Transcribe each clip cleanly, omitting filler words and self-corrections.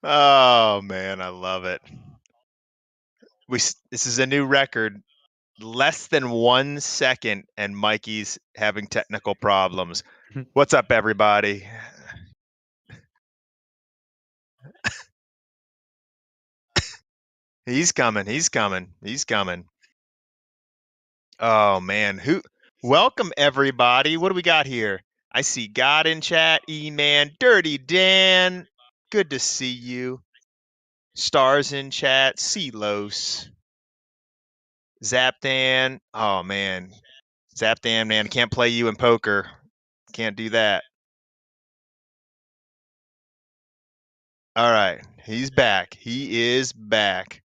Oh man, I love it. This is a new record. Less than 1 second, and Mikey's having technical problems. What's up, everybody? He's coming. He's coming. He's coming. Oh man, welcome everybody. What do we got here? I see God in chat, E-Man, Dirty Dan. Good to see you. Stars in chat, Celos. Zapdan. Oh man. Zapdan, man, can't play you in poker. Can't do that. All right. He's back. He is back.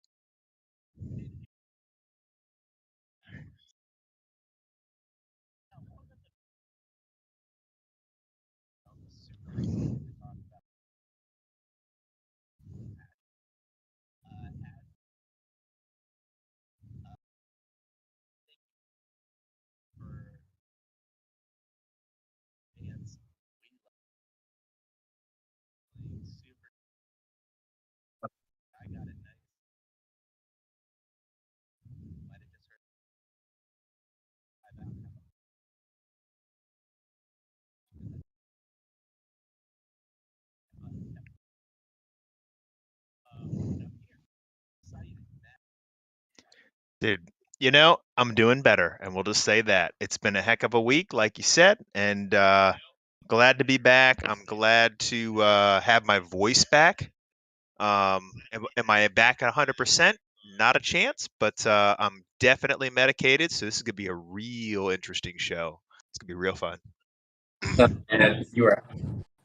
Dude, I'm doing better, and we'll just say that. It's been a heck of a week, like you said, and glad to be back. I'm glad to have my voice back. Am I back at 100%? Not a chance, but I'm definitely medicated, so this is gonna be a real interesting show. It's gonna be real fun. And you are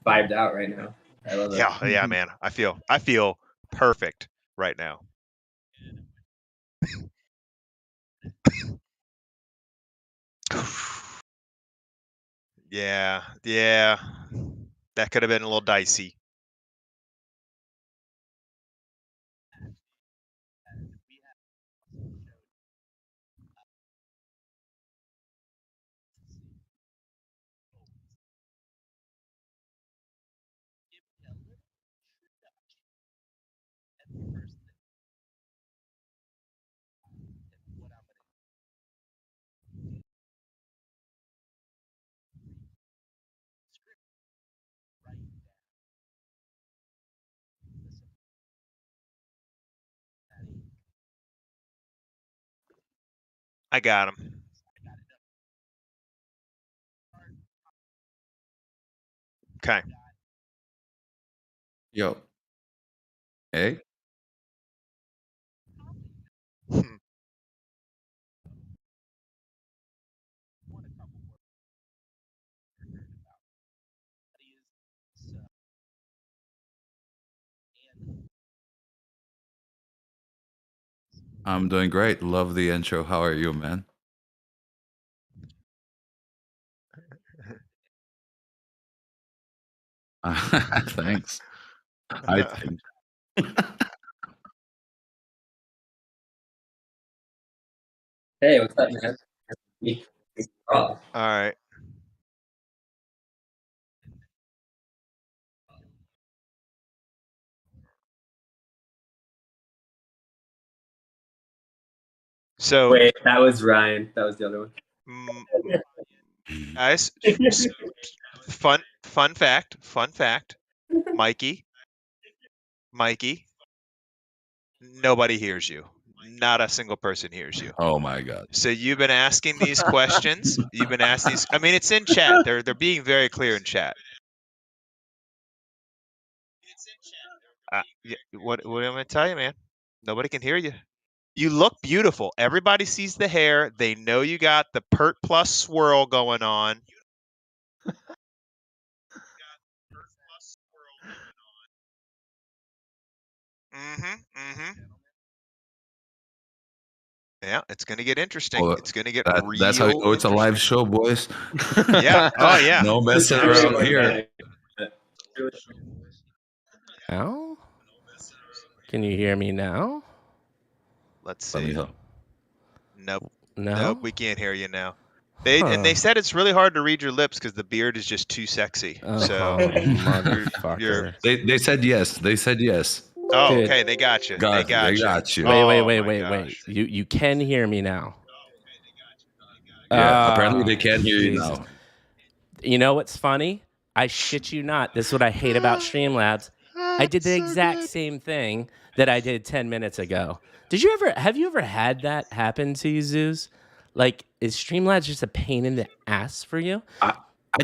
vibed out right now. I love it. Yeah, man. I feel perfect right now. Yeah. That could have been a little dicey. I got him. Okay. Yo. Hey. I'm doing great. Love the intro. How are you, man? Thanks. I think. Hey, what's up, man? All right. So Wait, that was Ryan. That was the other one. Guys, fun fact. Mikey, nobody hears you. Not a single person hears you. Oh my God. So you've been asking these questions. You've been asking these. I mean, it's in chat. They're being very clear in chat. What am I gonna tell you, man? Nobody can hear you. You look beautiful. Everybody sees the hair. They know you got the Pert Plus swirl going on. Yeah, it's gonna get interesting. Well, it's gonna get that's how you real know it's a live show, boys. Yeah. Oh yeah. No messing around here. Now? Can you hear me now? Let's Let me see. help. Nope. No? Nope. We can't hear you now. They said it's really hard to read your lips because the beard is just too sexy. Oh, So motherfucker. They said yes. They said yes. oh, Dude. okay, they got you. They They got you. Wait, Oh, my wait. gosh. You can hear me now. Yeah, apparently they can't hear you Jesus. now. You know what's funny? I shit you not. This is what I hate about Streamlabs. I did the exact same thing that I did 10 minutes ago. Have you ever had that happen to you, Zeus? Like, is Streamlabs just a pain in the ass for you? I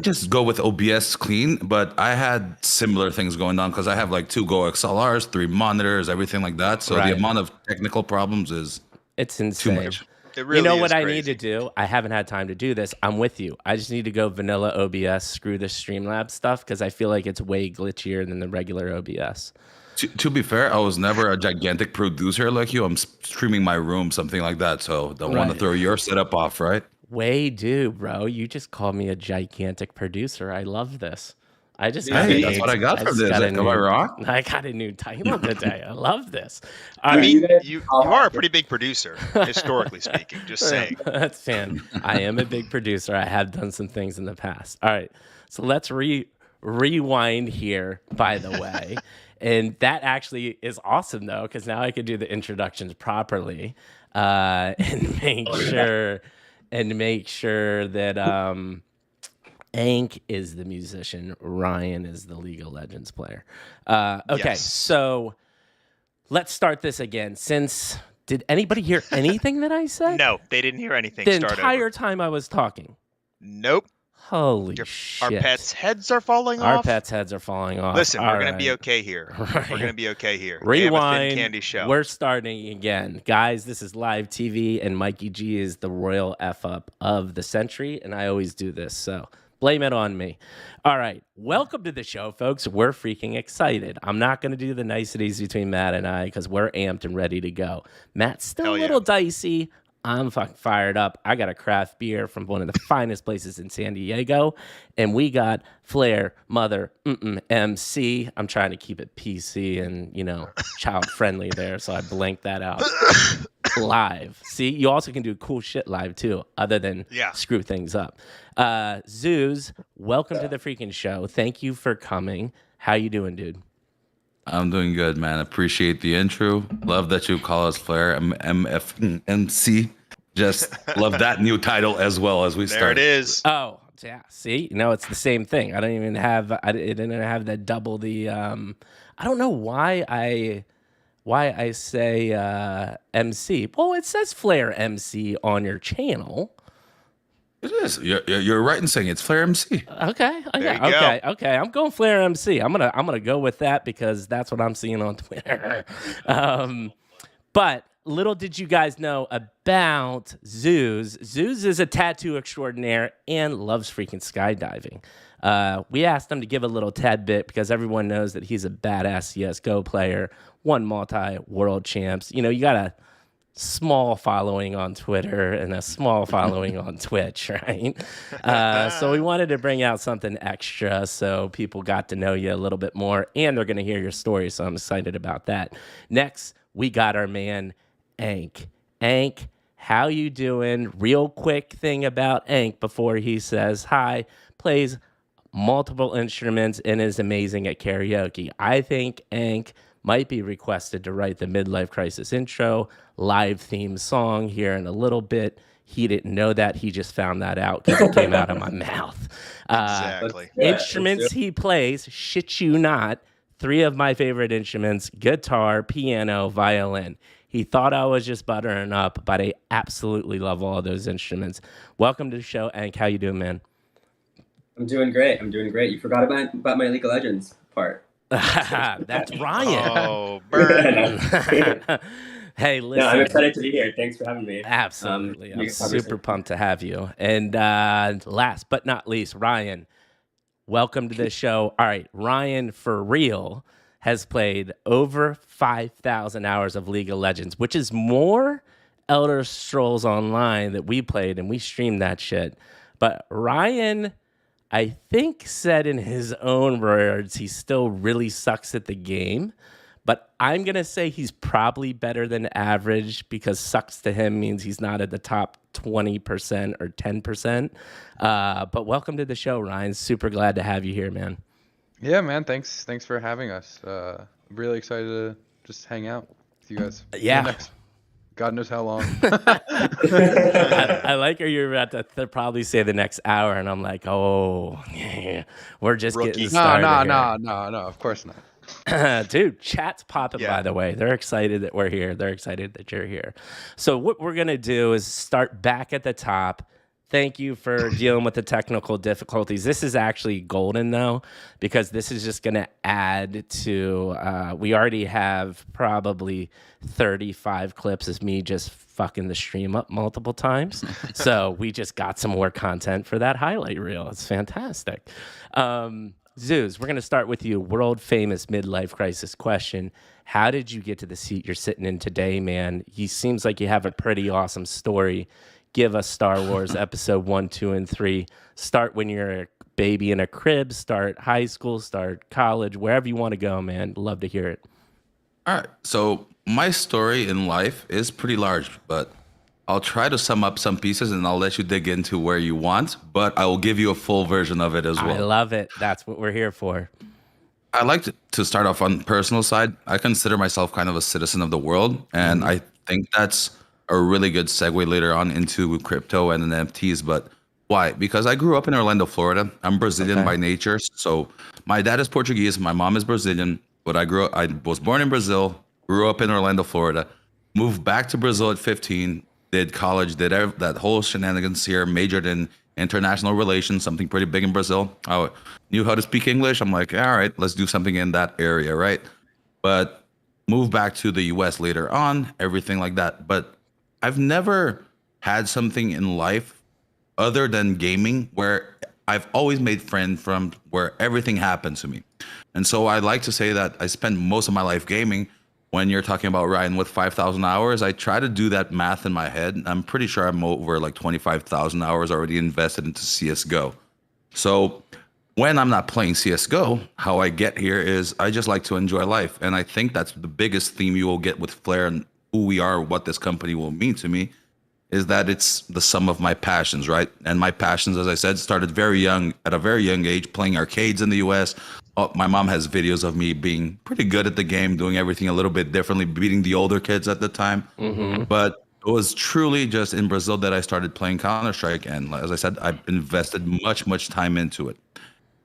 just go with OBS clean, but I had similar things going on because I have like 2 Go XLRs, 3 monitors, everything like that. So Right. the amount of technical problems is It's too insane. much. It really You know is what I crazy. need to do? I haven't had time to do this. I'm with you. I just need to go vanilla OBS, screw the Streamlabs stuff, because I feel like it's way glitchier than the regular OBS. To be fair, I was never a gigantic producer like you. I'm streaming my room, something like that. So don't want to Right. throw your setup off, right? Way do, bro. You just called me a gigantic producer. I love this. I just Hey, got a that's new- what I got from just this. got a Am I new- wrong? I got a new title today. I love this. All I right. mean, you guys you all are a have pretty big producer, historically speaking. Just saying. That's fan. I am a big producer. I have done some things in the past. All right. So let's rewind here, by the way. And that actually is awesome, though, because now I can do the introductions properly and make sure that Ank is the musician, Ryan is the League of Legends player. Okay, Yes. so let's start this again. Did anybody hear anything that I said? No, they didn't hear anything. The Start entire over. time I was talking. Nope. Holy Our shit. pets' heads are falling Our off. pets' heads are falling off. Listen, All we're gonna be right. okay here. Right. We're gonna be okay here. They have a Rewind. thin candy show. We're starting again. Guys, this is live TV, and Mikey G is the royal F up of the century, and I always do this, so blame it on me. All right. Welcome to the show, folks. We're freaking excited. I'm not going to do the niceties between Matt and I because we're amped and ready to go. Matt's still Hell a yeah. little dicey. I'm fucking fired up. I got a craft beer from one of the finest places in San Diego, and we got Flare Mother MC. I'm trying to keep it PC and, child friendly there, so I blanked that out. Live. See, you also can do cool shit live too, other than screw things up. Zeus, welcome to the freaking show. Thank you for coming. How you doing, dude? I'm doing good, man. Appreciate the intro. Love that you call us Flare MFMC. Just love that new title as well as we There start. it is. Oh, yeah. See, it's the same thing. I didn't have that double the. I don't know why I say MC. Well, it says Flare MC on your channel. It is. You're right in saying it's Flare MC. Okay. Okay. I'm going Flare MC. I'm gonna go with that because that's what I'm seeing on Twitter. But little did you guys know about Zeus. Zeus is a tattoo extraordinaire and loves freaking skydiving. We asked him to give a little tad bit because everyone knows that he's a badass CSGO player, won multi-world champs. You got a small following on Twitter and a small following on Twitch, right? So we wanted to bring out something extra so people got to know you a little bit more, and they're going to hear your story, so I'm excited about that. Next, we got our man, Ank. Ank, how you doing? Real quick thing about Ank before he says hi. Plays multiple instruments and is amazing at karaoke. I think Ank might be requested to write the Midlife Crisis intro, live theme song here in a little bit. He didn't know that. He just found that out because it came out of my mouth. Exactly. Instruments he plays, shit you not, 3 of my favorite instruments, guitar, piano, violin. He thought I was just buttering up, but I absolutely love all of those instruments. Welcome to the show, Ank. How you doing, man? I'm doing great. You forgot about my League of Legends part. That's Ryan. Oh, burn. Hey, listen. No, I'm excited to be here. Thanks for having me. Absolutely. I'm you can conversate. super pumped to have you. And last but not least, Ryan, welcome to the show. All right, Ryan, for real, has played over 5,000 hours of League of Legends, which is more Elder Scrolls Online that we played, and we streamed that shit. But Ryan, I think, said in his own words he still really sucks at the game, but I'm going to say he's probably better than average because sucks to him means he's not at the top 20% or 10%. But welcome to the show, Ryan. Super glad to have you here, man. Yeah, man. Thanks for having us. I'm really excited to just hang out with you guys. Yeah. For the next, God knows how long. I like how you're about to probably say the next hour, and I'm like, oh, yeah, we're just getting No, started. no. Of course not. Dude, chat's popping, Yeah. by the way. They're excited that we're here. They're excited that you're here. So what we're going to do is start back at the top. Thank you for dealing with the technical difficulties. This is actually golden, though, because this is just going to add to, we already have probably 35 clips of me just fucking the stream up multiple times. So we just got some more content for that highlight reel. It's fantastic. Zeus, we're going to start with you. World famous midlife crisis question. How did you get to the seat you're sitting in today, man? He seems like you have a pretty awesome story. Give us Star Wars episode 1, 2, and 3. Start when you're a baby in a crib, start high school, start college, wherever you want to go, man. Love to hear it. All right. So my story in life is pretty large, but I'll try to sum up some pieces and I'll let you dig into where you want, but I will give you a full version of it as well. I love it. That's what we're here for. I like to start off on the personal side. I consider myself kind of a citizen of the world, and I think that's a really good segue later on into crypto and NFTs. But why? Because I grew up in Orlando, Florida. I'm Brazilian by nature. So my dad is Portuguese, my mom is Brazilian, but I was born in Brazil, grew up in Orlando, Florida, moved back to Brazil at 15, did college, did that whole shenanigans here, majored in international relations, something pretty big in Brazil. I knew how to speak English. I'm like, all right, let's do something in that area, right? But moved back to the US later on, everything like that. But I've never had something in life other than gaming where I've always made friends from where everything happened to me. And so I like to say that I spent most of my life gaming. When you're talking about Ryan with 5,000 hours, I try to do that math in my head. I'm pretty sure I'm over like 25,000 hours already invested into CSGO. So when I'm not playing CSGO, how I get here is I just like to enjoy life. And I think that's the biggest theme you will get with Flare and who we are, what this company will mean to me, is that it's the sum of my passions, right? And my passions, as I said, started very young, at a very young age, playing arcades in the US. Oh, my mom has videos of me being pretty good at the game, doing everything a little bit differently, beating the older kids at the time. But it was truly just in Brazil that I started playing Counter-Strike. And as I said, I've invested much time into it.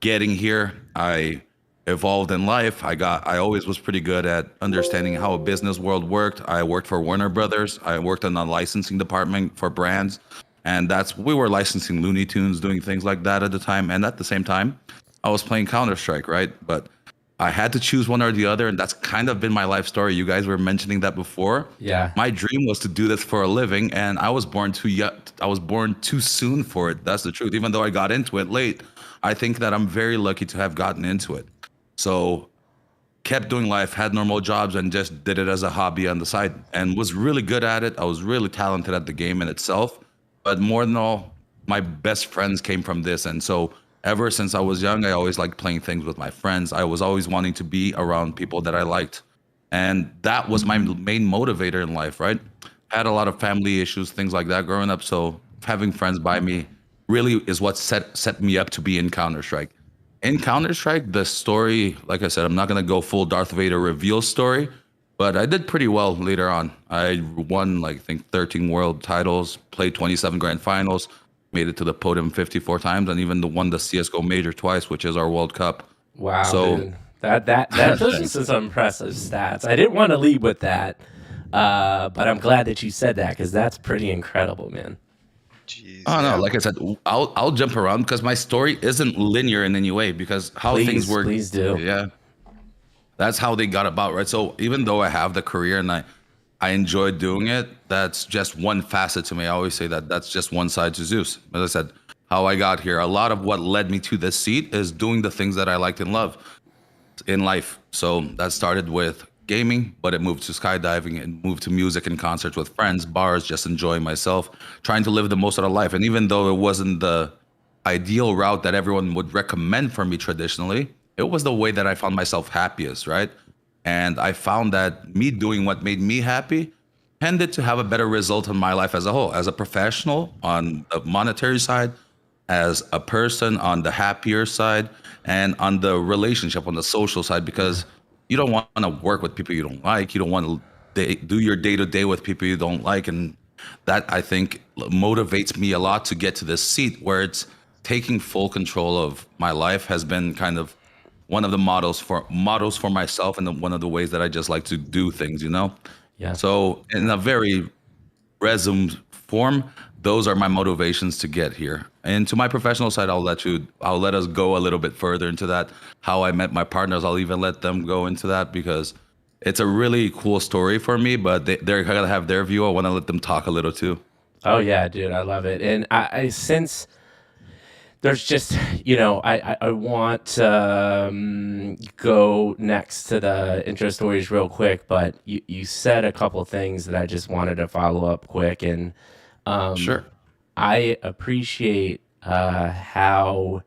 Getting here, I evolved in life. I always was pretty good at understanding how a business world worked. I worked for Warner Brothers. I worked in the licensing department for brands. And we were licensing Looney Tunes, doing things like that at the time. And at the same time, I was playing Counter-Strike, right? But I had to choose one or the other, and that's kind of been my life story. You guys were mentioning that before. Yeah. My dream was to do this for a living, and I was born too young. I was born too soon for it. That's the truth. Even though I got into it late, I think that I'm very lucky to have gotten into it. So kept doing life, had normal jobs, and just did it as a hobby on the side, and was really good at it. I was really talented at the game in itself. But more than all, my best friends came from this, and so ever since I was young, I always liked playing things with my friends. I was always wanting to be around people that I liked. And that was my main motivator in life, right? Had a lot of family issues, things like that growing up. So having friends by me really is what set me up to be in Counter-Strike. In Counter-Strike, the story, like I said, I'm not going to go full Darth Vader reveal story, but I did pretty well later on. I won, like, I think 13 world titles, played 27 grand finals, made it to the podium 54 times, and even won the CSGO major twice, which is our World Cup. Wow. So dude. Those are some impressive stats. I didn't want to lead with that, but I'm glad that you said that because that's pretty incredible, man. Jeez, Oh no, like I said, I'll jump around because my story isn't linear in any way because how things work. Please do. Yeah. That's how they got about, right? So even though I have the career and I enjoy doing it, that's just one facet to me. I always say that that's just one side to Zeus. As I said, how I got here, a lot of what led me to this seat is doing the things that I liked and love in life. So that started with gaming, but it moved to skydiving and moved to music and concerts with friends, bars, just enjoying myself, trying to live the most out of life. And even though it wasn't the ideal route that everyone would recommend for me traditionally, it was the way that I found myself happiest, right? And I found that me doing what made me happy tended to have a better result in my life as a whole, as a professional on the monetary side, as a person on the happier side, and on the relationship on the social side, because you don't want to work with people you don't like. You don't want to do your day to day with people you don't like. And that, I think, motivates me a lot to get to this seat where it's taking full control of my life has been kind of one of the models for myself, and one of the ways that I just like to do things, you know? Yeah. So in a very resumed form, those are my motivations to get here. And to my professional side, I'll let us go a little bit further into that. How I met my partners, I'll even let them go into that, because it's a really cool story for me, but they're gonna have their view. I want to let them talk a little too. Oh yeah, dude, I love it. And I since there's just, I want to go next to the intro stories real quick, but you said a couple things that I just wanted to follow up quick. And Sure. I appreciate how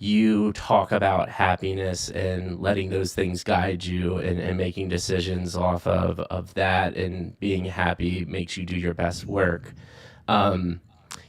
you talk about happiness and letting those things guide you, and making decisions off of that, and being happy makes you do your best work. Um,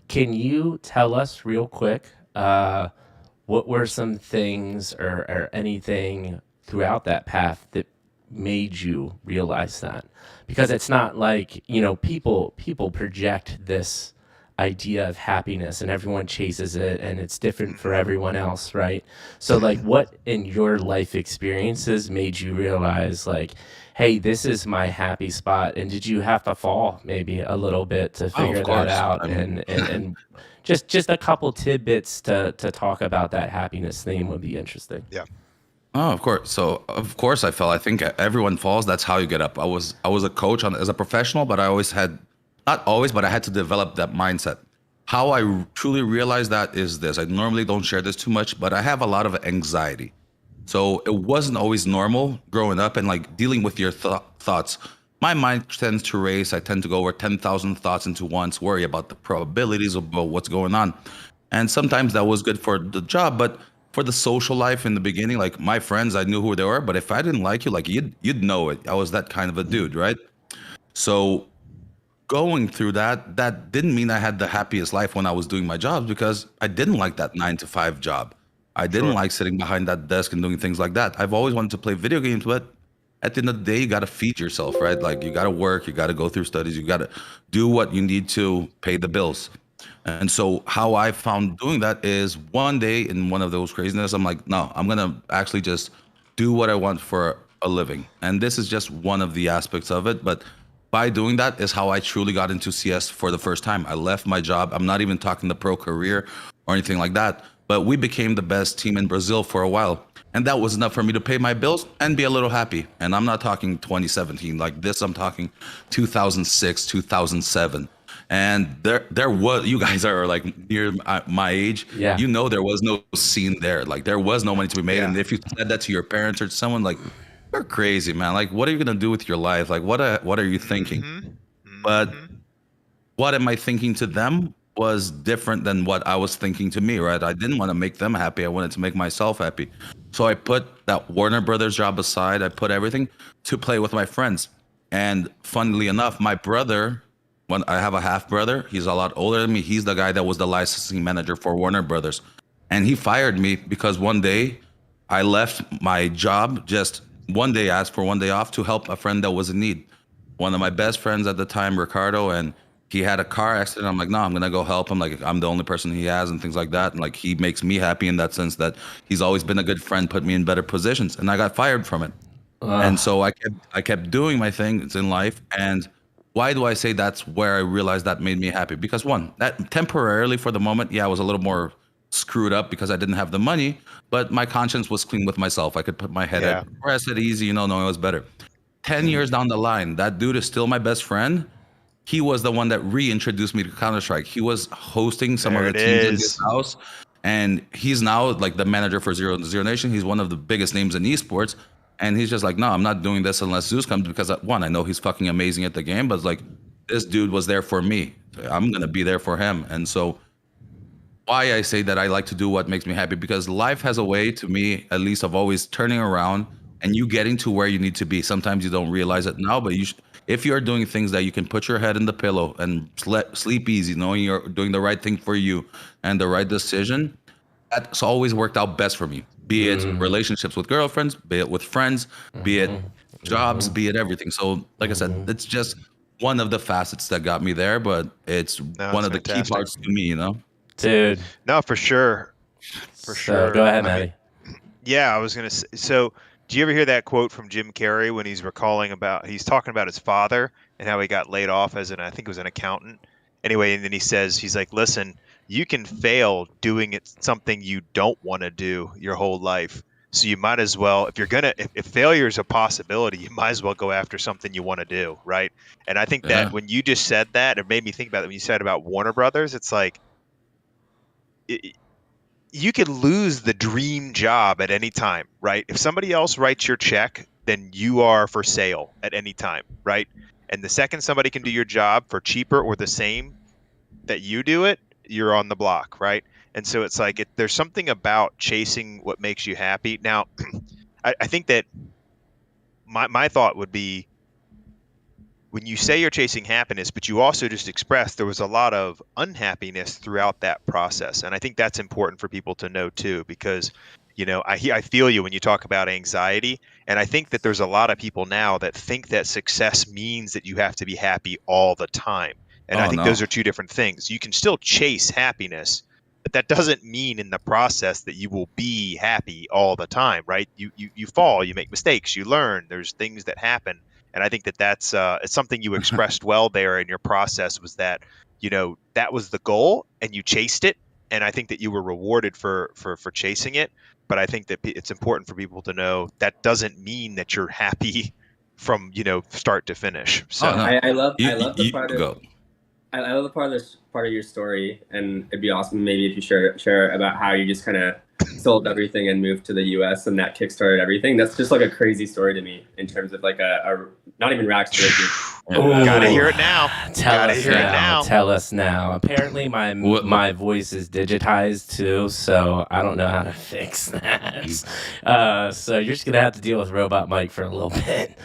can you tell us real quick, what were some things, or anything throughout that path that made you realize that? Because it's not like, people project this idea of happiness and everyone chases it, and it's different for everyone else, right? So like, what in your life experiences made you realize, like, hey, this is my happy spot? And did you have to fall maybe a little bit to Oh, of figure that course. out? I mean, And just a couple tidbits to talk about that happiness theme would be interesting. Yeah. oh, of course. So, of course, I fell. I think everyone falls. That's how you get up. I was a coach as a professional, but I always had, not always, but I had to develop that mindset. How I truly realized that is this. I normally don't share this too much, but I have a lot of anxiety. So it wasn't always normal growing up and like dealing with your thoughts. My mind tends to race. I tend to go over 10,000 thoughts into once, worry about the probabilities about what's going on. And sometimes that was good for the job, but for the social life in the beginning, like my friends, I knew who they were, but if I didn't like you, like you'd know it. I was that kind of a dude, right? So going through that didn't mean I had the happiest life when I was doing my jobs, because I didn't like that 9 to 5 job. I didn't Sure. like sitting behind that desk and doing things like that. I've always wanted to play video games, but at the end of the day, you got to feed yourself, right? Like you got to work, you got to go through studies, you got to do what you need to pay the bills. And so how I found doing that is one day in one of those craziness, I'm like, no, I'm gonna actually just do what I want for a living. And this is just one of the aspects of it. But by doing that is how I truly got into CS for the first time. I left my job. I'm not even talking the pro career or anything like that. But we became the best team in Brazil for a while. And that was enough for me to pay my bills and be a little happy. And I'm not talking 2017 like this. I'm talking 2006, 2007. And there was, you guys are like near my age. Yeah. You know, there was no scene there. Like there was no money to be made. Yeah. And if you said that to your parents or to someone, like, you're crazy, man. Like, what are you gonna do with your life? Like, what are you thinking? But what am I thinking to them was different than what I was thinking to me, right? I didn't want to make them happy. I wanted to make myself happy. So I put that Warner Brothers job aside. I put everything to play with my friends. And funnily enough, my brother, when I have a half brother, he's a lot older than me. He's the guy that was the licensing manager for Warner Brothers. And he fired me because one day I left my job, just one day, asked for one day off to help a friend that was in need. One of my best friends at the time, Ricardo, and he had a car accident. I'm like, no, I'm gonna go help him. Like, I'm the only person he has and things like that. And like, he makes me happy in that sense that he's always been a good friend, put me in better positions. And I got fired from it. And so I kept doing my things in life. And why do I say that's where I realized that made me happy? Because one, that temporarily for the moment, yeah, I was a little more screwed up because I didn't have the money, but my conscience was clean with myself. I could put my head Yeah. at rest at easy, knowing it was better. 10 years down the line, that dude is still my best friend. He was the one that reintroduced me to Counter-Strike. He was hosting some There of the it teams in is. his house. And he's now like the manager for Zero Nation. He's one of the biggest names in esports. And he's just like, no, I'm not doing this unless Zeus comes, because one, I know he's fucking amazing at the game, but it's like, this dude was there for me. I'm going to be there for him. And so why I say that I like to do what makes me happy, because life has a way, to me at least, of always turning around and you getting to where you need to be. Sometimes you don't realize it now, but if you're doing things that you can put your head in the pillow and sleep easy, knowing you're doing the right thing for you and the right decision, that's always worked out best for me. Be it relationships with girlfriends, be it with friends, be it jobs, be it everything. So, like I said, it's just one of the facets that got me there, but it's No, one it's of the key fantastic. parts to me, you know? Dude. No, for sure. For So, sure. go ahead, I mean, Maddie. yeah, I was gonna say. So, do you ever hear that quote from Jim Carrey when he's he's talking about his father and how he got laid off as I think it was an accountant. Anyway, and then he says, he's like, listen, you can fail doing something you don't want to do your whole life. So you might as well, if failure is a possibility, you might as well go after something you want to do, right? And I think that Yeah. when you just said that, it made me think about it. When you said about Warner Brothers, it's like, you could lose the dream job at any time, right? If somebody else writes your check, then you are for sale at any time, right? And the second somebody can do your job for cheaper or the same that you do it, you're on the block, right? And so it's like there's something about chasing what makes you happy. Now, I think that my thought would be, when you say you're chasing happiness, but you also just expressed there was a lot of unhappiness throughout that process. And I think that's important for people to know too, because, I feel you when you talk about anxiety. And I think that there's a lot of people now that think that success means that you have to be happy all the time. And I Oh, think no. those are two different things. You can still chase happiness, but that doesn't mean in the process that you will be happy all the time, right? You fall, you make mistakes, you learn, there's things that happen. And I think that that's it's something you expressed well there in your process, was that, that was the goal and you chased it. And I think that you were rewarded for chasing it. But I think that it's important for people to know that doesn't mean that you're happy from, start to finish. So Oh, no. I love the You part of go. I love the part of your story, and it'd be awesome maybe if you share about how you just kind of sold everything and moved to the U.S. and that kickstarted everything. That's just like a crazy story to me in terms of like a not even rack story. Gotta hear it now. Tell us hear it now. now. Tell us now. Apparently, my voice is digitized too, so I don't know how to fix that. So you're just gonna have to deal with Robot Mike for a little bit.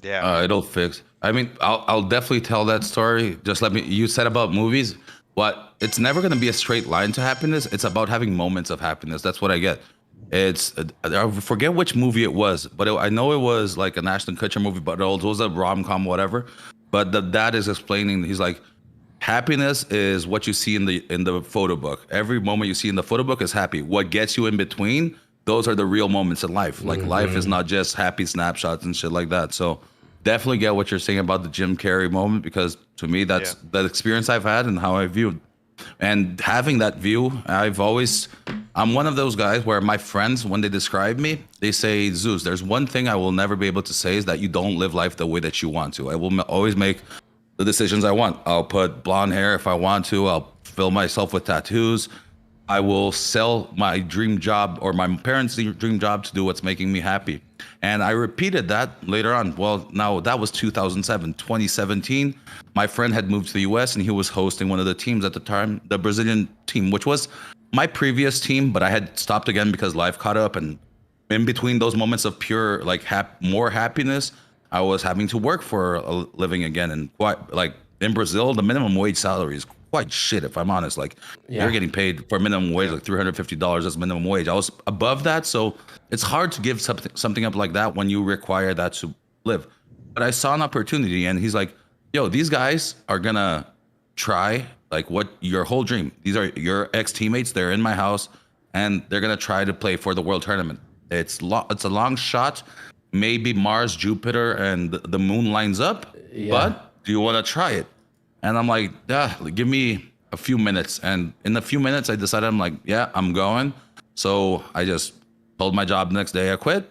Yeah. It'll fix. I mean, I'll definitely tell that story. Just let me. You said about movies. It's never gonna be a straight line to happiness. It's about having moments of happiness. That's what I get. It's I forget which movie it was, but I know it was like an Ashton Kutcher movie, but it was a rom-com, whatever. But the dad is explaining. He's like, happiness is what you see in the photo book. Every moment you see in the photo book is happy. What gets you in between, those are the real moments in life. Like life is not just happy snapshots and shit like that. So definitely get what you're saying about the Jim Carrey moment, because to me that's the experience I've had and how I viewed. And having that view, I'm one of those guys where my friends, when they describe me, they say, Zeus, there's one thing I will never be able to say, is that you don't live life the way that you want to. I will always make the decisions I want. I'll put blonde hair if I want to. I'll fill myself with tattoos. I will sell my dream job or my parents' dream job to do what's making me happy. And I repeated that later on. Well, now that was 2007. 2017, my friend had moved to the US and he was hosting one of the teams at the time, the Brazilian team, which was my previous team, but I had stopped again because life caught up. And in between those moments of pure, like more happiness, I was having to work for a living again. And quite like in Brazil, the minimum wage salary is quite shit, if I'm honest. Like you're getting paid for minimum wage, like $350 as minimum wage. I was above that, so it's hard to give something up like that when you require that to live. But I saw an opportunity, and he's like, "Yo, these guys are gonna try like what your whole dream. These are your ex-teammates. They're in my house, and they're gonna try to play for the world tournament. It's a long shot. Maybe Mars, Jupiter, and the moon lines up. But do you want to try it?" And I'm like, yeah, give me a few minutes. And in a few minutes, I decided, I'm like, yeah, I'm going. So I just told my job the next day I quit,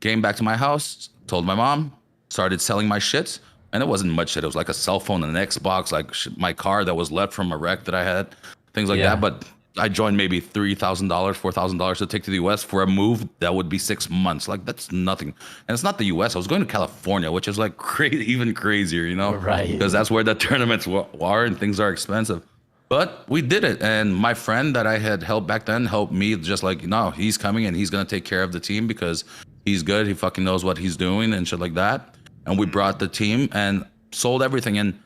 came back to my house, told my mom, started selling my shit. And it wasn't much shit. It was like a cell phone, an Xbox, like my car that was left from a wreck that I had, things like that. But I joined maybe $3,000, $4,000 to take to the US for a move that would be 6 months. Like that's nothing. And it's not the US. I was going to California, which is like crazy, even crazier, you know? Right. Because that's where the tournaments are and things are expensive. But we did it. And my friend that I had helped back then helped me, just like, no, he's coming and he's going to take care of the team because He's good. He fucking knows what he's doing and shit like that. And we brought the team and sold everything. And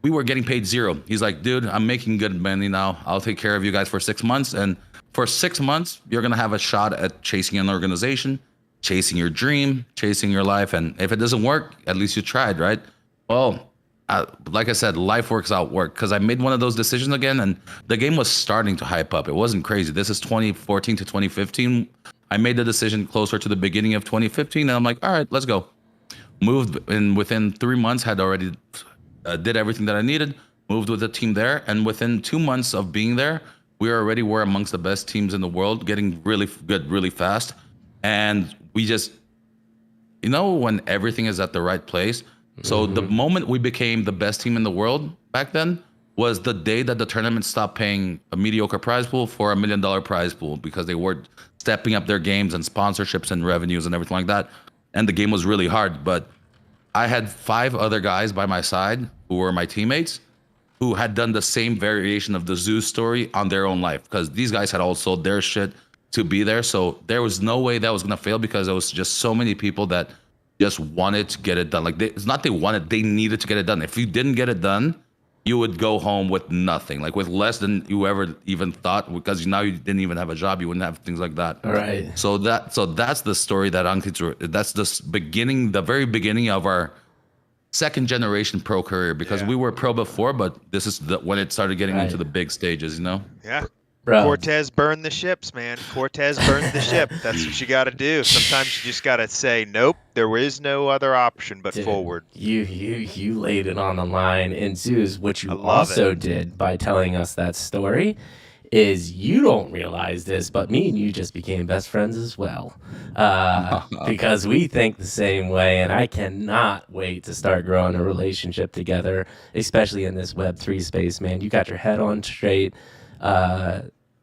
we were getting paid zero. He's like, dude, I'm making good money now. I'll take care of you guys for 6 months. And for 6 months, you're going to have a shot at chasing an organization, chasing your dream, chasing your life. And if it doesn't work, at least you tried, right? Well, like I said, life works out work, because I made one of those decisions again, and the game was starting to hype up. It wasn't crazy. This is 2014 to 2015. I made the decision closer to the beginning of 2015, and I'm like, all right, let's go. Moved, and within 3 months had already did everything that I needed, moved with the team there, and within 2 months of being there, we already were amongst the best teams in the world, getting really good really fast. And we just, when everything is at the right place. So the moment we became the best team in the world back then was the day that the tournament stopped paying a mediocre prize pool for $1 million prize pool, because they were stepping up their games and sponsorships and revenues and everything like that. And the game was really hard. But I had 5 other guys by my side who were my teammates, who had done the same variation of the Zeus story on their own life, because these guys had all sold their shit to be there. So there was no way that was going to fail, because there was just so many people that just wanted to get it done. Like, it's not they wanted, they needed to get it done. If you didn't get it done, you would go home with nothing, like with less than you ever even thought, because now you didn't even have a job, you wouldn't have things like that. All right. So that's the story that that's the very beginning of our second generation pro career, because we were pro before, but this is when it started getting into the big stages, Yeah. Bro. Cortez burned the ships, man. Cortez burned the ship. That's what you got to do. Sometimes you just got to say, nope, there is no other option but forward. You laid it on the line. And Zeus, what you I love also did by telling us that story is, you don't realize this, but me and you just became best friends as well, because we think the same way, and I cannot wait to start growing a relationship together, especially in this Web3 space, man. You got your head on straight.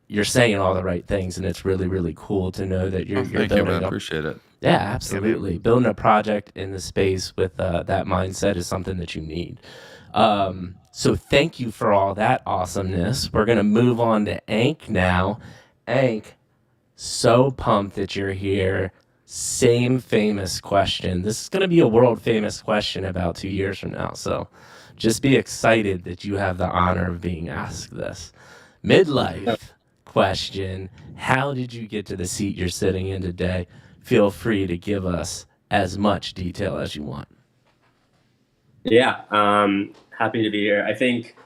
You're saying all the right things, and it's really, really cool to know that you're thank building you, man. up. Appreciate it. Yeah, absolutely. Building a project in the space with that mindset is something that you need. So thank you for all that awesomeness. We're going to move on to Ank now. Ank, so pumped that you're here. Same famous question. This is going to be a world famous question about 2 years from now. So just be excited that you have the honor of being asked this. Midlife question. How did you get to the seat you're sitting in today? Feel free to give us as much detail as you want. Yeah, happy to be here. I think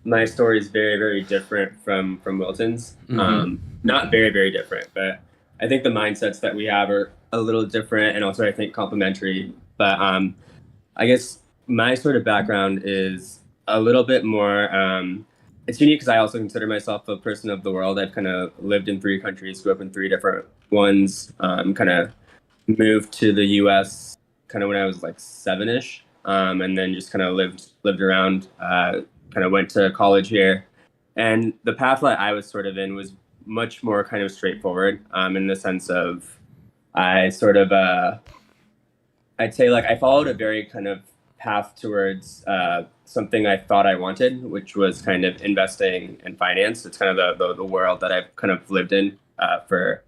my story is very, very different from Wilton's. Not very, very different, but I think the mindsets that we have are a little different, and also I think complementary. But I guess my sort of background is a little bit more. It's unique because I also consider myself a person of the world. I've kind of lived in 3 countries, grew up in 3 different ones. Kind of moved to the U.S. kind of when I was like 7-ish. And then just kind of lived around, kind of went to college here. And the path that I was sort of in was much more kind of straightforward, in the sense of I sort of, I'd say like I followed a very kind of path towards something I thought I wanted, which was kind of investing in finance. It's kind of the world that I've kind of lived in for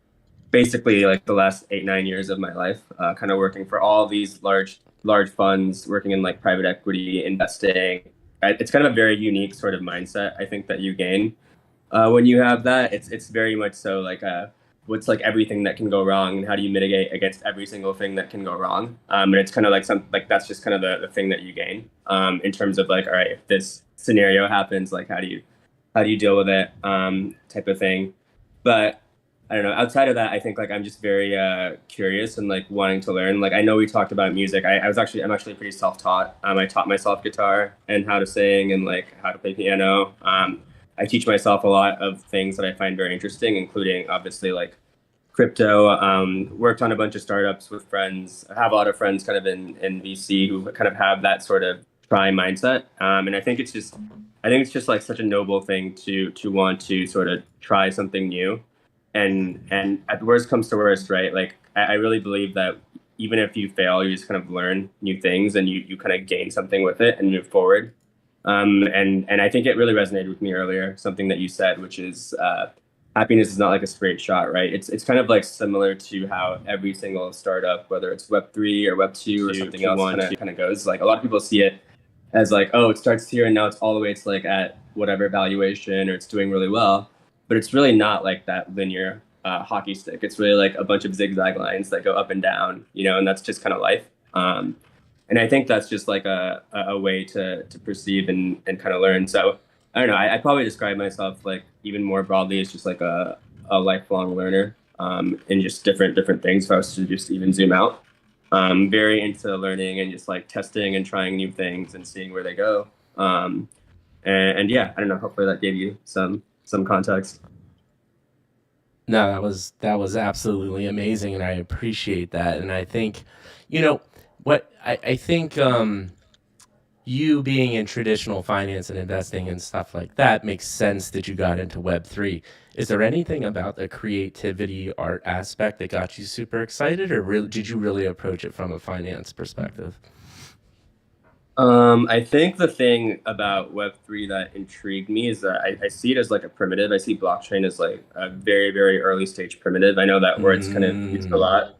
basically like the last 8-9 years of my life, kind of working for all these large funds, working in like private equity investing. It's kind of a very unique sort of mindset, I think, that you gain when you have that. It's very much so like what's like everything that can go wrong, and how do you mitigate against every single thing that can go wrong. And it's kind of like that's just kind of the thing that you gain in terms of like, all right, if this scenario happens, like how do you deal with it, type of thing. But I don't know. Outside of that, I think like I'm just very curious and like wanting to learn. Like I know we talked about music. I'm actually pretty self-taught. I taught myself guitar and how to sing and like how to play piano. I teach myself a lot of things that I find very interesting, including obviously like crypto. Worked on a bunch of startups with friends. I have a lot of friends kind of in VC who kind of have that sort of try mindset. And I think it's just like such a noble thing to want to sort of try something new. And at worst comes to worst, right? Like I really believe that even if you fail, you just kind of learn new things and you kind of gain something with it and move forward. And I think it really resonated with me earlier, something that you said, which is happiness is not like a straight shot, right? It's kind of like similar to how every single startup, whether it's Web3 or Web2 or something else, kind of goes. Like a lot of people see it as like, oh, it starts here and now it's all the way to like at whatever valuation or it's doing really well, but it's really not like that linear hockey stick. It's really like a bunch of zigzag lines that go up and down, you know, and that's just kind of life. And I think that's just like a way to perceive and kind of learn. So I don't know. I probably describe myself like even more broadly as just like a lifelong learner in just different things. If I was to just even zoom out, very into learning and just like testing and trying new things and seeing where they go. And yeah, I don't know. Hopefully that gave you some context. No, that was absolutely amazing, and I appreciate that. And I think, you know, what I think you being in traditional finance and investing and stuff like that makes sense that you got into Web3. Is there anything about the creativity art aspect that got you super excited, or did you really approach it from a finance perspective? I think the thing about Web3 that intrigued me is that I see it as like a primitive. I see blockchain as like a very, very early stage primitive. I know that word's kind of used a lot,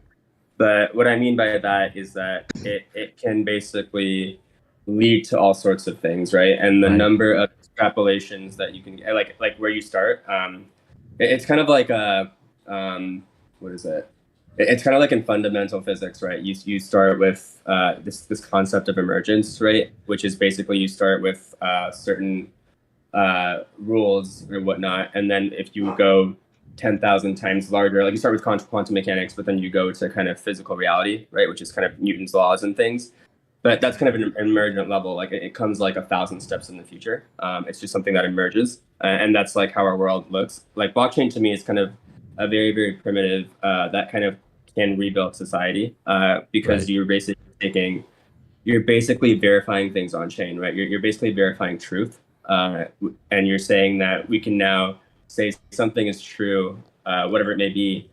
but what I mean by that is that it can basically lead to all sorts of things, right? And the Right. number of extrapolations that you can like where you start, it's kind of like a what is it? It's kind of like in fundamental physics, right? You start with this concept of emergence, right? Which is basically you start with certain rules or whatnot, and then if you go 10,000 times larger, like you start with quantum mechanics, but then you go to kind of physical reality, right? Which is kind of Newton's laws and things. But that's kind of an emergent level. Like it comes like 1,000 steps in the future. It's just something that emerges, and that's like how our world looks. Like blockchain to me is kind of a very, very primitive that kind of can rebuild society because Right. you're basically verifying things on chain, right? You're basically verifying truth, and you're saying that we can now say something is true, whatever it may be,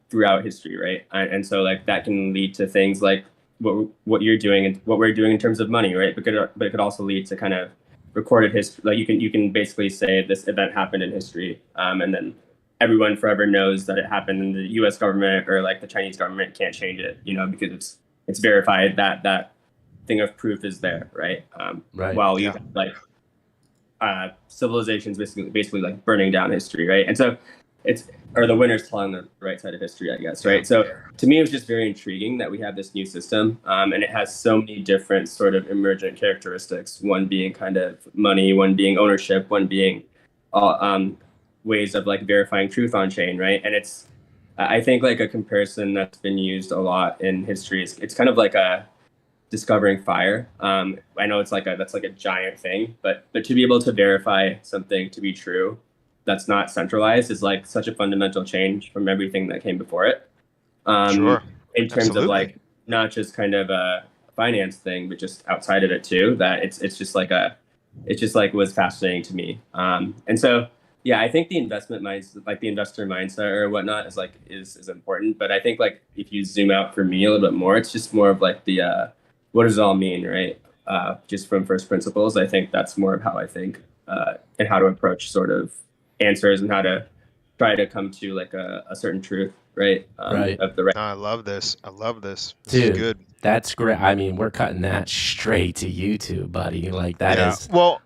throughout history, right? And so like that can lead to things like what you're doing and what we're doing in terms of money, right? But it could also lead to kind of recorded history. Like you can basically say this event happened in history, and then everyone forever knows that it happened, and the U.S. government or like the Chinese government can't change it, you know, because it's verified that that thing of proof is there, right? Right. While you Yeah. have like civilizations basically like burning down history, right? And so it's or the winners telling the right side of history, I guess, right? So to me, it was just very intriguing that we have this new system, and it has so many different sort of emergent characteristics. One being kind of money, one being ownership, one being ways of like verifying truth on chain, right? And it's I think like a comparison that's been used a lot in history is it's kind of like a discovering fire. I know it's like that's like a giant thing, but to be able to verify something to be true that's not centralized is like such a fundamental change from everything that came before it. Sure. In terms of Absolutely. like not just kind of a finance thing, but just outside of it too. That it's just like it's just like was fascinating to me. And so yeah, I think the like the investor mindset or whatnot is like is important. But I think like if you zoom out for me a little bit more, it's just more of like the what does it all mean, right? Just from first principles, I think that's more of how I think and how to approach sort of answers and how to try to come to like a certain truth, right? Right. Of the right. No, I love this. I love this. This Dude, is good. that's great. I mean, we're cutting that straight to YouTube, buddy. Like that Yeah. is. Well,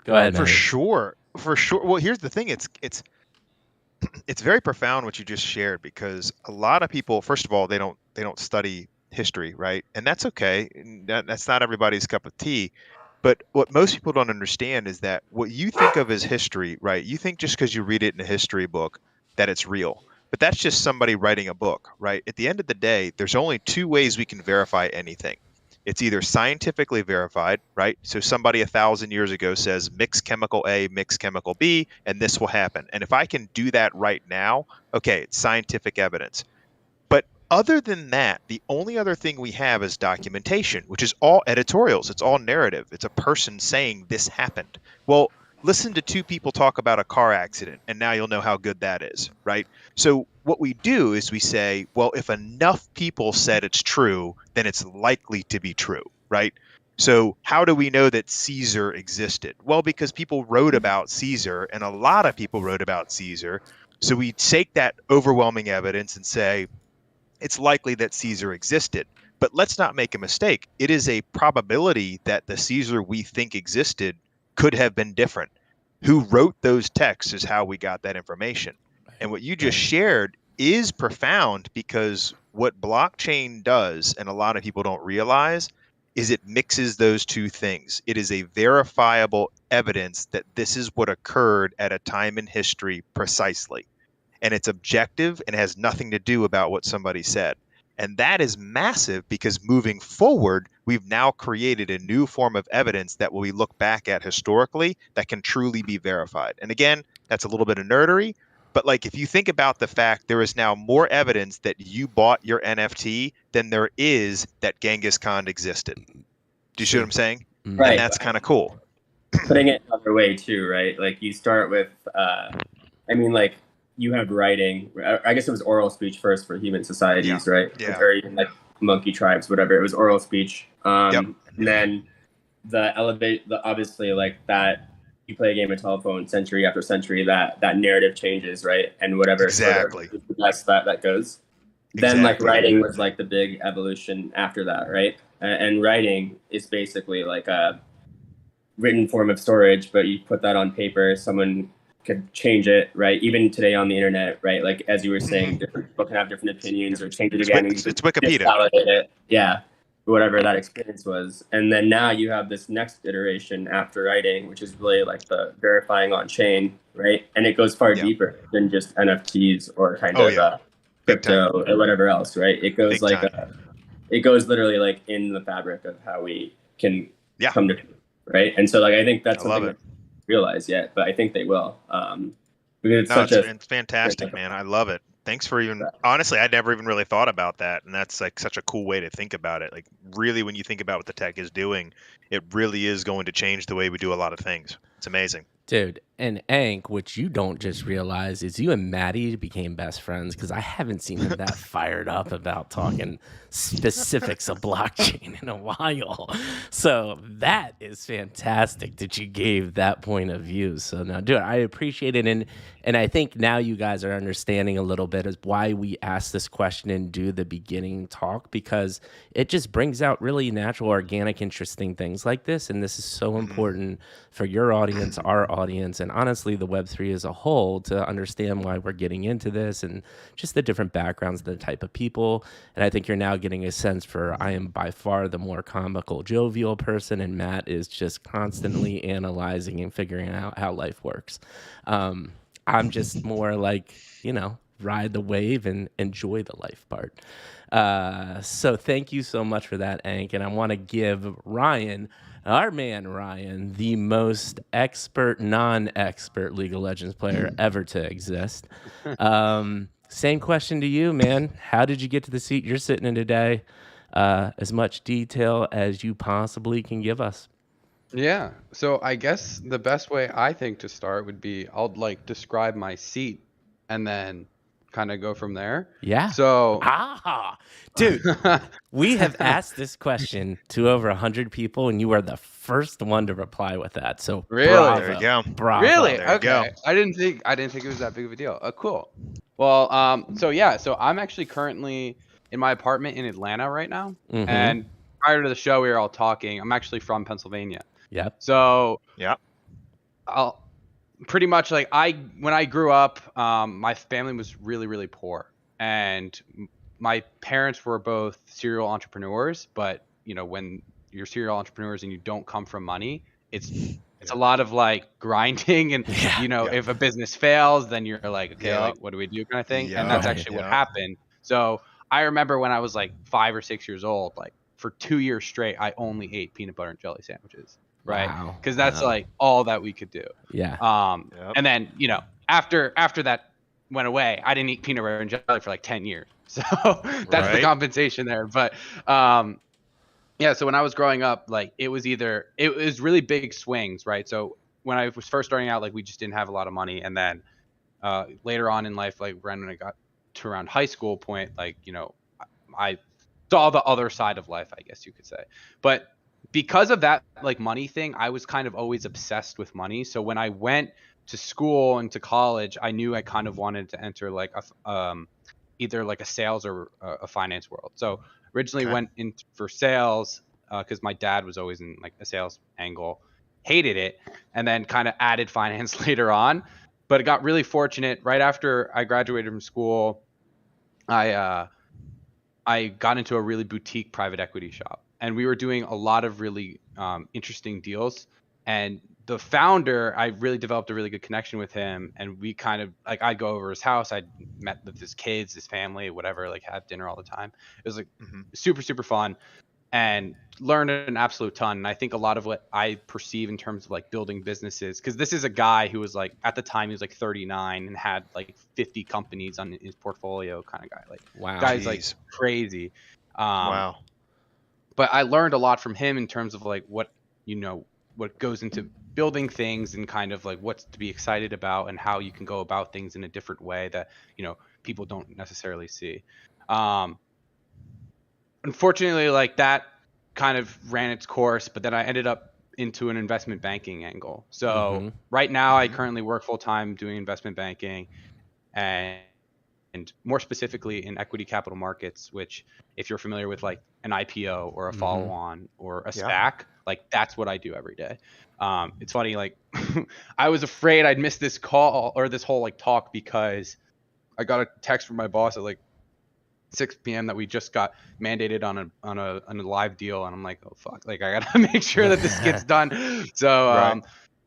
Go ahead, for man. sure. For sure. Well, here's the thing. It's very profound what you just shared, because a lot of people, first of all, they don't study history, right? And that's okay. And that's not everybody's cup of tea. But what most people don't understand is that what you think of as history, right? You think just because you read it in a history book that it's real. But that's just somebody writing a book, right? At the end of the day, there's only two ways we can verify anything. It's either scientifically verified, right? So somebody 1,000 years ago says mix chemical A, mix chemical B, and this will happen. And if I can do that right now, okay, it's scientific evidence. But other than that, the only other thing we have is documentation, which is all editorials. It's all narrative. It's a person saying this happened. Well, listen to two people talk about a car accident, and now you'll know how good that is, right? So what we do is we say, well, if enough people said it's true, then it's likely to be true, right? So how do we know that Caesar existed? Well, because people wrote about Caesar, and a lot of people wrote about Caesar. So we take that overwhelming evidence and say it's likely that Caesar existed. But let's not make a mistake. It is a probability that the Caesar we think existed could have been different. Who wrote those texts is how we got that information. And what you just shared is profound, because what blockchain does, and a lot of people don't realize, is it mixes those two things. It is a verifiable evidence that this is what occurred at a time in history precisely. And it's objective and it has nothing to do about what somebody said. And that is massive, because moving forward, we've now created a new form of evidence that we look back at historically that can truly be verified. And again, that's a little bit of nerdery, but like if you think about the fact there is now more evidence that you bought your NFT than there is that Genghis Khan existed. Do you see what I'm saying? Right. And that's kind of cool. Putting it another way too, right? Like you start with, I mean, like you have writing. I guess it was oral speech first for human societies, right? Yeah. Or even like monkey tribes, whatever. It was oral speech. And then obviously like that. You play a game of telephone century after century, that narrative changes, right? And whatever Exactly. sort of the best that goes. Then like writing was like the big evolution after that, right? And writing is basically like a written form of storage, but you put that on paper, someone could change it, right? Even today on the internet, right? Like as you were saying, different people can have different opinions or change it again. It's Wikipedia. Validate it. Yeah. Whatever that experience was. And then now you have this next iteration after writing, which is really like the verifying on chain, right? And it goes far deeper than just NFTs or kind of crypto or whatever else, right? It goes it goes literally like in the fabric of how we can come to, right? And so like I think that's something that realize yet, but I think they will. Because it's fantastic, man. I love it. Thanks for even, honestly, I never even really thought about that. And that's like such a cool way to think about it. Like really, when you think about what the tech is doing, it really is going to change the way we do a lot of things. It's amazing. Dude, and Ank, which you don't just realize, is you and Maddie became best friends, because I haven't seen him that fired up about talking specifics of blockchain in a while. So that is fantastic that you gave that point of view. So now, dude, I appreciate it. And I think now you guys are understanding a little bit as why we ask this question and do the beginning talk, because it just brings out really natural, organic, interesting things like this. And this is so important for your audience, our audience, and honestly the Web3 as a whole, to understand why we're getting into this and just the different backgrounds, the type of people. And I think you're now getting a sense for, I am by far the more comical, jovial person, and Matt is just constantly analyzing and figuring out how life works. I'm just more like, ride the wave and enjoy the life part. So thank you so much for that, Ank. And I want to give Ryan, our man Ryan, the most expert, non-expert League of Legends player ever to exist. Same question to you, man. How did you get to the seat you're sitting in today? As much detail as you possibly can give us. Yeah. So I guess the best way I think to start would be I'll like describe my seat and then kind of go from there. Yeah. So, dude, we have asked this question to over 100 people, and you are the first one to reply with that. So really, bravo. There you go. Bravo. Really, There you go. okay. I didn't think it was that big of a deal. Cool. Well, so yeah, so I'm actually currently in my apartment in Atlanta right now, and prior to the show, we were all talking. I'm actually from Pennsylvania. Yep. So Yep. I'll pretty much like when I grew up, my family was really, really poor, and my parents were both serial entrepreneurs. But when you're serial entrepreneurs and you don't come from money, it's a lot of like grinding, and if a business fails, then you're like, okay, like what do we do, kind of thing. And that's actually what happened. So I remember when I was like 5 or 6 years old, like for 2 years straight, I only ate peanut butter and jelly sandwiches. Right. Because that's like all that we could do. Yeah. And then, after that went away, I didn't eat peanut butter and jelly for like 10 years. So that's the compensation there. But yeah, so when I was growing up, like it was really big swings. Right. So when I was first starting out, like we just didn't have a lot of money. And then later on in life, like when I got to around high school point, like, I saw the other side of life, I guess you could say. But because of that like money thing, I was kind of always obsessed with money. So when I went to school and to college, I knew I kind of wanted to enter like either like a sales or a finance world. So originally Okay. went in for sales because my dad was always in like a sales angle, hated it, and then kind of added finance later on. But it got really fortunate right after I graduated from school. I got into a really boutique private equity shop, and we were doing a lot of really interesting deals. And the founder, I really developed a really good connection with him, and we kind of like I'd go over his house, I'd met with his kids, his family, whatever, like have dinner all the time. It was like super fun, and learned an absolute ton. And I think a lot of what I perceive in terms of like building businesses, because this is a guy who was like at the time he was like 39 and had like 50 companies on his portfolio, kind of guy. Like Wow. guy's Jeez. like crazy. Wow. But I learned a lot from him in terms of like what what goes into building things and kind of like what's to be excited about and how you can go about things in a different way that people don't necessarily see. Unfortunately, like that kind of ran its course, but then I ended up into an investment banking angle. So right now I currently work full time doing investment banking and more specifically in equity capital markets, which if you're familiar with like an IPO or a follow on or a SPAC, like that's what I do every day. It's funny, like I was afraid I'd miss this call or this whole like talk because I got a text from my boss at like 6 p.m. that we just got mandated on a live deal, and I'm like, oh fuck, like I gotta make sure that this gets done. So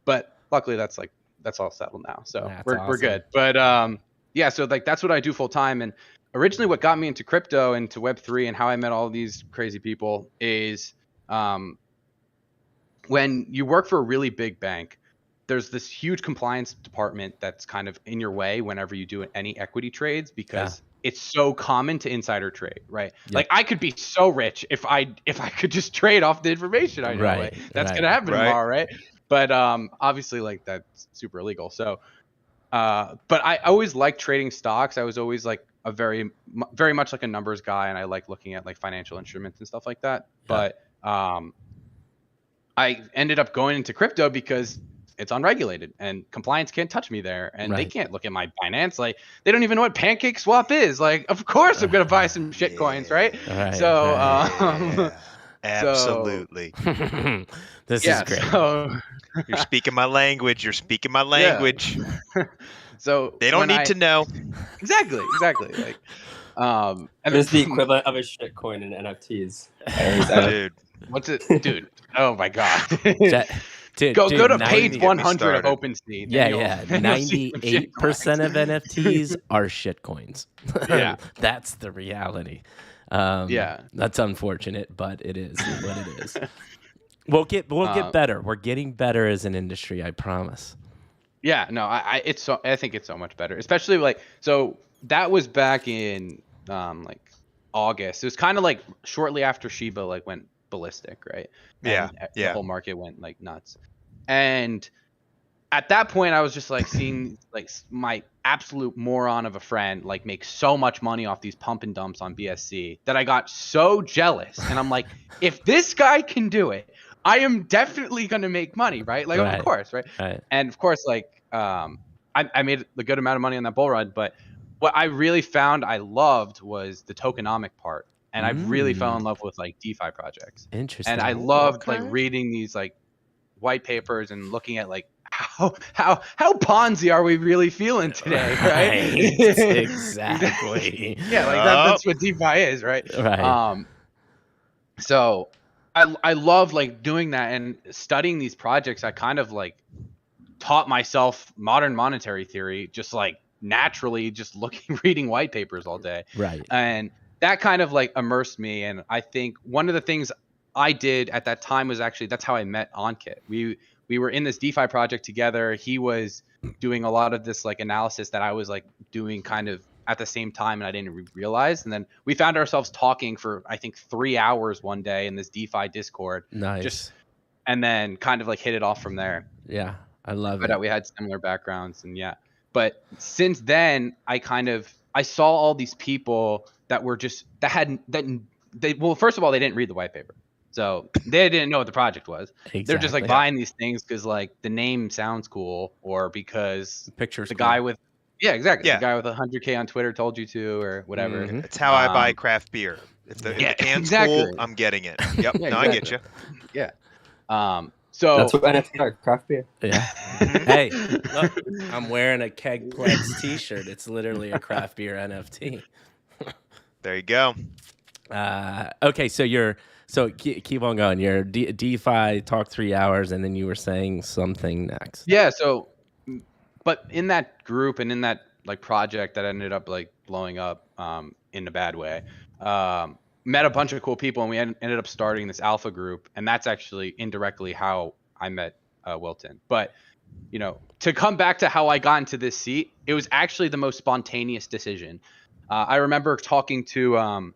but luckily that's all settled now, so we're good. But yeah, so like that's what I do full time. And originally what got me into crypto, into Web3, and how I met all these crazy people is when you work for a really big bank, there's this huge compliance department that's kind of in your way whenever you do any equity trades, because it's so common to insider trade, right? Like I could be so rich if I could just trade off the information I know. Right. That's gonna happen tomorrow, right? But obviously like that's super illegal. So but I always liked trading stocks. I was always like a very much like a numbers guy, and I like looking at like financial instruments and stuff like that. But I ended up going into crypto because it's unregulated and compliance can't touch me there, and they can't look at my Binance. Like they don't even know what Pancake Swap is. Like, of course I'm gonna buy some shit coins, right? So absolutely. This is great. So you're speaking my language. You're speaking my language. So they don't need to know. Exactly. Like and it's the equivalent of a shit coin in NFTs. Dude. What's it, dude? Oh my god. Dude, go to page 100 of OpenSea. Yeah. 98% of NFTs are shitcoins. Yeah. That's the reality. That's unfortunate, but it is what it is. We'll get better. We're getting better as an industry, I promise. Yeah, no, I think it's so much better. Especially like, so that was back in like August. It was kind of like shortly after Shiba like went ballistic, right? And the whole market went like nuts. And at that point I was just like seeing like my absolute moron of a friend like make so much money off these pump and dumps on BSC that I got so jealous. And I'm like, if this guy can do it, I am definitely going to make money, right? Like, of course, right? And of course, like I made a good amount of money on that bull run, but what I really found I loved was the tokenomic part. And I really fell in love with like DeFi projects. Interesting. And I loved like reading these like white papers and looking at like how Ponzi are we really feeling today, right? Exactly. Yeah, like that's what DeFi is, right? Right. So I love like doing that and studying these projects. I kind of like taught myself modern monetary theory just like naturally, just reading white papers all day. Right. And that kind of like immersed me. And I think one of the things I did at that time was actually, that's how I met Ankit. We were in this DeFi project together. He was doing a lot of this like analysis that I was like doing kind of at the same time, and I didn't realize. And then we found ourselves talking for I think 3 hours one day in this DeFi Discord. Nice. And then kind of like hit it off from there. Yeah, I love it. But we had similar backgrounds, and But since then, I saw all these people that were just well, first of all, they didn't read the white paper. So they didn't know what the project was. Exactly. They're just like buying these things because like the name sounds cool, or because pictures. the guy with exactly. Yeah. The guy with 100K on Twitter told you to, or whatever. Mhm. It's how I buy craft beer. If the can's cool, I'm getting it. Yep. Yeah, No, I get you. Yeah. So That's what NFTs are, craft beer. Yeah. Hey, look, I'm wearing a Kegplex t-shirt. It's literally a craft beer NFT. There you go. Okay, so keep on going. Your DeFi talk 3 hours, and then you were saying something next. Yeah. So, but in that group and in that like project that ended up like blowing up in a bad way, met a bunch of cool people, and we ended up starting this alpha group, and that's actually indirectly how I met Wilton. But to come back to how I got into this seat, it was actually the most spontaneous decision. I remember talking to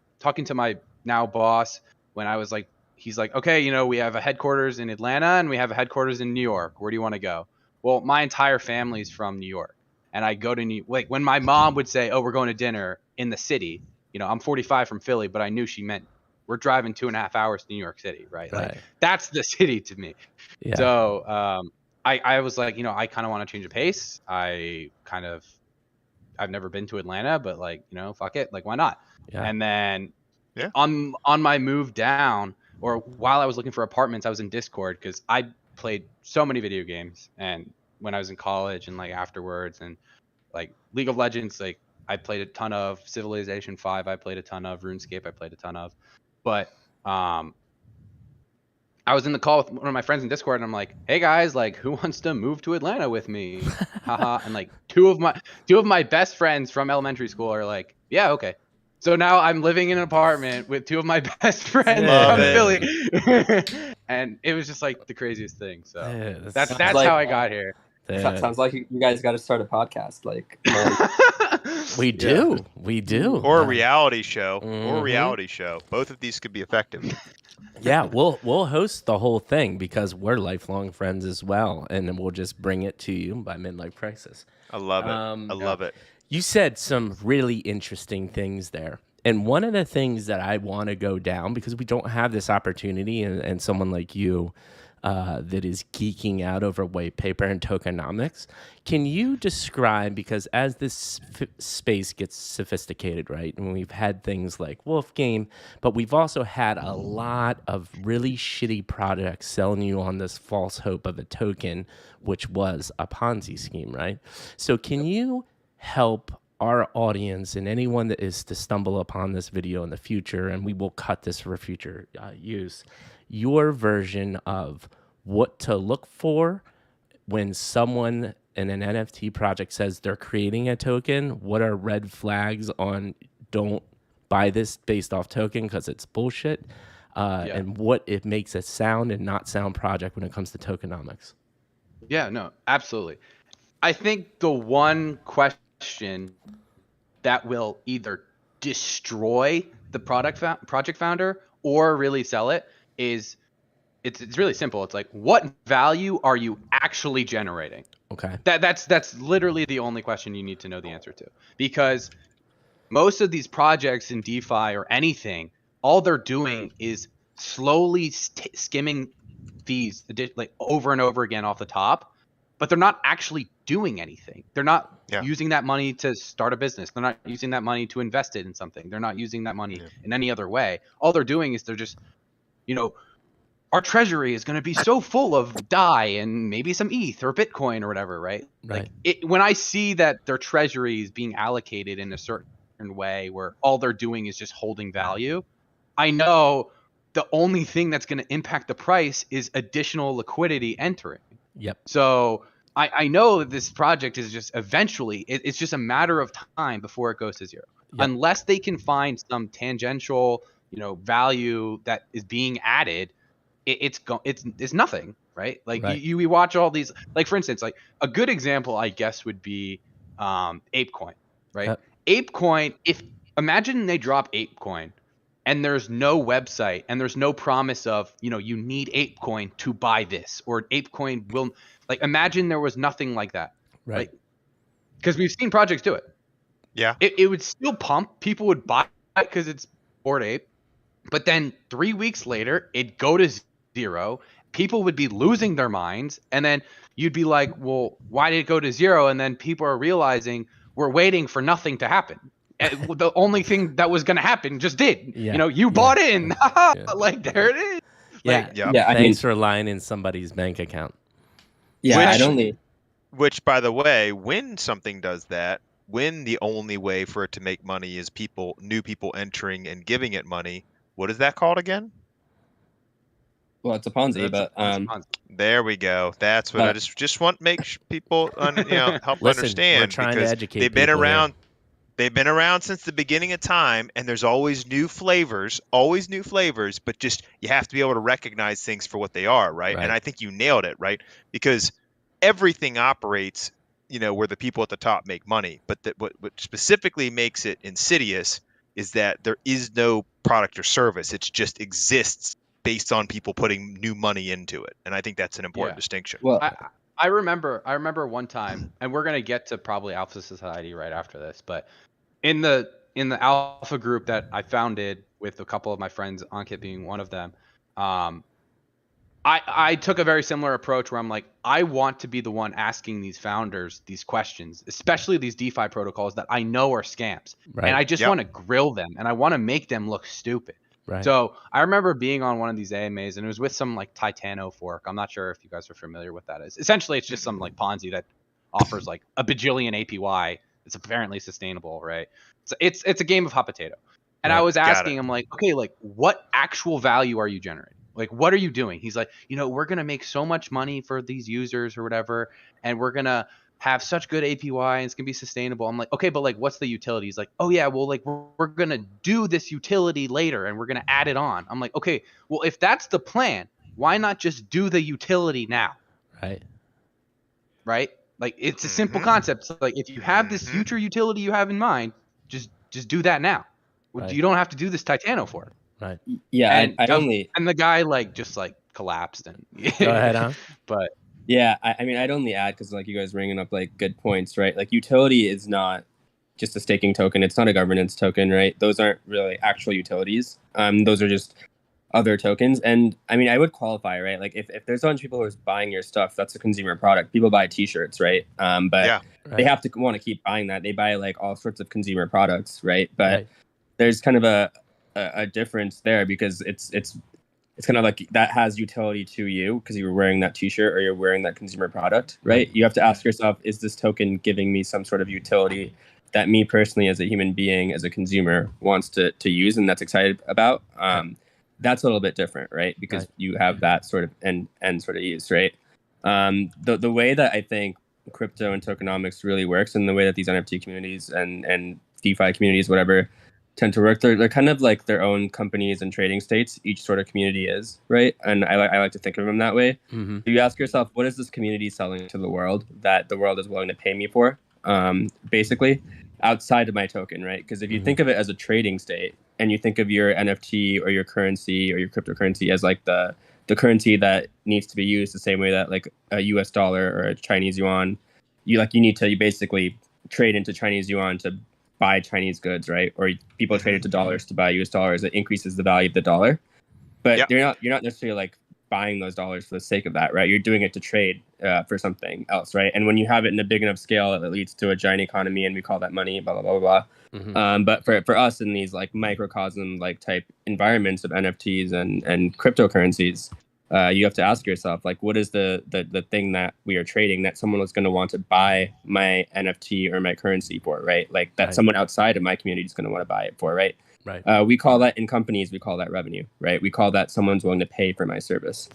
my now boss when I was like, he's like, okay, we have a headquarters in Atlanta and we have a headquarters in New York. Where do you want to go? Well, my entire family's from New York, and I go to like when my mom would say, oh, we're going to dinner in the city. I'm 45 from Philly, but I knew she meant we're driving 2.5 hours to New York City, right? Like that's the city to me. Yeah. So I was like, I kind of want to change the pace. I've never been to Atlanta, but like, fuck it. Like, why not? Yeah. And then on my move down, or while I was looking for apartments, I was in Discord because I played so many video games. And when I was in college and like afterwards, and like League of Legends, like I played a ton of Civilization 5. I played a ton of RuneScape. I played a ton of, but I was in the call with one of my friends in Discord, and I'm like, "Hey guys, like, who wants to move to Atlanta with me?" Haha. And like two of my best friends from elementary school are like, "Yeah, okay." So now I'm living in an apartment with two of my best friends from Philly, and it was just like the craziest thing. So that's like, how I got here. Sounds like you guys got to start a podcast, like. We do, or a reality show, or a reality show. Both of these could be effective. Yeah, we'll host the whole thing because we're lifelong friends as well, and then we'll just bring it to you by Midlife Crisis. I love it. I love it. You said some really interesting things there. And one of the things that I want to go down, because we don't have this opportunity, and someone like you that is geeking out over white paper and tokenomics, can you describe, because as this space gets sophisticated, right, and we've had things like Wolfgame, but we've also had a lot of really shitty products selling you on this false hope of a token, which was a Ponzi scheme, right? So can you help our audience and anyone that is to stumble upon this video in the future, and we will cut this for future use, your version of what to look for when someone in an NFT project says they're creating a token? What are red flags on don't buy this based off token because it's bullshit? And what it makes a sound and not sound project when it comes to tokenomics? Yeah, no, absolutely. I think the one question that will either destroy the project founder or really sell it is, it's really simple. It's like, what value are you actually generating? Okay. That's literally the only question you need to know the answer to, because most of these projects in DeFi or anything, all they're doing is slowly skimming fees like over and over again off the top, but they're not actually doing anything. They're not using that money to start a business. They're not using that money to invest it in something. They're not using that money in any other way. All they're doing is they're just, our treasury is going to be so full of DAI and maybe some ETH or Bitcoin or whatever, right? Like when I see that their treasury is being allocated in a certain way where all they're doing is just holding value, I know the only thing that's going to impact the price is additional liquidity entering. Yep. So I know that this project is just eventually, it's just a matter of time before it goes to zero. Yep. Unless they can find some tangential, value that is being added, it's nothing, right? Like we watch all these, like for instance, like a good example I guess would be ApeCoin, right? ApeCoin, imagine they drop ApeCoin and there's no website and there's no promise of, you need ApeCoin to buy this, or ApeCoin will, like, imagine there was nothing like that, right? Because we've seen projects do it. Yeah. It would still pump. People would buy it because it's Bored Ape. But then 3 weeks later, it'd go to zero. People would be losing their minds. And then you'd be like, well, why did it go to zero? And then people are realizing we're waiting for nothing to happen. And the only thing that was going to happen just did. Yeah. You know, you bought in. Yeah. Like, there it is. Yeah. Yeah. Yeah, I mean, Thanks for lying in somebody's bank account. yeah, Which- I'd only. Which, by the way, when something does that, when the only way for it to make money is new people entering and giving it money, what is that called again? Well, it's a Ponzi, That's but Ponzi. There we go. That's what I But- just want to make people help Listen, understand, we're trying to because educate they've been people here. around. They've been around since the beginning of time, and there's always new flavors, but just you have to be able to recognize things for what they are, right? Right. And I think you nailed it, right? Because everything operates, where the people at the top make money, but what specifically makes it insidious is that there is no product or service. It just exists based on people putting new money into it, and I think that's an important Yeah. distinction. Well, I remember one time, and we're gonna get to probably Alpha Society right after this, but in the Alpha group that I founded with a couple of my friends, Ankit being one of them, I took a very similar approach where I'm like, I want to be the one asking these founders these questions, especially these DeFi protocols that I know are scams, Right. and I just Yep. want to grill them and I want to make them look stupid. Right. So I remember being on one of these AMAs, and it was with some like Titano fork. I'm not sure if you guys are familiar with that is. Essentially, it's just some like Ponzi that offers like a bajillion APY. It's apparently sustainable, right? So it's a game of hot potato. And I Right. was Got asking it. him like, okay, like what actual value are you generating? Like, what are you doing? He's like, we're gonna make so much money for these users or whatever, and we're gonna have such good APY and it's gonna be sustainable. I'm like, okay, but like, what's the utility? He's like, oh yeah, well, like we're gonna do this utility later and we're gonna add it on. I'm like, okay, well, if that's the plan, why not just do the utility now, Right. right? Like, it's a simple Mhm. concept. So, like, if you have this Mhm. future utility you have in mind, just do that now. Right. You don't have to do this Titano for it. Right. yeah, And I'd only. and the guy like just like collapsed and Go ahead, huh? But Yeah, I mean, I'd only add because like you guys bringing up like good points, right? Like utility is not just a staking token; it's not a governance token, right? Those aren't really actual utilities. Those are just other tokens. And I mean, I would qualify, right? Like if there's a bunch of people who are buying your stuff, that's a consumer product. People buy T-shirts, right? But Yeah. Right. they have to want to keep buying that. They buy like all sorts of consumer products, right? But Right. there's kind of a difference there because it's kind of like that has utility to you because you're wearing that T-shirt or you're wearing that consumer product, right? You have to ask yourself, is this token giving me some sort of utility that me personally as a human being, as a consumer, wants to use and that's excited about? That's a little bit different, right? Because you have that sort of end sort of use, right? The way that I think crypto and tokenomics really works and the way that these NFT communities and DeFi communities, whatever, tend to work, they're kind of like their own companies and trading states. Each sort of community is, right? And I like to think of them that way. Mm-hmm. So you ask yourself, what is this community selling to the world that the world is willing to pay me for? Basically, outside of my token, right? Because if you think of it as a trading state and you think of your NFT or your currency or your cryptocurrency as like the currency that needs to be used the same way that like a US dollar or a Chinese yuan, you need to basically trade into Chinese yuan to buy Chinese goods, right? Or people trade into dollars to buy US dollars. It increases the value of the dollar. But you're not necessarily like buying those dollars for the sake of that, right? You're doing it to trade for something else, right? And when you have it in a big enough scale, it leads to a giant economy, and we call that money, blah, blah, blah, blah, blah. But for us in these like microcosm like type environments of NFTs and cryptocurrencies, you have to ask yourself, like, what is the thing that we are trading that someone was going to want to buy my NFT or my currency for, right? Like that someone outside of my community is going to want to buy it for, right? Right. We call that in companies, we call that revenue, right? We call that someone's willing to pay for my service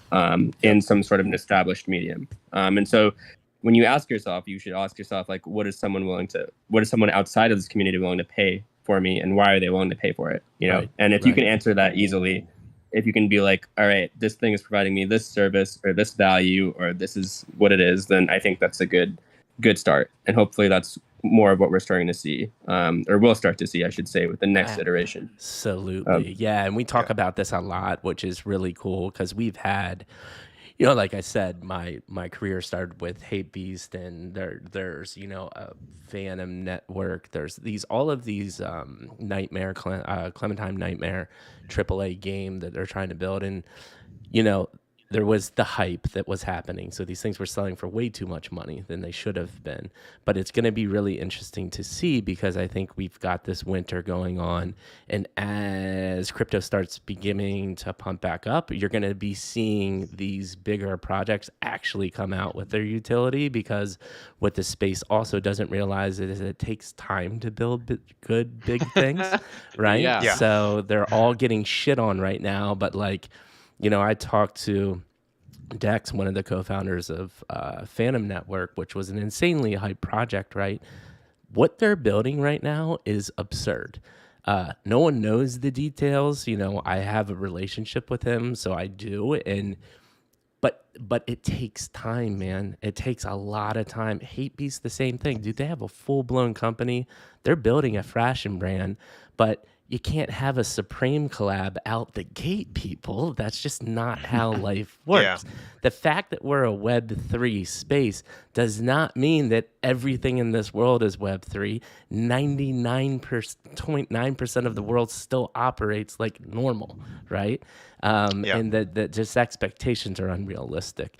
in some sort of an established medium. And so when you ask yourself, you should ask yourself, like, what is someone outside of this community willing to pay for me, and why are they willing to pay for it? You know, and if you can answer that easily, if you can be like, all right, this thing is providing me this service or this value or this is what it is, then I think that's a good start. And hopefully that's more of what we're starting to see, or we'll start to see, I should say, with the next iteration. Absolutely. Yeah. And we talk about this a lot, which is really cool because we've had, you know, like I said, my career started with Hate Beast, and there's a Phantom Network. There's all of these Nightmare Clementine Nightmare AAA game that they're trying to build, and there was the hype that was happening. So these things were selling for way too much money than they should have been. But it's going to be really interesting to see, because I think we've got this winter going on. And as crypto starts beginning to pump back up, you're going to be seeing these bigger projects actually come out with their utility, because what the space also doesn't realize is it takes time to build good, big things, right? Yeah. So they're all getting shit on right now. But I talked to Dex, one of the co-founders of Phantom Network, which was an insanely hyped project, right? What they're building right now is absurd. No one knows the details. I have a relationship with him, so I do. But it takes time, man. It takes a lot of time. Hate Beast, the same thing. Dude, they have a full-blown company. They're building a fashion brand, but you can't have a Supreme collab out the gate, people. That's just not how life works. Yeah. The fact that we're a Web3 space does not mean that everything in this world is Web3. 99.9% of the world still operates like normal, right? And that just expectations are unrealistic.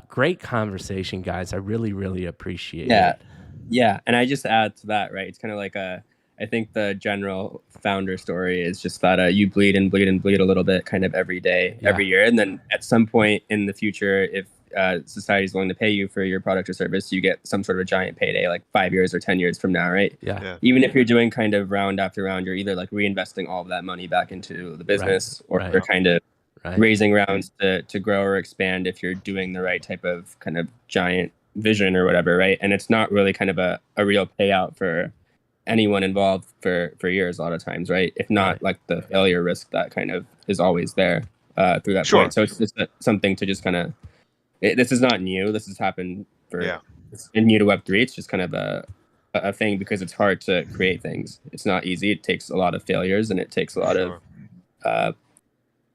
Great conversation, guys. I really, really appreciate it. Yeah. And I just add to that, right? It's kind of like I think the general founder story is just that you bleed and bleed and bleed a little bit kind of every day, every year. And then at some point in the future, if society is willing to pay you for your product or service, you get some sort of a giant payday like 5 years or 10 years from now, right? Yeah. Even if you're doing kind of round after round, you're either like reinvesting all of that money back into the business or you're kind of raising rounds to grow or expand if you're doing the right type of kind of giant vision or whatever, right? And it's not really kind of a real payout for anyone involved for years a lot of times, right? If not like the failure risk that kind of is always there through that point. So it's just something to just kind of, this is not new. This has happened it's new to Web3. It's just kind of a thing because it's hard to create things. It's not easy. It takes a lot of failures and it takes a lot of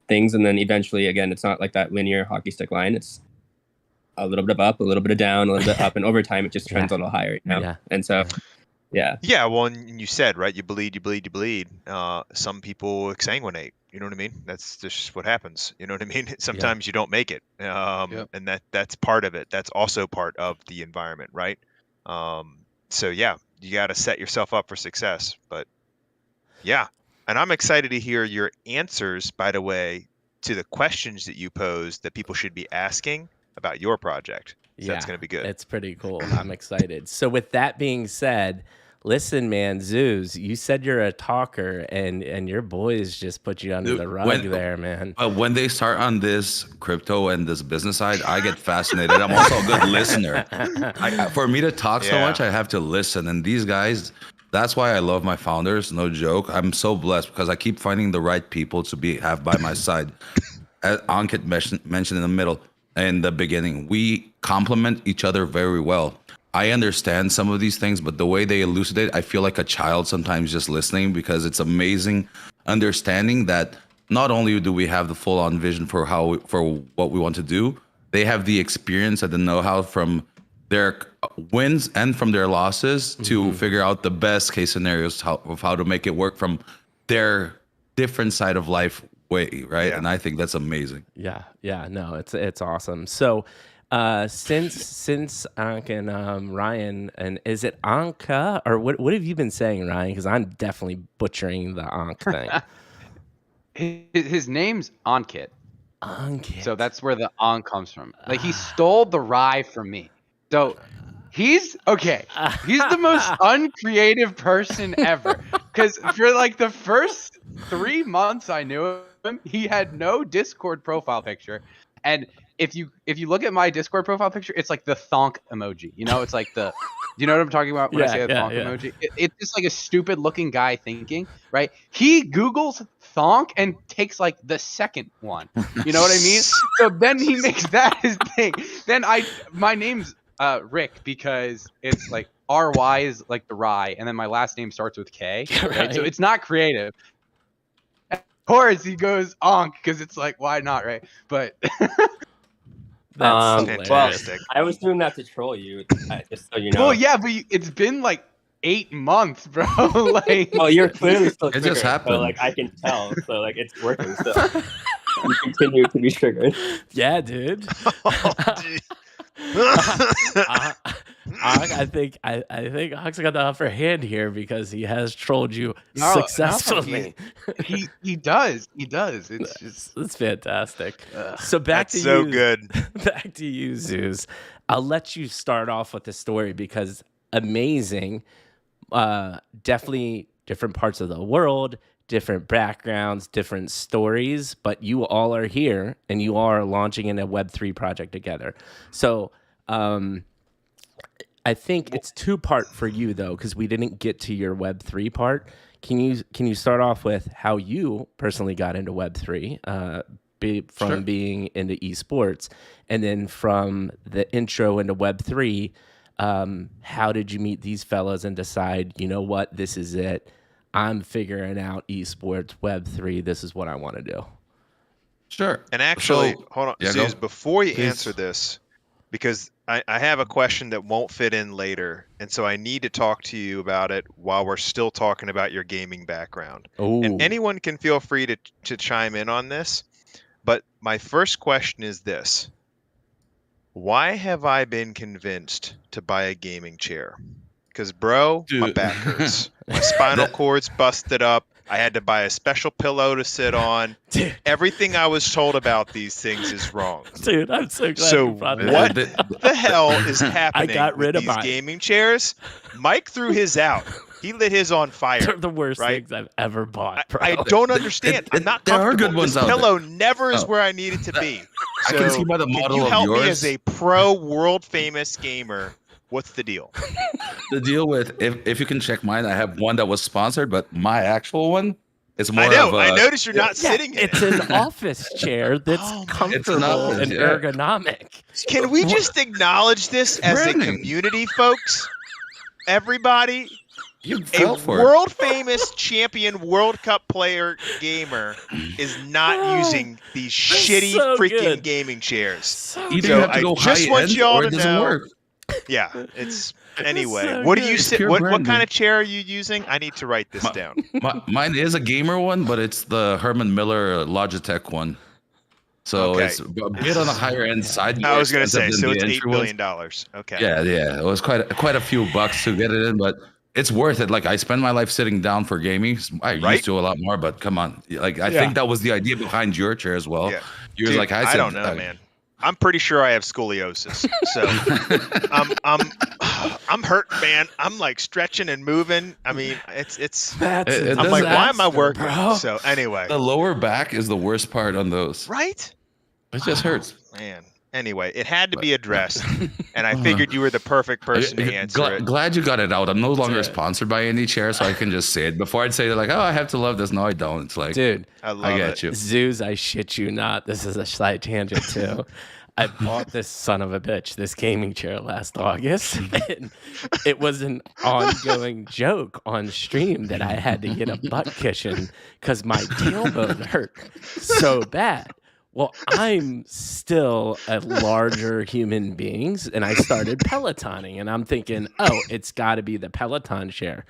things. And then eventually, again, it's not like that linear hockey stick line. It's a little bit of up, a little bit of down, a little bit up. And over time, it just trends a little higher. And so... Yeah. Well, and you said, right, you bleed. Some people exsanguinate. You know what I mean? That's just what happens. You know what I mean? Sometimes you don't make it. And that's part of it. That's also part of the environment, right? So yeah, you got to set yourself up for success. But yeah, and I'm excited to hear your answers, by the way, to the questions that you posed that people should be asking about your project. So that's going to be good. It's pretty cool. I'm excited. So with that being said, listen, man, Zeus, you said you're a talker, and your boys just put you under the rug there, man. When they start on this crypto and this business side, I get fascinated. I'm also a good listener. For me to talk so much, I have to listen. And these guys, that's why I love my founders. No joke. I'm so blessed because I keep finding the right people to have by my side. As Ankit mentioned in the beginning, we complement each other very well. I understand some of these things, but the way they elucidate, I feel like a child sometimes just listening, because it's amazing understanding that not only do we have the full-on vision for what we want to do, they have the experience and the know-how from their wins and from their losses to figure out the best case scenarios of how to make it work from their different side of life way, right? And I think that's amazing. No, it's awesome. So since Anka and Ryan, and is it Anka, or what have you been saying, Ryan? Because I'm definitely butchering the Ank thing. His name's Ankit. Ankit. So that's where the Ank comes from. Like, he stole the rye from me. So he's the most uncreative person ever. Because for like the first 3 months I knew him, he had no Discord profile picture. And if you look at my Discord profile picture, it's like the thonk emoji. It's like the, you know what I'm talking about when I say the thonk emoji? It's just like a stupid looking guy thinking, right? He Googles thonk and takes like the second one. You know what I mean? So then he makes that his thing. Then my name's Rick, because it's like RY is like the rye, and then my last name starts with K. Right? So it's not creative. Of course he goes Onk, because it's like, why not, right? But That's Well, fantastic. I was doing that to troll you, just so you know. Well, yeah, but it's been like 8 months, bro. Like, Oh, you're clearly still It triggered. just So happened. like I can tell. So like it's working still. You continue to be triggered. Yeah, dude. Oh, gee. I think Hawk's got the upper hand here because he has trolled you No, successfully. he does. It's just That's fantastic. So back That's to so you. good. Back to you, Zeus. I'll let you start off with the story because amazing. Definitely different parts of the world, different backgrounds, different stories, but you all are here and you are launching in a Web3 project together. So I think it's two-part for you though, because we didn't get to your Web3 part. Can you start off with how you personally got into Web3, from being into esports, and then from the intro into Web3, how did you meet these fellas and decide, you know what, this is it. I'm figuring out esports, Web3. This is what I want to do. Sure. And actually, So- hold on, Yeah, Zeus, go. before you Please. answer this, because I have a question that won't fit in later, and so I need to talk to you about it while we're still talking about your gaming background. Oh, And anyone can feel free to chime in on this, but my first question is this. Why have I been convinced to buy a gaming chair? Because, bro, my Dude. back hurts. My spinal cord's busted up. I had to buy a special pillow to sit on. dude, Everything I was told about these things is wrong. dude, I'm so glad So you brought that what up. the hell is happening got rid with of these mine. gaming chairs? Mike threw his out. He lit his on fire. They're the worst right? things I've ever bought, bro. I don't understand. I'm not there are comfortable. good ones This out there. pillow never is Oh. where I need it to be. I can see by the Can model you of help me yours. as a pro world famous gamer? What's the deal? The deal with if you can check mine, I have one that was sponsored, but my actual one is more I know. of a. I noticed you're not Yeah, sitting in it's it. an office chair that's Oh my comfortable office, and yeah. ergonomic. Can we just acknowledge this as a Branding. community, folks? Everybody, You a fell for it. world famous champion World Cup player gamer is not using these shitty so freaking good. gaming chairs. So Either So you have to I go just high want end y'all or to it doesn't know. work. Yeah, it's anyway. so What do good. you It's sit? pure What kind branding. of chair are you using? I need to write this down. Mine is a gamer one, but it's the Herman Miller Logitech one. So Okay. it's a bit on the higher end side. I more was gonna say, expensive so than it's the $8 entry billion. ones. Okay. Yeah. It was quite a few bucks to get it in, but it's worth it. Like I spend my life sitting down for gaming. I Right? used to a lot more, but come on. Like I Yeah. think that was the idea behind your chair as well. Yeah. You're Dude, like I said, don't know, man. I'm pretty sure I have scoliosis. So I'm hurt, man. I'm like stretching and moving. I mean, it's That's It a I'm like, doesn't- why am I disaster, working? bro? So anyway, The lower back is the worst part on those. right? It just hurts. Man. Anyway, it had to be addressed, and I figured you were the perfect person to answer it. Glad you got it out. I'm no longer Dude. sponsored by any chair, so I can just say it. Before I'd say like, oh, I have to love this. No, I don't. It's like, Dude, I love I get it. you. Zeus, I shit you not. This is a slight tangent too. I bought this son of a bitch, this gaming chair last August. And it was an ongoing joke on stream that I had to get a butt cushion because my tailbone hurt so bad. Well, I'm still a larger human being, and I started Pelotoning, and I'm thinking, oh, it's got to be the Peloton chair.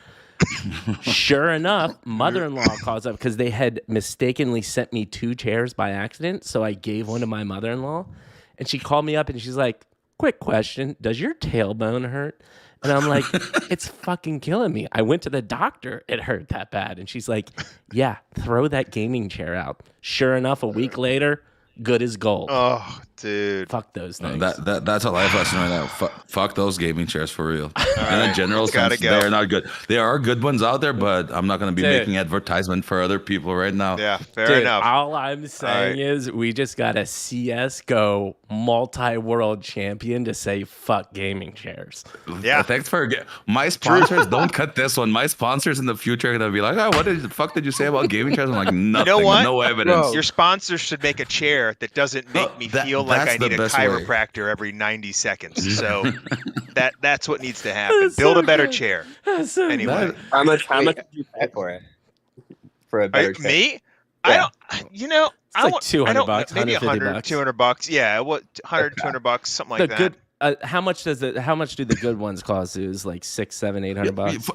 Sure enough, mother-in-law calls up because they had mistakenly sent me 2 chairs by accident. So I gave one to my mother-in-law, and she called me up and she's like, quick question, does your tailbone hurt? And I'm like, it's fucking killing me. I went to the doctor. It hurt that bad. And she's like, yeah, throw that gaming chair out. Sure enough, a week later, good as gold. Oh, dude. Fuck those things. That's a life lesson right now. Fuck those gaming chairs for real. In right, a general it's gotta sense, go. they're not good. There are good ones out there, but I'm not going to be Dude. making advertisement for other people right now. Yeah, fair Dude, enough. all I'm saying is we just got a CSGO multi-world champion to say fuck gaming chairs. Yeah. Thanks for my sponsors. Don't cut this one. My sponsors in the future are going to be like, oh, what the fuck did you say about gaming chairs? I'm like, nothing. what? No evidence. Bro. Your sponsor should make a chair that doesn't make me feel like that's I the need a best way. chiropractor every 90 seconds. So that's what needs to happen. That's Build so a better good. chair. That's so Anyway, good. How much did you pay for it? For a better chair? me? Yeah. I don't. You know, I like want, 200 don't know, bucks, maybe 150 100, bucks. 200 bucks. Yeah, what 100, Okay. 200 bucks, something The like that. good. How much does it? How much do the good ones cost? Is like 6, 7, 800 bucks.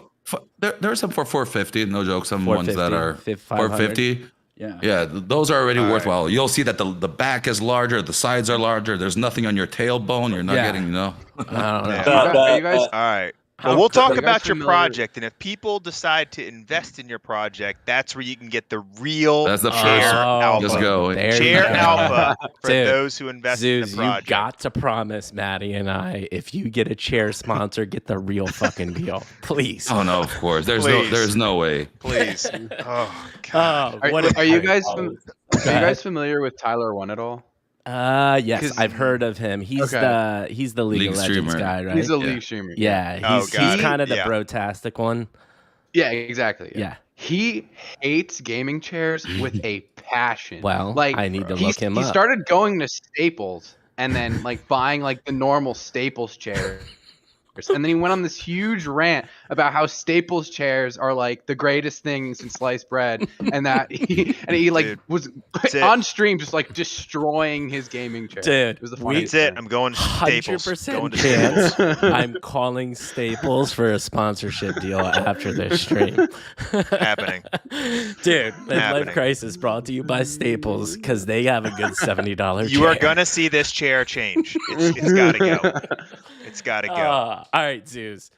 There are some for 450. No joke. Some ones that are 450. Yeah. Yeah, those are already All right. worthwhile. You'll see that the back is larger, the sides are larger. There's nothing on your tailbone. You're not Yeah. getting, I don't know. Yeah. Are you guys? All right. How Well, we'll talk you guys about your familiar- project, and if people decide to invest in your project, that's where you can get the real That's the chair first. alpha. Just go. There you Chair go. alpha for Dude, those who invest Zeus, in the you project. got to promise Maddie and I, if you get a chair sponsor, get the real fucking deal, please. Oh no, of course. Please. There's no way. Please. Oh God. Oh, what Are you a- guys Go are you ahead. guys familiar with Tyler One at all? Yes, 'Cause- I've heard of him. He's Okay. the League League of Legends streamer. guy, right? He's a Yeah. league streamer. Yeah, Oh, he's got it. kind of the Yeah. brotastic one. Yeah, exactly. Yeah. He hates gaming chairs with a passion. Well, like I need to look him he up. started going to Staples and then like buying like the normal Staples chair. And then he went on this huge rant about how Staples chairs are like the greatest thing since sliced bread, and that he like Dude, was it. on stream just like destroying his gaming chair. Dude, it was the That's funniest it. thing. I'm going to Staples. 100% Going to Staples. chance I'm calling Staples for a sponsorship deal after this stream. Happening. Dude, Midlife Happening. Crisis brought to you by Staples because they have a good $70 You chair. are gonna see this chair change. It's got to go. It's got to go. All right, Zeus.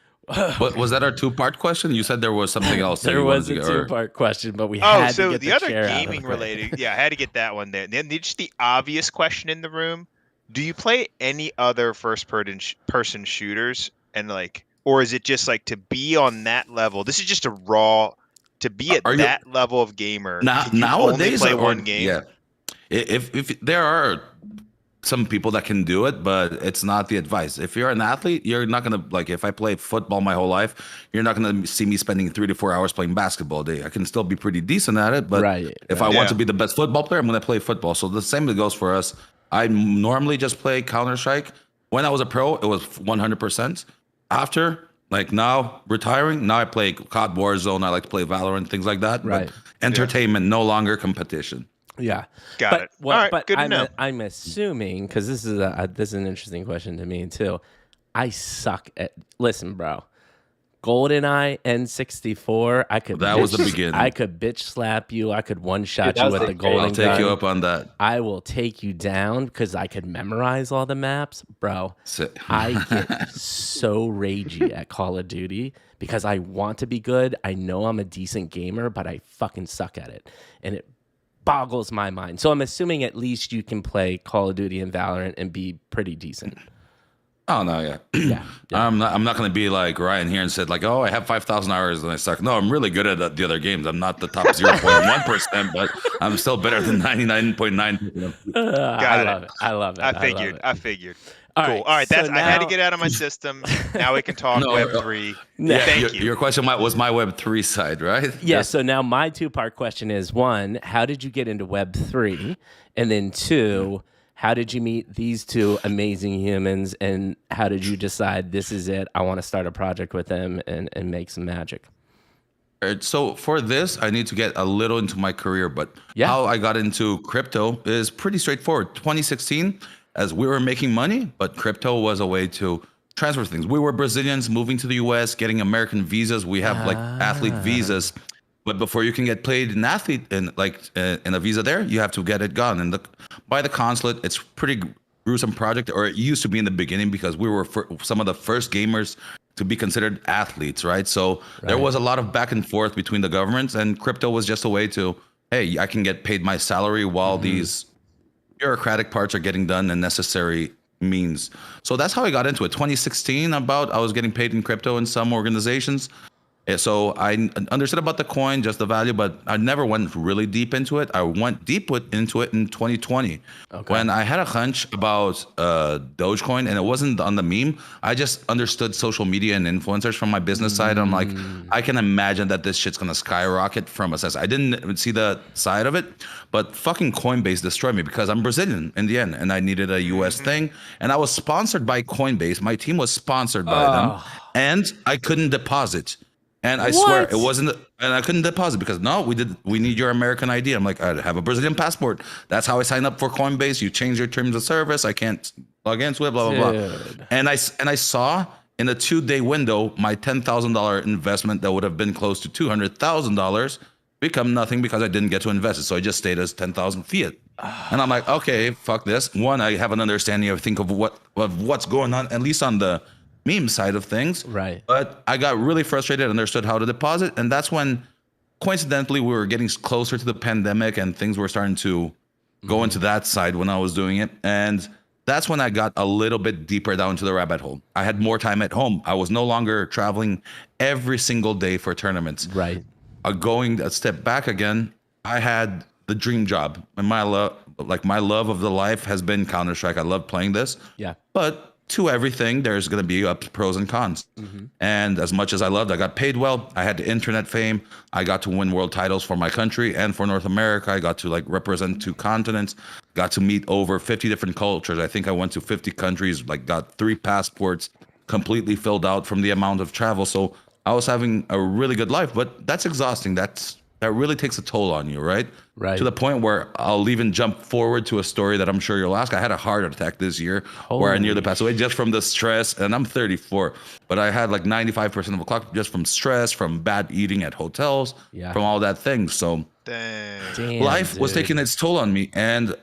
What was that? Our two-part question? You said there was something else. that There you was a wanted to get, or- two-part question, but we Oh, had to so get the other chair out of gaming the way. related, yeah, I had to get that one there. Then just the obvious question in the room: do you play any other person shooters? And like, or is it just like to be on that level? This is just a raw to be at Are you- that level of gamer. Now, can you nowadays, only play or- one game. Yeah, if there are some people that can do it, but it's not the advice. If you're an athlete, you're not gonna like. If I played football my whole life, you're not gonna see me spending 3 to 4 hours playing basketball a day. I can still be pretty decent at it, but Right, if right. I Yeah. want to be the best football player, I'm gonna play football. So the same goes for us. I normally just play Counter-Strike. When I was a pro, it was 100%. After, like now, retiring, now I play COD Warzone. I like to play Valorant, things like that. Right. But entertainment, no longer competition. Yeah, Got but, it. Well, All right, but good to I'm, know. I'm assuming because this is an interesting question to me too. I suck at. Listen, bro. GoldenEye N64. I could. That was the bitch- beginning. I could bitch slap you. I could one shot Dude, that you was with the the great- golden I'll take gun. you up on that. I will take you down because I could memorize all the maps, bro. Sit. I get so ragey at Call of Duty because I want to be good. I know I'm a decent gamer, but I fucking suck at it. And it boggles my mind. So I'm assuming at least you can play Call of Duty and Valorant and be pretty decent. Oh no, yeah. Yeah. I'm not gonna be like Ryan here and said like, oh, I have 5,000 hours and I suck. No, I'm really good at the other games. I'm not the top 0.1%, but I'm still better than 99.9%. I love it. I love it. I love figured. it. I figured. All Cool. right, All right. so That's I had to now- get out of my system. Now we can talk No, Web3. Yeah, Thank you. Your question was my Web3 side, right? Yeah, so now my two-part question is, one, how did you get into Web3? And then two, how did you meet these two amazing humans? And how did you decide this is it? I want to start a project with them and make some magic. So for this, I need to get a little into my career, but Yeah. how I got into crypto is pretty straightforward. 2016, as we were making money, but crypto was a way to transfer things. We were Brazilians moving to the US, getting American visas. We have like athlete visas, but before you can get paid an athlete in in a visa there, you have to get it gone. And by the consulate, it's pretty gruesome project, or it used to be in the beginning because we were some of the first gamers to be considered athletes, right? So there was a lot of back and forth between the governments, and crypto was just a way to, hey, I can get paid my salary while these bureaucratic parts are getting done and necessary means. So that's how I got into it. 2016, I was getting paid in crypto in some organizations. So I understood about the coin, just the value, but I never went really deep into it. I went deep into it in 2020 when I had a hunch about Dogecoin, and it wasn't on the meme. I just understood social media and influencers from my business side. I'm like, I can imagine that this shit's gonna skyrocket from us. I didn't see the side of it, but fucking Coinbase destroyed me because I'm Brazilian in the end, and I needed a US thing, and I was sponsored by Coinbase. My team was sponsored by them, and I couldn't deposit. And I swear What? it wasn't, and I couldn't deposit because no, we need your American ID. I'm like, I have a Brazilian passport. That's how I signed up for Coinbase. You change your terms of service. I can't log into it, blah, blah, blah. Dude. And I saw in a 2-day window, my $10,000 investment that would have been close to $200,000 become nothing because I didn't get to invest it. So I just stayed as 10,000 fiat. And I'm like, okay, fuck this. One, I have an understanding of what's going on, at least on the meme side of things. Right. But I got really frustrated, understood how to deposit. And that's when, coincidentally, we were getting closer to the pandemic and things were starting to go into that side when I was doing it. And that's when I got a little bit deeper down to the rabbit hole. I had more time at home. I was no longer traveling every single day for tournaments. Right. Going a step back again, I had the dream job. And my love of the life has been Counter-Strike. I love playing this. Yeah. But to everything, there's going to be pros and cons. And as much as I loved, I got paid well. I had the internet fame. I got to win world titles for my country and for North America. I got to like represent 2 continents, got to meet over 50 different cultures. I think I went to 50 countries, like got 3 passports completely filled out from the amount of travel. So I was having a really good life, but that's exhausting. That really takes a toll on you, right? Right. To the point where I'll even jump forward to a story that I'm sure you'll ask. I had a heart attack this year where I nearly passed away just from the stress, and I'm 34, but I had like 95% of a clock just from stress, from bad eating at hotels, from all that thing. So Dang. life was taking its toll on me. And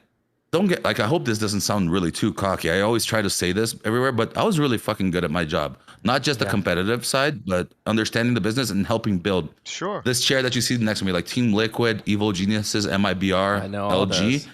don't get like, I hope this doesn't sound really too cocky. I always try to say this everywhere, but I was really fucking good at my job. Not just the competitive side, but understanding the business and helping build. Sure. This chair that you see next to me, like Team Liquid, Evil Geniuses, MIBR, I know all LG.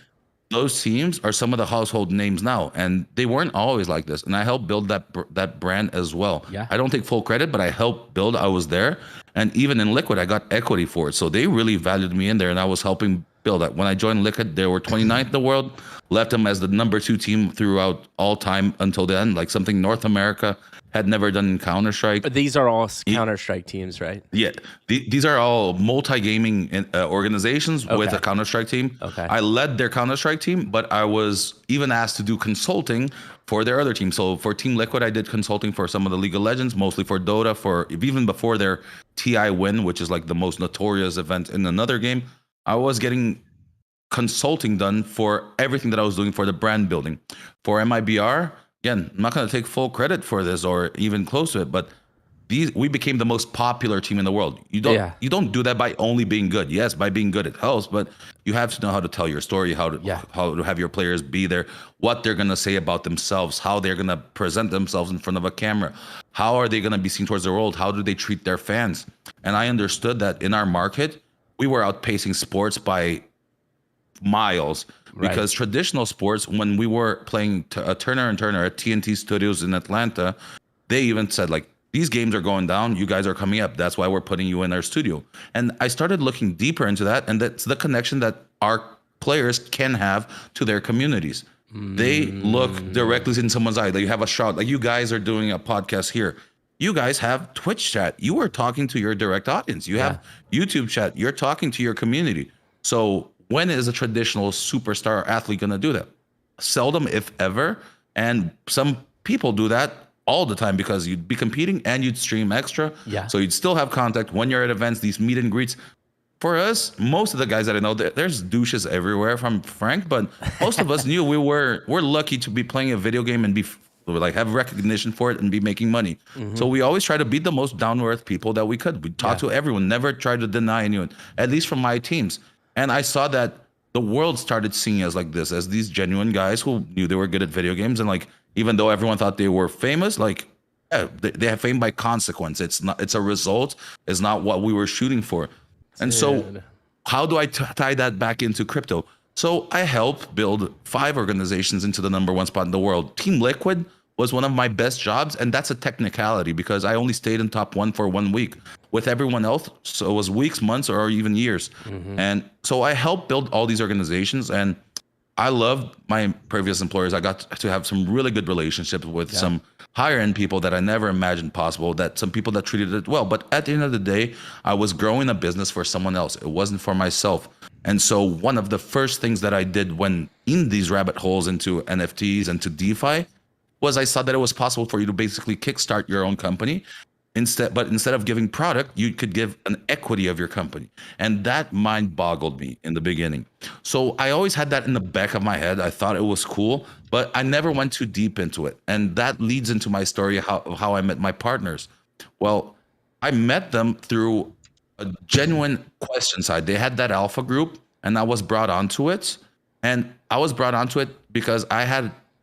Those teams are some of the household names now, and they weren't always like this. And I helped build that brand as well. Yeah. I don't take full credit, but I helped build. I was there, and even in Liquid, I got equity for it. So they really valued me in there, and I was helping build it. When I joined Liquid, they were 29th in the world. Left them as the #2 team throughout all time until then, like something North America had never done in Counter-Strike. But these are all Counter-Strike teams, right? Yeah, these are all multi-gaming organizations with a Counter-Strike team. Okay. I led their Counter-Strike team, but I was even asked to do consulting for their other team. So for Team Liquid, I did consulting for some of the League of Legends, mostly for Dota, for even before their TI win, which is like the most notorious event in another game. I was getting consulting done for everything that I was doing for the brand building. For MIBR, again, I'm not going to take full credit for this or even close to it, but we became the most popular team in the world. You don't do that by only being good. Yes, by being good it helps, but you have to know how to tell your story, how to have your players be there, what they're going to say about themselves, how they're going to present themselves in front of a camera, how are they going to be seen towards the world, how do they treat their fans. And I understood that in our market, we were outpacing sports by miles, because traditional sports, when we were playing Turner and Turner at TNT Studios in Atlanta, they even said like, these games are going down, you guys are coming up, that's why we're putting you in our studio. And I started looking deeper into that, and that's the connection that our players can have to their communities. They look directly in someone's eye. They have a shot, like you guys are doing a podcast here, you guys have Twitch chat, you are talking to your direct audience, you have YouTube chat, you're talking to your community. So when is a traditional superstar athlete going to do that? Seldom, if ever. And some people do that all the time because you'd be competing and you'd stream extra. Yeah. So you'd still have contact when you're at events, these meet and greets. For us, most of the guys that I know, there's douches everywhere, if I'm frank, but most of us knew we're lucky to be playing a video game and be like have recognition for it and be making money. So we always try to be the most down to earth people that we could. We talk to everyone, never try to deny anyone, at least from my teams. And I saw that the world started seeing us like this, as these genuine guys who knew they were good at video games. And like, even though everyone thought they were famous, like they have fame by consequence. It's a result. It's not what we were shooting for. And so how do I tie that back into crypto? So I helped build 5 organizations into the #1 spot in the world. Team Liquid was one of my best jobs, and that's a technicality because I only stayed in top 1 for 1 week. With everyone else, so it was weeks, months, or even years. And so I helped build all these organizations, and I loved my previous employers. I got to have some really good relationships with some higher end people that I never imagined possible, that some people that treated it well. But at the end of the day, I was growing a business for someone else. It wasn't for myself. And so one of the first things that I did when in these rabbit holes into NFTs and to DeFi was I saw that it was possible for you to basically kickstart your own company instead of giving product, you could give an equity of your company. And that mind boggled me in the beginning. So I always had that in the back of my head. I thought it was cool, but I never went too deep into it. And that leads into my story of how I met my partners. Well, I met them through a genuine question side. They had that alpha group, and I was brought onto it. And I was brought onto it because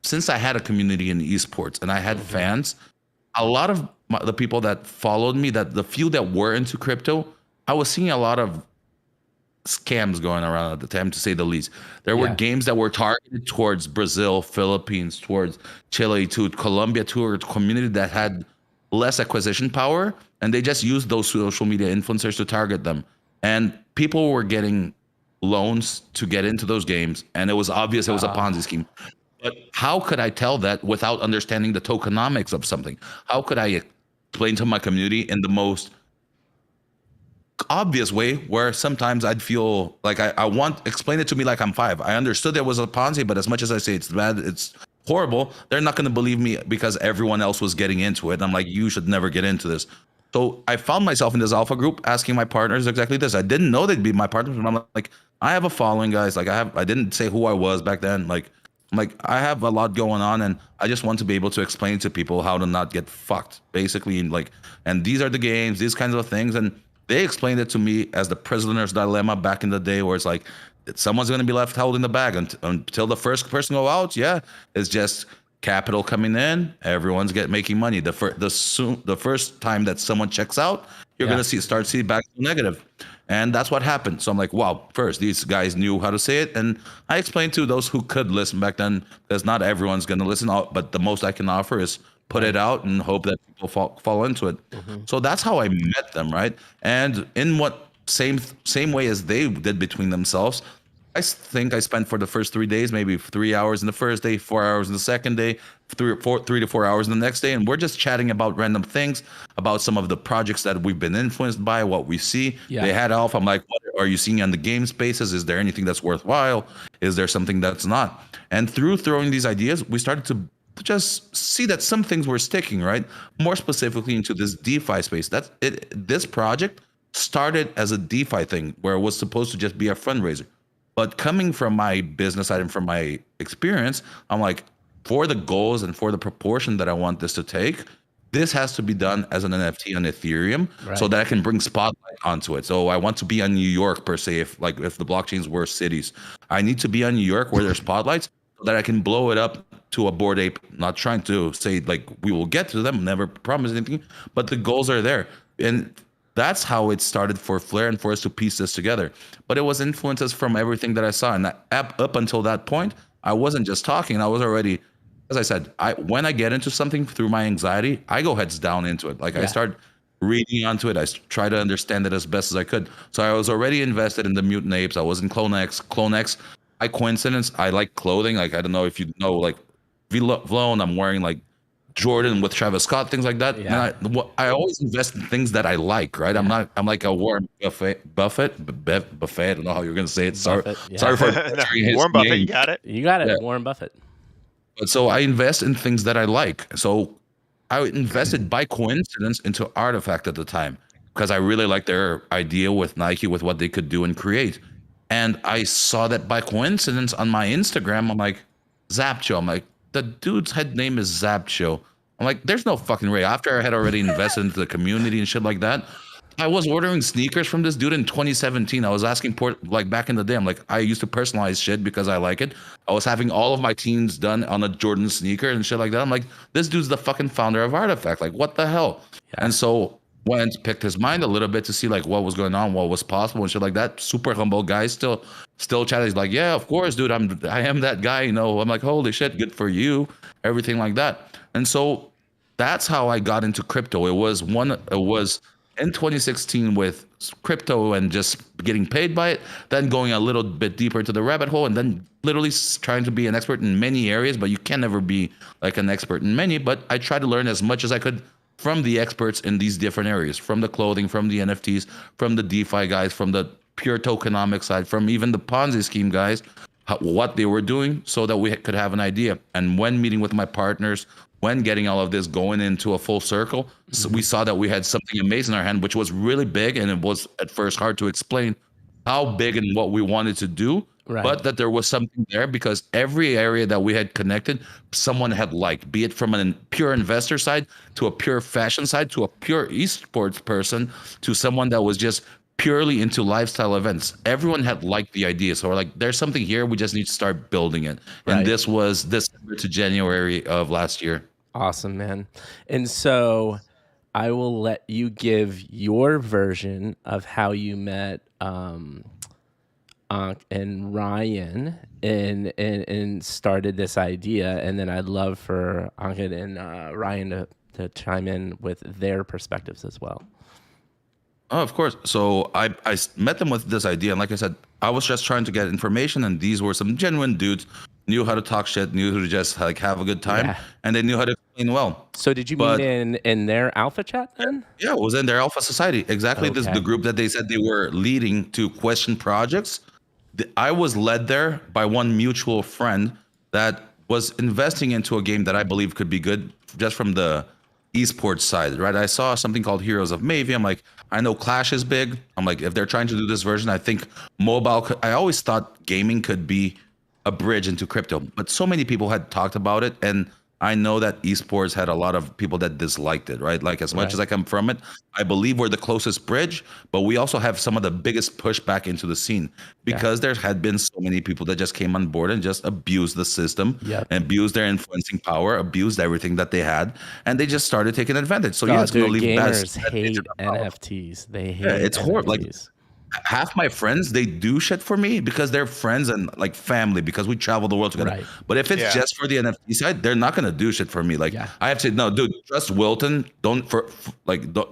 since I had a community in esports and I had fans, a lot of the people that followed me, that the few that were into crypto, I was seeing a lot of scams going around at the time, to say the least. There were games that were targeted towards Brazil, Philippines, towards Chile, to Colombia, to a community that had less acquisition power, and they just used those social media influencers to target them. And people were getting loans to get into those games, and it was obvious it was a Ponzi scheme. But how could I tell that without understanding the tokenomics of something? How could I explain to my community in the most obvious way, where sometimes I'd feel like explain it to me like I'm 5. I understood there was a Ponzi, but as much as I say it's bad, it's horrible, they're not going to believe me because everyone else was getting into it. And I'm like, you should never get into this. So I found myself in this alpha group asking my partners exactly this. I didn't know they'd be my partners, but I'm like, I have a following, guys. Like I didn't say who I was back then. Like I have a lot going on, and I just want to be able to explain to people how to not get fucked, basically. And these are the games, these kinds of things. And they explained it to me as the prisoner's dilemma back in the day, where it's like, someone's going to be left holding the bag until the first person go out. Yeah, it's just capital coming in. Everyone's making money. The first time that someone checks out, you're going to start seeing back to negative. And that's what happened. So I'm like, wow, first, these guys knew how to say it. And I explained to those who could listen back then, because not everyone's going to listen, but the most I can offer is put it out and hope that people fall into it. So that's how I met them, right? And in what same way as they did between themselves, I think I spent for the first 3 days, maybe 3 hours in the first day, 4 hours in the second day, 3 to 4 hours in the next day. And we're just chatting about random things, about some of the projects that we've been influenced by, what we see. They had alpha. I'm like, what are you seeing on the game spaces? Is there anything that's worthwhile? Is there something that's not? And through throwing these ideas, we started to just see that some things were sticking, right? More specifically into this DeFi space. This project started as a DeFi thing where it was supposed to just be a fundraiser. But coming from my business side and from my experience, I'm like, for the goals and for the proportion that I want this to take, this has to be done as an NFT on Ethereum, so that I can bring spotlight onto it. So I want to be on New York, per se, if the blockchains were cities. I need to be on New York where there's spotlights, so that I can blow it up to a Bored Ape. Not trying to say like we will get to them, never promise anything, but the goals are there. And that's how it started for Flare and for us to piece this together. But it was influences from everything that I saw. And up until that point, I wasn't just talking. I was already, as I said, when I get into something through my anxiety, I go heads down into it. Like I start reading onto it. I try to understand it as best as I could. So I was already invested in the Mutant Apes. I was in CloneX. By coincidence, I like clothing. Like, I don't know if you know, like Vlone, I'm wearing like Jordan with Travis Scott, things like that. And I always invest in things that I like, right? I'm like a Warren Buffett. I don't know how you're going to say it. Sorry for Warren Buffett. You got it. You got it. Warren Buffett. But so I invest in things that I like. So I invested by coincidence into Artifact at the time because I really liked their idea with Nike, with what they could do and create. And I saw that by coincidence on my Instagram. I'm like, Zapcho. I'm like, the dude's head name is Zapcho. I'm like, there's no fucking way. After I had already invested into the community and shit like that, I was ordering sneakers from this dude in 2017. I was asking like back in the day, I'm like, I used to personalize shit because I like it. I was having all of my teens done on a Jordan sneaker and shit like that. I'm like, this dude's the fucking founder of Artifact. Like, what the hell? And so went, picked his mind a little bit to see like what was going on, what was possible and shit like that. Super humble guy, still chatting. He's like, yeah, of course, dude, I am that guy, you know. I'm like, holy shit, good for you, everything like that. And so that's how I got into crypto. It was in 2016 with crypto and just getting paid by it, then going a little bit deeper into the rabbit hole, and then literally trying to be an expert in many areas, but you can never be like an expert in many. But I tried to learn as much as I could from the experts in these different areas, from the clothing, from the NFTs, from the DeFi guys, from the pure tokenomics side, from even the Ponzi scheme guys, what they were doing, so that we could have an idea. And when meeting with my partners, when getting all of this going into a full circle, so we saw that we had something amazing in our hand, which was really big, and it was at first hard to explain how big and what we wanted to do, Right. but that there was something there because every area that we had connected, someone had liked, be it from a pure investor side to a pure fashion side to a pure esports person to someone that was just purely into lifestyle events. Everyone had liked the idea. So we're like, there's something here. We just need to start building it. Right. And this was December to January of last year. Awesome, man. And so I will let you give your version of how you met Ankh and Ryan and started this idea. And then I'd love for Ankh and Ryan to chime in with their perspectives as well. Oh, of course. So I met them with this idea. And like I said, I was just trying to get information. And these were some genuine dudes, knew how to talk shit, knew how to just like have a good time. Yeah. And they knew how to explain well. So did you meet in their alpha chat then? Yeah, it was in their Alpha Society. Exactly. This is Okay. the group that they said they were leading to question projects. I was led there by one mutual friend that was investing into a game that I believe could be good just from the esports side, right? I saw something called Heroes of Mavie. I'm like, I know Clash is big. I'm like, if they're trying to do this version, I think mobile I always thought gaming could be a bridge into crypto, but so many people had talked about it, and I know that esports had a lot of people that disliked it, right? Like as much as I come from it, I believe we're the closest bridge, but we also have some of the biggest pushback into the scene because there had been so many people that just came on board and just abused the system, and abused their influencing power, abused everything that they had, and they just started taking advantage. So yeah, it's going to leave gamers hate NFTs. They hate it's horrible. Like NFTs. half my friends, they do shit for me because they're friends and like family because we travel the world together. Right. But if it's just for the NFT side, they're not gonna do shit for me. Like I have to say, no, dude, trust Wilton. Don't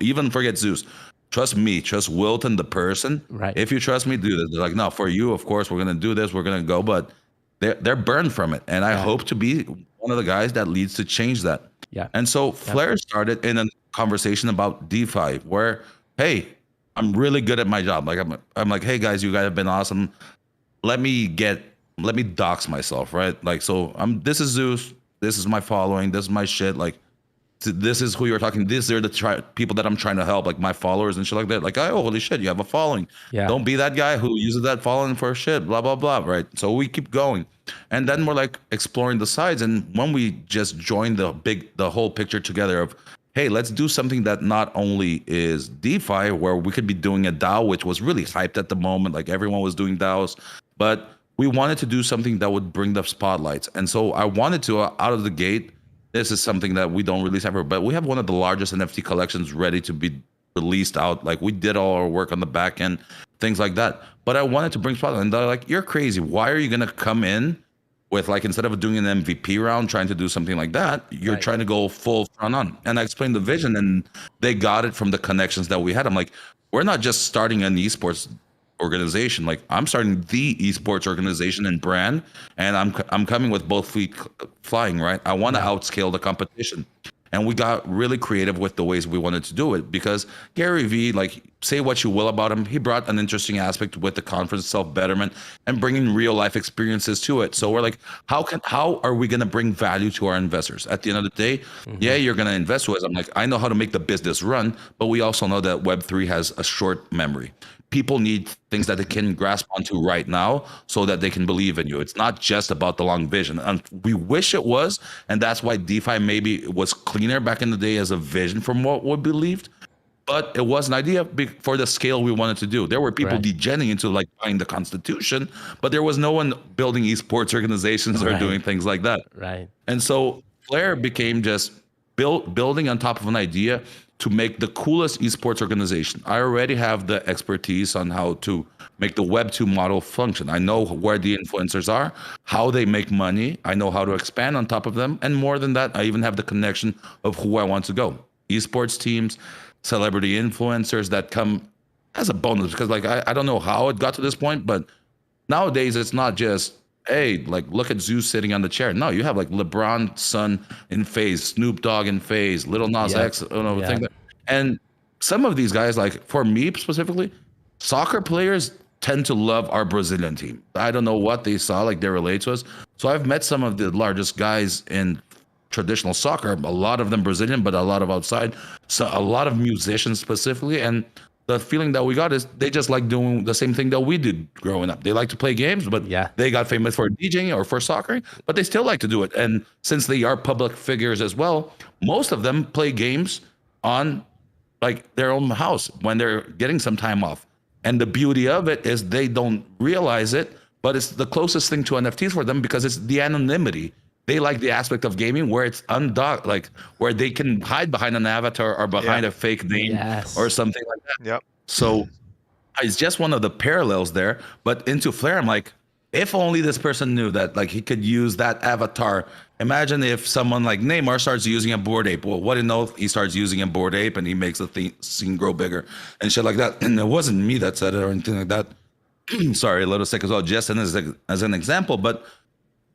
even forget Zeus. Trust me. Trust Wilton, the person. Right. If you trust me, do this. They're like, no, for you, of course, we're gonna do this. We're gonna go, but they're burned from it, and I hope to be one of the guys that leads to change that. Yeah. And so Flare started in a conversation about DeFi, where hey, I'm really good at my job. Like I'm like, hey guys, you guys have been awesome. Let me dox myself, right? Like, so this is Zeus. This is my following. This is my shit. Like, this is who you're talking. These are the people that I'm trying to help, like my followers and shit like that. Like, oh, holy shit, you have a following. Yeah. Don't be that guy who uses that following for shit, blah, blah, blah, right? So we keep going. And then we're like exploring the sides. And when we just joined the whole picture together of, hey, let's do something that not only is DeFi, where we could be doing a DAO, which was really hyped at the moment, like everyone was doing DAOs, but we wanted to do something that would bring the spotlights. And so I wanted to, out of the gate, this is something that we don't release ever, but we have one of the largest NFT collections ready to be released out. Like we did all our work on the back end, things like that. But I wanted to bring spotlight. And they're like, you're crazy. Why are you going to come in with like, instead of doing an MVP round, trying to do something like that, you're trying to go full front on. And I explained the vision and they got it from the connections that we had. I'm like, we're not just starting an esports organization. Like I'm starting the esports organization and brand, and I'm coming with both feet flying, right? I want to outscale the competition. And we got really creative with the ways we wanted to do it because Gary Vee, like, say what you will about him, he brought an interesting aspect with the conference self-betterment and bringing real life experiences to it. So we're like, how are we going to bring value to our investors? At the end of the day, yeah, you're going to invest with us. I'm like, I know how to make the business run, but we also know that Web3 has a short memory. People need things that they can grasp onto right now so that they can believe in you. It's not just about the long vision. And we wish it was. And that's why DeFi maybe was cleaner back in the day as a vision from what we believed. But it was an idea for the scale we wanted to do. There were people degenerating into like buying the Constitution, but there was no one building esports organizations or doing things like that. Right. And so Flare became just building on top of an idea to make the coolest esports organization. I already have the expertise on how to make the Web2 model function. I know where the influencers are, how they make money. I know how to expand on top of them. And more than that, I even have the connection of who I want to go. Esports teams, celebrity influencers that come as a bonus because like, I don't know how it got to this point, but nowadays it's not just, hey, like look at Zeus sitting on the chair. No, you have like LeBron's son in FaZe, Snoop Dogg in FaZe, Lil Nas X, and some of these guys, like for me specifically, soccer players tend to love our Brazilian team. I don't know what they saw, like they relate to us. So I've met some of the largest guys in traditional soccer, a lot of them Brazilian, but a lot of outside, so a lot of musicians specifically. And the feeling that we got is they just like doing the same thing that we did growing up. They like to play games, but they got famous for DJing or for soccer, but they still like to do it. And since they are public figures as well, most of them play games on like their own house when they're getting some time off. And the beauty of it is they don't realize it, but it's the closest thing to NFTs for them because it's the anonymity. They like the aspect of gaming where it's undocked, like where they can hide behind an avatar or behind a fake name or something like that. Yep. So it's just one of the parallels there. But into Flare, I'm like, if only this person knew that like he could use that avatar. Imagine if someone like Neymar starts using a Bored Ape. Well, what do you know? He starts using a Bored Ape and he makes the scene grow bigger and shit like that. And it wasn't me that said it or anything like that. Sorry, a little sick as well, just as an example, but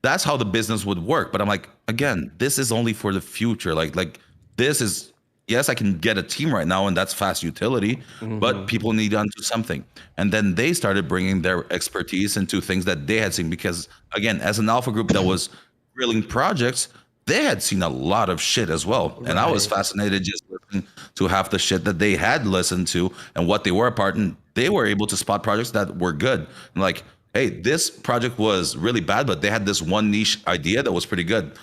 that's how the business would work. But I'm like, again, this is only for the future. Like this is, yes, I can get a team right now and that's fast utility, but people need to do something. And then they started bringing their expertise into things that they had seen because, again, as an alpha group that was grilling projects, they had seen a lot of shit as well. Right. And I was fascinated just listening to half the shit that they had listened to and what they were a part. And they were able to spot projects that were good. And like, hey, this project was really bad, but they had this one niche idea that was pretty good.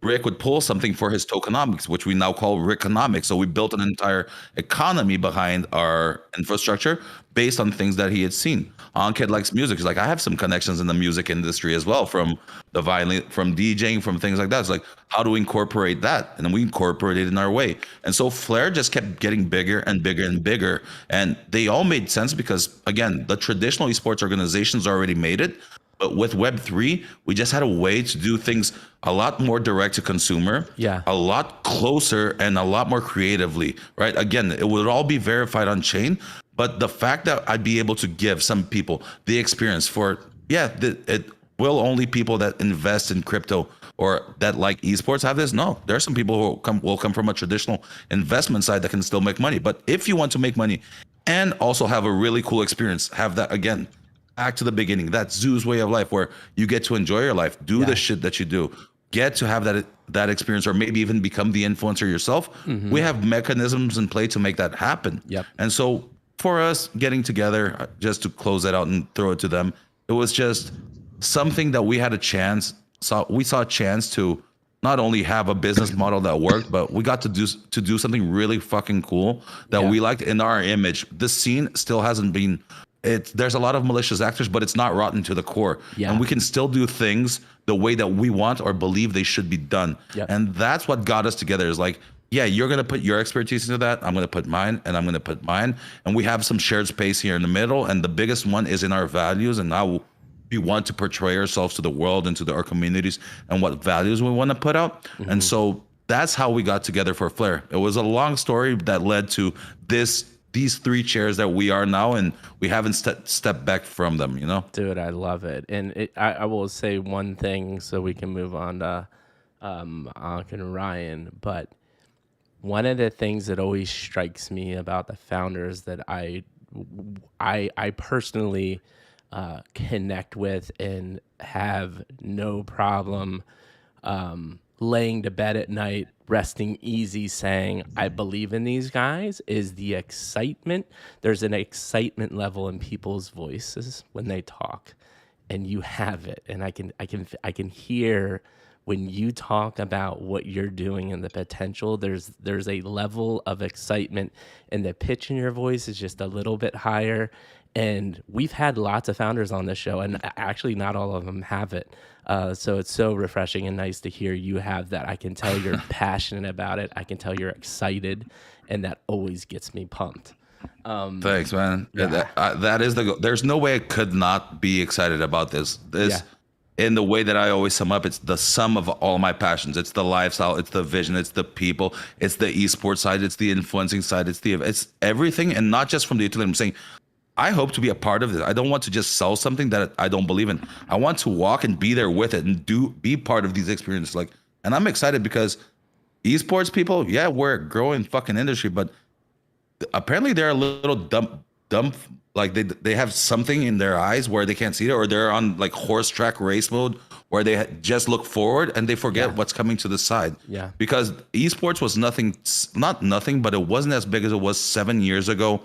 Rick would pull something for his tokenomics, which we now call Rickonomics. So we built an entire economy behind our infrastructure based on things that he had seen. Ankit likes music. He's like, I have some connections in the music industry as well, from the violin, from DJing, from things like that. It's like, how do we incorporate that? And then we incorporate it in our way. And so Flare just kept getting bigger and bigger and bigger. And they all made sense because, again, the traditional esports organizations already made it. But with Web3, we just had a way to do things a lot more direct to consumer, a lot closer and a lot more creatively, right? Again, it would all be verified on chain, but the fact that I'd be able to give some people the experience for, it will only people that invest in crypto or that like esports have this? No, there are some people who will come from a traditional investment side that can still make money. But if you want to make money and also have a really cool experience, have that again, back to the beginning, that's Zoo's way of life where you get to enjoy your life, do the shit that you do, get to have that experience, or maybe even become the influencer yourself. We have mechanisms in play to make that happen. And so for us getting together, just to close that out and throw it to them, it was just something that we had a chance. So we saw a chance to not only have a business model that worked, but we got to do something really fucking cool that we liked in our image. The scene still hasn't been. There's a lot of malicious actors, but it's not rotten to the core. And we can still do things the way that we want or believe they should be done. And that's what got us together is like, you're going to put your expertise into that. I'm going to put mine and I'm going to put mine. And we have some shared space here in the middle. And the biggest one is in our values and how we want to portray ourselves to the world and to our communities and what values we want to put out. And so that's how we got together for Flare. It was a long story that led to these three chairs that we are now, and we haven't stepped back from them, you know? Dude, I love it. And I will say one thing so we can move on to Ankh and Ryan. But one of the things that always strikes me about the founders that I personally connect with and have no problem laying to bed at night, resting easy, saying, I believe in these guys, is the excitement. There's an excitement level in people's voices when they talk, and you have it. And I can hear when you talk about what you're doing and the potential, there's a level of excitement, and the pitch in your voice is just a little bit higher. And we've had lots of founders on this show, and actually not all of them have it. So it's so refreshing and nice to hear you have that. I can tell you're passionate about it. I can tell you're excited, and that always gets me pumped. Thanks, man. That is the goal. There's no way I could not be excited about this. In the way that I always sum up, it's the sum of all my passions. It's the lifestyle, it's the vision, it's the people, it's the esports side, it's the influencing side, it's everything, and not just from the utility. I'm saying, I hope to be a part of this. I don't want to just sell something that I don't believe in. I want to walk and be there with it and be part of these experiences. And I'm excited because esports people, we're a growing fucking industry, but apparently they're a little dumb like they have something in their eyes where they can't see it, or they're on like horse track race mode where they just look forward and they forget what's coming to the side. Yeah. Because esports was nothing, not nothing, but it wasn't as big as it was 7 years ago.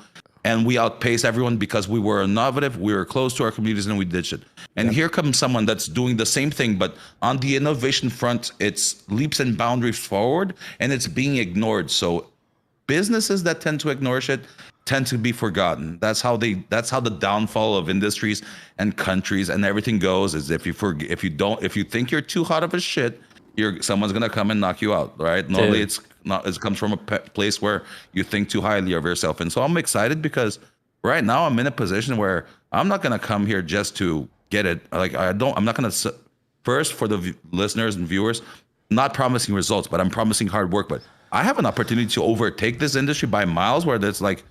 And we outpaced everyone because we were innovative, we were close to our communities, and we did shit. And here comes someone that's doing the same thing, but on the innovation front, it's leaps and boundaries forward, and it's being ignored. So businesses that tend to ignore shit tend to be forgotten. That's how the downfall of industries and countries and everything goes, is if you think you're too hot of a shit, someone's gonna come and knock you out, right? Normally it's not, it comes from a place where you think too highly of yourself. And so I'm excited because right now I'm in a position where I'm not gonna come here just to get it. Like I'm not gonna, first, for the listeners and viewers, not promising results, but I'm promising hard work. But I have an opportunity to overtake this industry by miles, where it's like,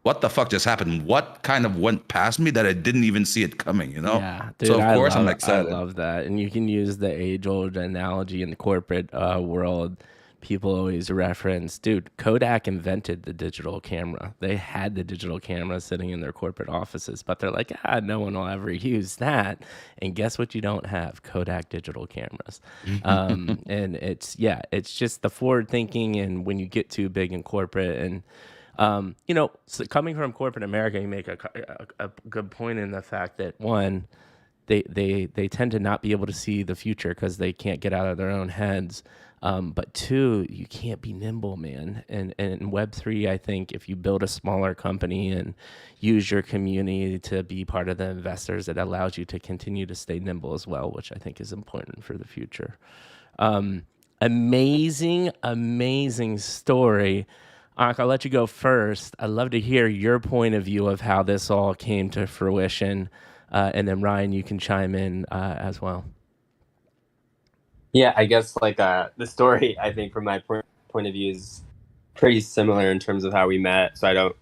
what the fuck just happened? What kind of went past me that I didn't even see it coming, you know? Yeah, dude, so of course I'm excited. I love that. And you can use the age-old analogy in the corporate world. People always reference, dude, Kodak invented the digital camera. They had the digital camera sitting in their corporate offices, but they're like, no one will ever use that. And guess what you don't have? Kodak digital cameras. And it's just the forward thinking. And when you get too big in corporate, and so coming from corporate America, you make a good point in the fact that, one, they tend to not be able to see the future because they can't get out of their own heads. But two, you can't be nimble, man. And in Web3, I think if you build a smaller company and use your community to be part of the investors, it allows you to continue to stay nimble as well, which I think is important for the future. Amazing story. Ankh, I'll let you go first. I'd love to hear your point of view of how this all came to fruition. And then Ryan, you can chime in as well. Yeah, I guess like the story, I think from my point of view, is pretty similar in terms of how we met. So I don't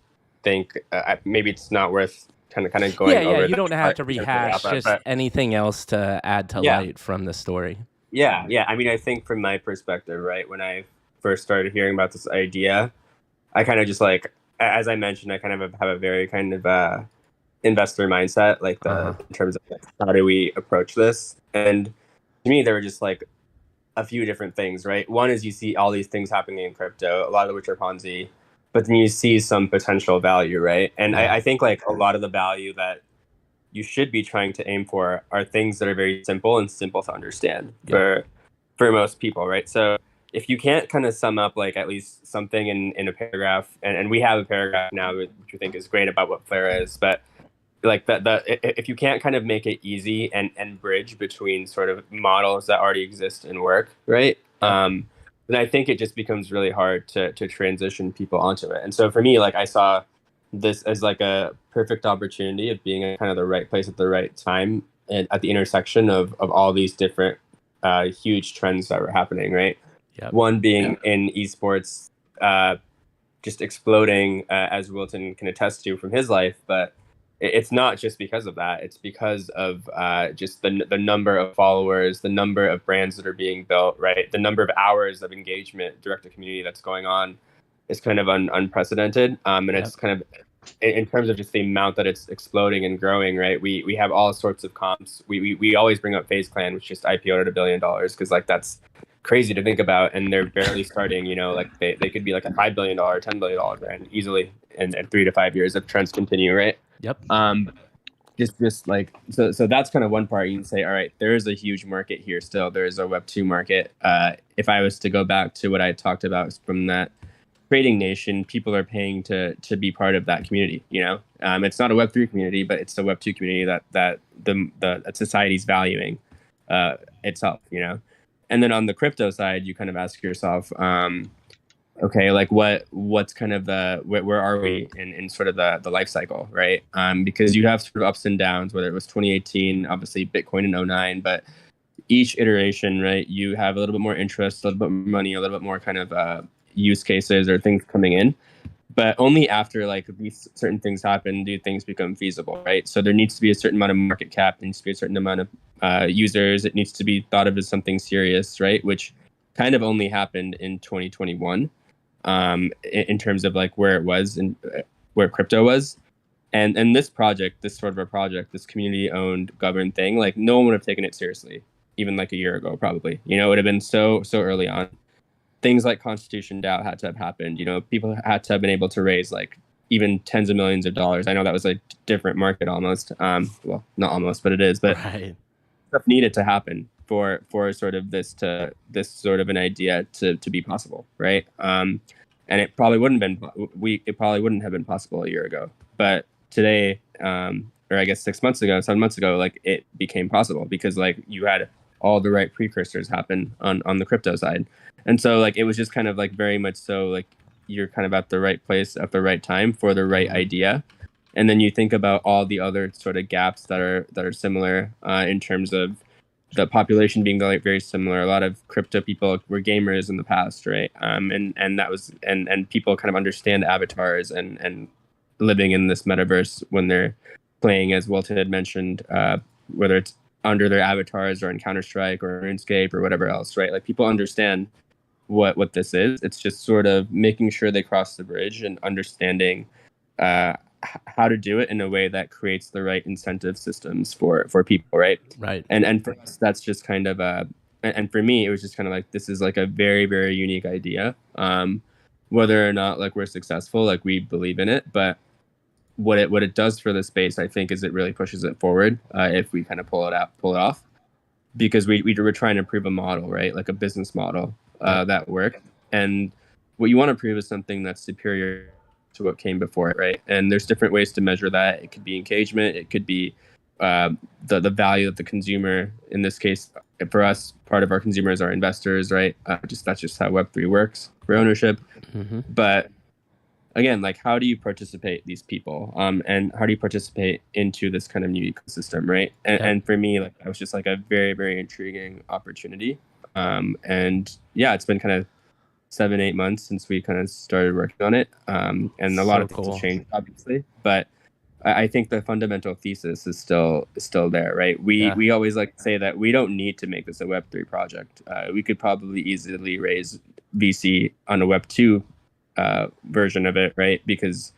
think maybe it's not worth kind of going over. Yeah, you don't have to rehash just anything else to add to light from the story. Yeah. I mean, I think from my perspective, right, when I first started hearing about this idea, I kind of just like, as I mentioned, I kind of have a very kind of investor mindset, like in terms of like, how do we approach this? And to me, there were just like a few different things, right? One is you see all these things happening in crypto, a lot of which are Ponzi, but then you see some potential value, right? And I think like a lot of the value that you should be trying to aim for are things that are very simple and simple to understand for most people, right? So if you can't kind of sum up like at least something in a paragraph, and we have a paragraph now, which we think is great about what Flare is, but like if you can't kind of make it easy and bridge between sort of models that already exist and work, right? Then I think it just becomes really hard to transition people onto it. And so for me, like I saw this as like a perfect opportunity of being at kind of the right place at the right time and at the intersection of all these different huge trends that were happening, right? Yep. One being in esports, just exploding, as Wilton can attest to from his life, but it's not just because of that. It's because of just the number of followers, the number of brands that are being built, right? The number of hours of engagement, direct to community that's going on is kind of unprecedented. And it's kind of, in terms of just the amount that it's exploding and growing, right? We have all sorts of comps. We always bring up FaZe Clan, which just IPO'd at $1 billion, because like that's crazy to think about. And they're barely starting, like they could be like a $5 billion, $10 billion brand easily in 3 to 5 years if trends continue, right? Yep. Just like so that's kind of one part. You can say, all right, there is a huge market here still. There is a Web2 market. If I was to go back to what I talked about from that trading nation, people are paying to be part of that community. It's not a Web3 community, but it's a Web2 community that the society's valuing itself. And then on the crypto side, you kind of ask yourself, okay, like what's kind of where are we in sort of the life cycle, right? Because you have sort of ups and downs, whether it was 2018, obviously Bitcoin in 2009, but each iteration, right, you have a little bit more interest, a little bit more money, a little bit more kind of use cases or things coming in. But only after like these certain things happen do things become feasible, right? So there needs to be a certain amount of market cap, there needs to be a certain amount of users, it needs to be thought of as something serious, right? Which kind of only happened in 2021. In terms of like where it was and where crypto was. and this project, this sort of a project, this community owned governed thing, like no one would have taken it seriously even like a year ago, probably. You know, it would have been so early on. Things like Constitution DAO had to have happened. You know, people had to have been able to raise like even tens of millions of dollars. I know that was a different market almost. Well, not almost, but it is. But Right. stuff needed to happen for sort of this sort of an idea to be possible, right? And it probably wouldn't have been possible a year ago. But today, or I guess 6 months ago, 7 months ago, like it became possible because like you had all the right precursors happen on the crypto side. And so like it was just kind of like very much so like you're kind of at the right place at the right time for the right idea. And then you think about all the other sort of gaps that are similar in terms of the population being like very similar. A lot of crypto people were gamers in the past, right? And that was and people kind of understand avatars and living in this metaverse when they're playing, as Wilton had mentioned, whether it's under their avatars or in Counter-Strike or RuneScape or whatever else, right? Like people understand what this is. It's just sort of making sure they cross the bridge and understanding how to do it in a way that creates the right incentive systems for people, right? Right. And for us, that's just kind of and for me, it was just kind of like this is like a very, very unique idea. Whether or not like we're successful, like we believe in it, but what it does for the space, I think, is it really pushes it forward if we kind of pull it off, because we're trying to prove a model, right? Like a business model that works, and what you want to prove is something that's superior to what came before it, right? And there's different ways to measure that. It could be engagement, it could be the value of the consumer. In this case, for us, part of our consumers are investors, right? That's just how Web3 works for ownership. Mm-hmm. But again, like how do you participate these people and how do you participate into this kind of new ecosystem, right? And for me, like it was just like a very, very intriguing opportunity. And yeah, it's been kind of 7-8 months since we kind of started working on it, and a lot of things have changed, obviously, but I think the fundamental thesis is still there, right? We always like to say that we don't need to make this a Web3 project. We could probably easily raise VC on a Web2 version of it, right? Because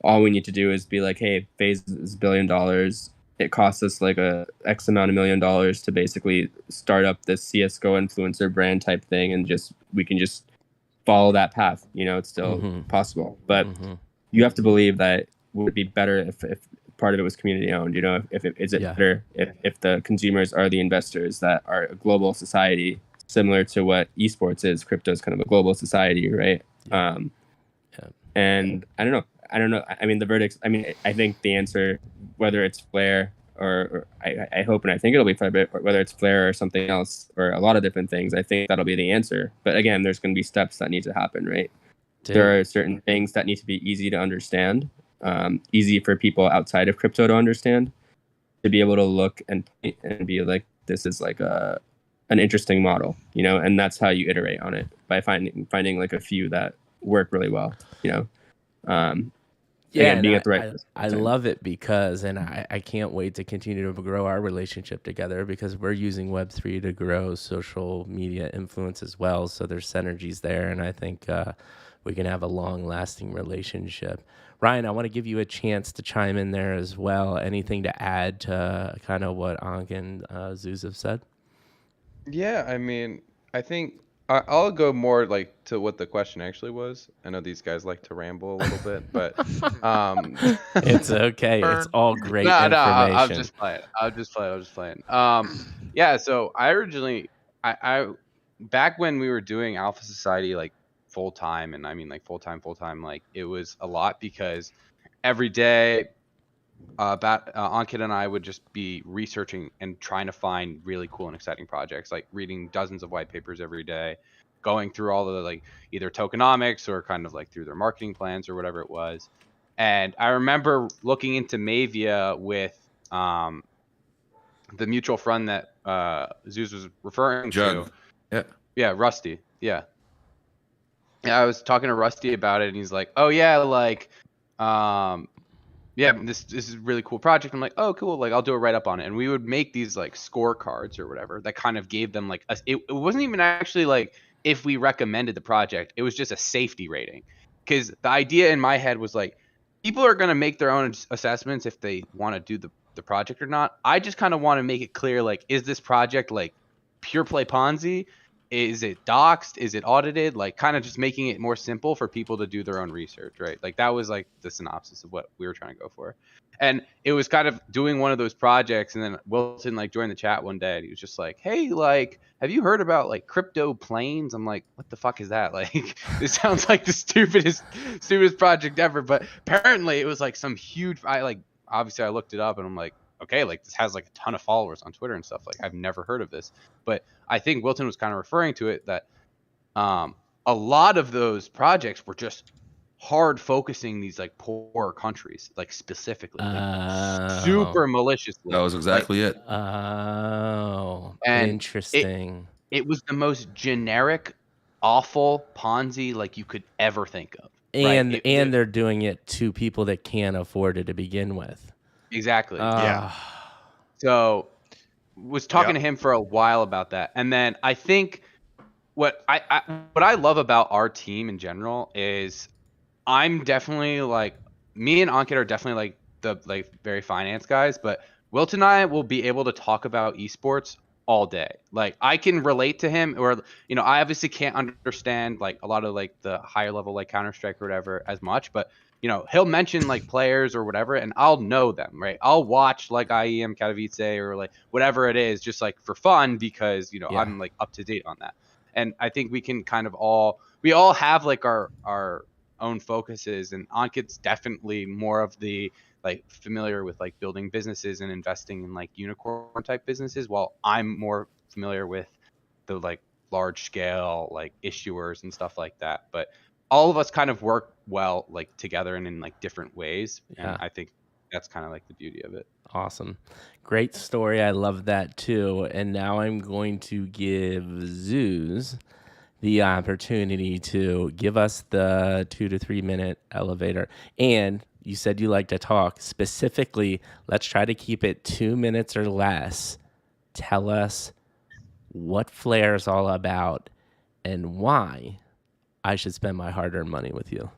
all we need to do is be like, hey, Phase is $1 billion. It costs us like a X amount of $1 million to basically start up this CSGO influencer brand type thing, and we can just follow that path. You know, it's still possible, but you have to believe that it would be better if part of it was community owned. You know, better if the consumers are the investors that are a global society, similar to what esports is. Crypto is kind of a global society, right? And I don't know. I mean, the verdicts. I mean, I think the answer, whether it's Flare or I hope and I think it'll be Flare, but whether it's Flare or something else or a lot of different things, I think that'll be the answer. But again, there's going to be steps that need to happen, right? There are certain things that need to be easy to understand, easy for people outside of crypto to understand, to be able to look and be like, this is like an interesting model, you know, and that's how you iterate on it, by finding like a few that work really well, you know. Yeah, being at the right I love it because, and I can't wait to continue to grow our relationship together, because we're using Web3 to grow social media influence as well. So there's synergies there, and I think we can have a long-lasting relationship. Ryan, I want to give you a chance to chime in there as well. Anything to add to kind of what Ankh and Zeus have said? Yeah, I mean, I think I'll go more like to what the question actually was. I know these guys like to ramble a little bit, but it's okay. It's all great information. I'm just playing. Yeah. So I originally, I back when we were doing Alpha Society like full time, and I mean like full time, like it was a lot, because every day Ankit and I would just be researching and trying to find really cool and exciting projects, like reading dozens of white papers every day, going through all the like either tokenomics or kind of like through their marketing plans or whatever it was. And I remember looking into Mavia with the mutual friend that Zeus was referring to. Yeah, Rusty. Yeah, I was talking to Rusty about it, and he's like, "Oh yeah, like yeah, this is a really cool project." I'm like, "Oh, cool. Like, I'll do a write up on it." And we would make these like scorecards or whatever that kind of gave them like it wasn't even actually like if we recommended the project. It was just a safety rating, because the idea in my head was like, people are going to make their own assessments if they want to do the project or not. I just kind of want to make it clear, like, is this project like pure play Ponzi? Is it doxed? Is it audited? Like, kind of just making it more simple for people to do their own research, right? Like, that was like the synopsis of what we were trying to go for. And it was kind of doing one of those projects, and then Wilson like joined the chat one day, and he was just like, "Hey, like, have you heard about like crypto planes?" I'm like, "What the fuck is that?" Like, this sounds like the stupidest project ever. But apparently, it was like some huge. Obviously I looked it up, and I'm like, okay, like this has like a ton of followers on Twitter and stuff. Like, I've never heard of this, but I think Wilton was kind of referring to it that a lot of those projects were just hard focusing these like poor countries, like specifically, like, super maliciously. That was exactly it. Oh, And interesting. It was the most generic, awful Ponzi like you could ever think of. And right? they're doing it to people that can't afford it to begin with. Exactly. Yeah. So was talking to him for a while about that. And then I think what I love about our team in general is I'm definitely like, me and Ankit are definitely like the like very finance guys, but Wilton and I will be able to talk about esports all day. Like, I can relate to him, or I obviously can't understand like a lot of like the higher level like Counter-Strike or whatever as much, but he'll mention like players or whatever, and I'll know them, right? I'll watch like IEM Katowice or like whatever it is, just like for fun, because I'm like up to date on that. And I think we can kind of we all have like our own focuses, and Ankit's definitely more of the like familiar with like building businesses and investing in like unicorn type businesses, while I'm more familiar with the like large scale like issuers and stuff like that. But all of us kind of work well like together and in like different ways. And I think that's kind of like the beauty of it. Awesome. Great story. I love that too. And now I'm going to give Zeus the opportunity to give us the 2 to 3 minute elevator. And you said you like to talk. Specifically, let's try to keep it 2 minutes or less. Tell us what Flare is all about and why I should spend my hard-earned money with you.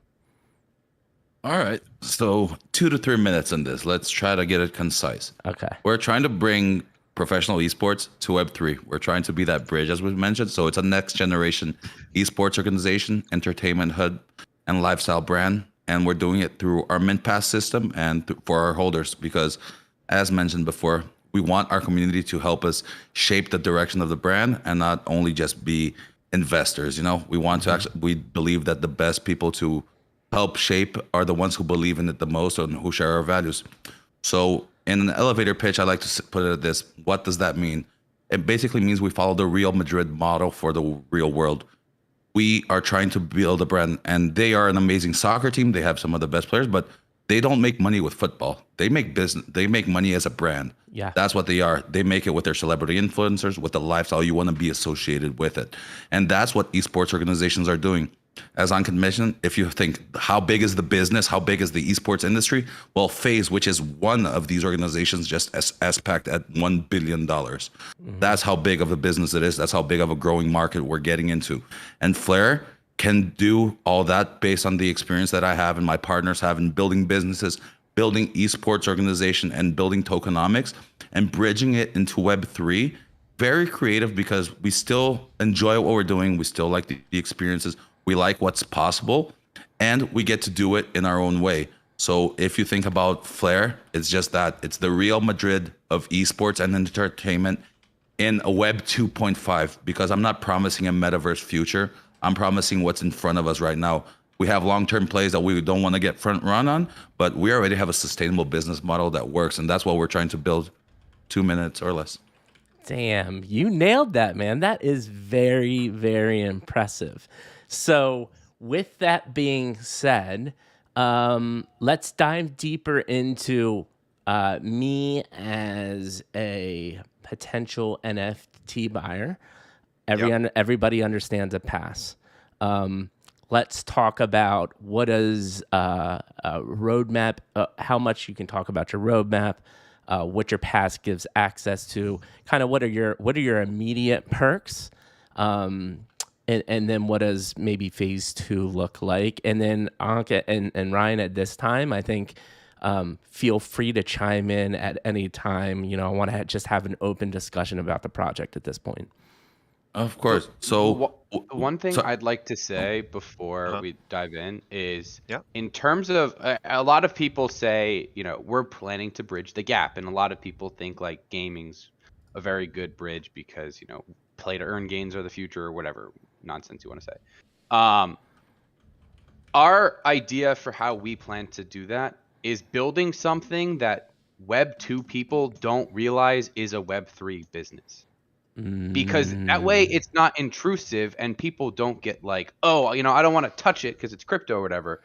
All right. So 2 to 3 minutes on this. Let's try to get it concise. Okay. We're trying to bring professional esports to Web3. We're trying to be that bridge, as we mentioned. So it's a next generation esports organization, entertainment hub, and lifestyle brand. And we're doing it through our Mint Pass system and for our holders, because as mentioned before, we want our community to help us shape the direction of the brand and not only just be investors. We want to actually, we believe that the best people to help shape are the ones who believe in it the most and who share our values. So in an elevator pitch, I like to put it at this. What does that mean? It basically means we follow the Real Madrid model for the real world. We are trying to build a brand, and they are an amazing soccer team. They have some of the best players, but they don't make money with football. They make business. They make money as a brand. Yeah. That's what they are. They make it with their celebrity influencers, with the lifestyle you want to be associated with it. And that's what esports organizations are doing. As Ankit mentioned, if you think how big is the business, how big is the esports industry? Well, FaZe, which is one of these organizations, just as packed at $1 billion. That's how big of a business it is. That's how big of a growing market we're getting into. And Flare can do all that based on the experience that I have and my partners have in building businesses, building esports organization, and building tokenomics, and bridging it into Web3. Very creative, because we still enjoy what we're doing. We still like the experiences. We like what's possible, and we get to do it in our own way. So if you think about Flare, it's just that. It's the Real Madrid of esports and entertainment in a Web 2.5, because I'm not promising a metaverse future. I'm promising what's in front of us right now. We have long-term plays that we don't want to get front run on, but we already have a sustainable business model that works, and that's what we're trying to build. 2 minutes or less. Damn, you nailed that, man. That is very, very impressive. So with that being said, let's dive deeper into me as a potential NFT buyer. Everybody understands a pass. Let's talk about what is a roadmap, how much you can talk about your roadmap, what your pass gives access to, kind of what are your immediate perks, And then what does maybe phase 2 look like? And then Anka and Ryan, at this time, I think feel free to chime in at any time. You know, I want to just have an open discussion about the project at this point. Of course. So one thing so- I'd like to say before we dive in is, Yeah. in terms of a lot of people say, you know, we're planning to bridge the gap, and a lot of people think like gaming's a very good bridge because, you know, play to earn gains are the future or whatever nonsense you want to say. Our idea for how we plan to do that is building something that Web 2 people don't realize is a Web 3 business. Because that way it's not intrusive and people don't get like, oh, you know, I don't want to touch it because it's crypto or whatever.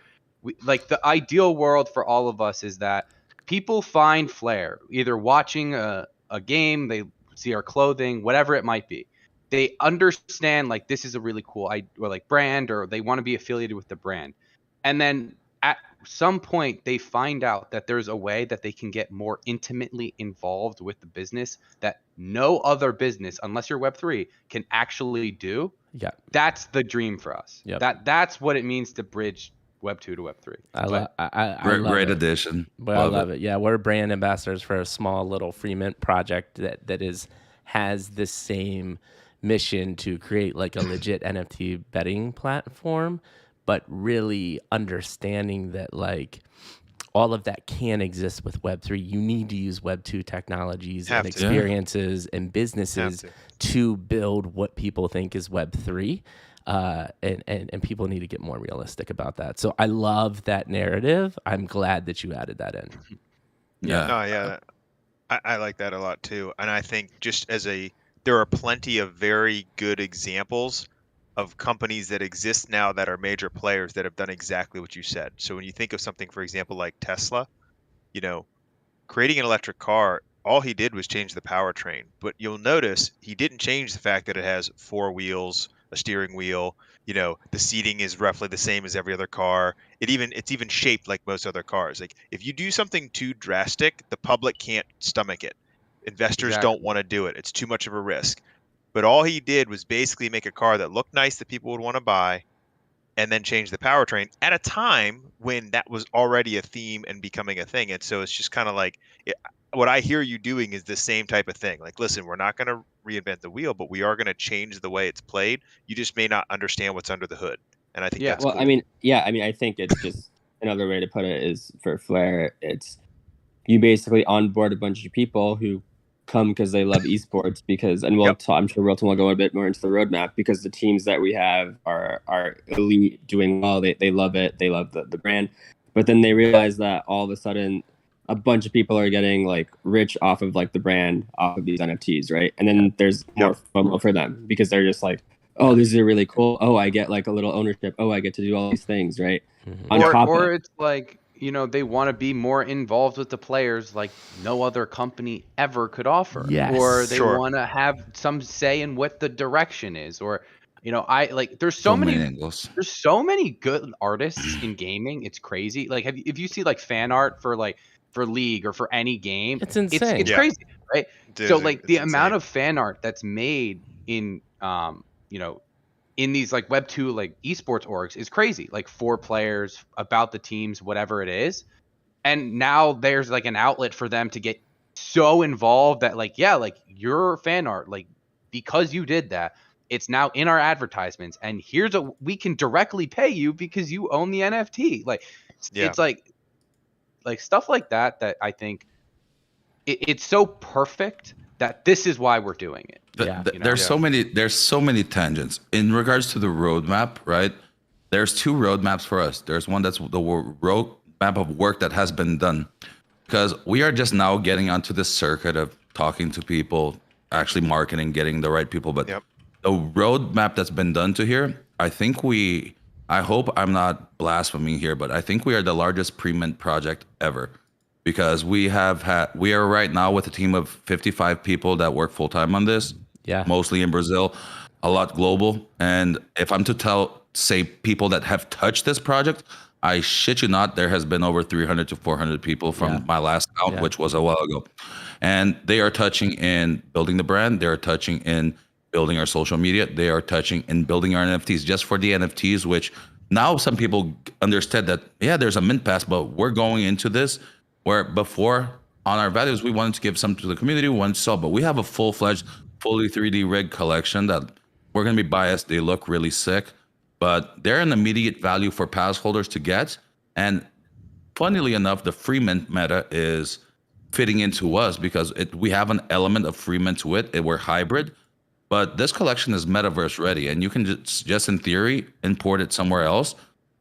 Like, the ideal world for all of us is that people find Flare either watching a game, they see our clothing, whatever it might be. They understand like this is a really cool or like brand, or they want to be affiliated with the brand. And then at some point they find out that there's a way that they can get more intimately involved with the business that no other business, unless you're Web3, can actually do. Yeah. That's the dream for us. Yep. That's what it means to bridge Web 2 to Web 3. I love great it. addition. But I love it. Yeah, we're brand ambassadors for a small little free mint project that has the same mission to create like a legit NFT betting platform, but really understanding that like all of that can exist with Web3. You need to use Web2 technologies and experiences and businesses to build what people think is Web3. And people need to get more realistic about that. So I love that narrative. I'm glad that you added that in. Yeah. Oh, yeah. I like that a lot too. And I think there are plenty of very good examples of companies that exist now that are major players that have done exactly what you said. So when you think of something, for example, like Tesla, you know, creating an electric car, all he did was change the powertrain. But you'll notice he didn't change the fact that it has 4 wheels, a steering wheel, you know, the seating is roughly the same as every other car. It's even shaped like most other cars. Like, if you do something too drastic, the public can't stomach it. Investors don't want to do it. It's too much of a risk. But all he did was basically make a car that looked nice that people would want to buy, and then change the powertrain at a time when that was already a theme and becoming a thing. And so it's just kind of like, what I hear you doing is the same type of thing. Like, listen, we're not going to reinvent the wheel, but we are going to change the way it's played. You just may not understand what's under the hood. And I think that's cool. I mean, I think it's just another way to put it is for Flare, it's you basically onboard a bunch of people who come because they love esports, I'm sure we'll go a bit more into the roadmap, because the teams that we have are elite, doing well. They love it. They love the brand. But then they realize that all of a sudden a bunch of people are getting like rich off of like the brand, off of these NFTs, right? And then there's more FOMO for them because they're just like, oh, these are really cool. Oh, I get like a little ownership. Oh, I get to do all these things, right? Mm-hmm. Or it's like, you know, they want to be more involved with the players like no other company ever could offer. Yes. Or they want to have some say in what the direction is. Or, you know, there's so many angles. There's so many good artists in gaming. It's crazy. Like, if you see like fan art for League or for any game, it's insane. It's crazy, right? Dude, so like the amount of fan art that's made in, you know, in these like Web 2 like esports orgs is crazy. Like 4 players about the teams, whatever it is. And now there's like an outlet for them to get so involved that like, yeah, like your fan art, like because you did that, it's now in our advertisements, and we can directly pay you because you own the NFT. Like it's like stuff like that I think it's so perfect that this is why we're doing it. There's so many tangents in regards to the roadmap, right? There's 2 roadmaps for us. There's one that's the roadmap of work that has been done, because we are just now getting onto this circuit of talking to people, actually marketing, getting the right people. But the roadmap that's been done to here, I hope I'm not blaspheming here, but I think we are the largest pre-mint project ever. Because we are right now with a team of 55 people that work full time on this. Yeah. Mostly in Brazil, a lot global. And if I'm to say people that have touched this project, I shit you not, there has been over 300 to 400 people from my last count, which was a while ago. And they are touching in building the brand. They're touching in building our social media. They are touching and building our NFTs just for the NFTs, which now some people understood that, yeah, there's a mint pass, but we're going into this where before on our values, we wanted to give some to the community, we wanted to sell, but we have a full-fledged, fully 3D rig collection that we're going to be biased. They look really sick, but they're an immediate value for pass holders to get. And funnily enough, the free mint meta is fitting into us because we have an element of free mint to it. We're hybrid, but this collection is metaverse ready, and you can just in theory import it somewhere else.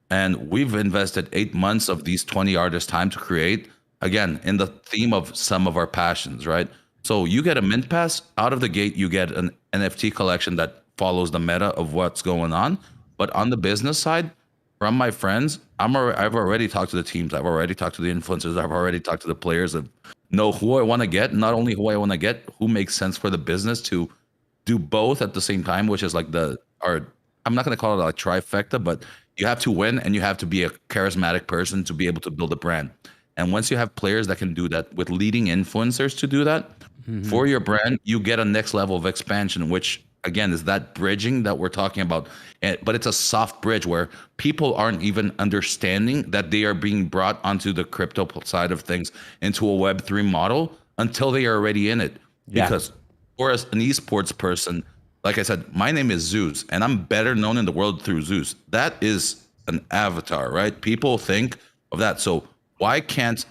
And we've invested 8 months of these 20 artists' time to create, again, in the theme of some of our passions, right? So you get a mint pass out of the gate, you get an NFT collection that follows the meta of what's going on. But on the business side, from my friends, I've already talked to the teams, I've already talked to the influencers, I've already talked to the players of know who I want to get, not only who I want to get, who makes sense for the business to do both at the same time, which is like I'm not going to call it a trifecta, but you have to win and you have to be a charismatic person to be able to build a brand. And once you have players that can do that with leading influencers to do that for your brand, you get a next level of expansion, which again is that bridging that we're talking about. But it's a soft bridge where people aren't even understanding that they are being brought onto the crypto side of things into a Web3 model until they are already in it. Yeah. Because for as an esports person, like I said, my name is Zeus, and I'm better known in the world through Zeus. That is an avatar, right? People think of that. So why can't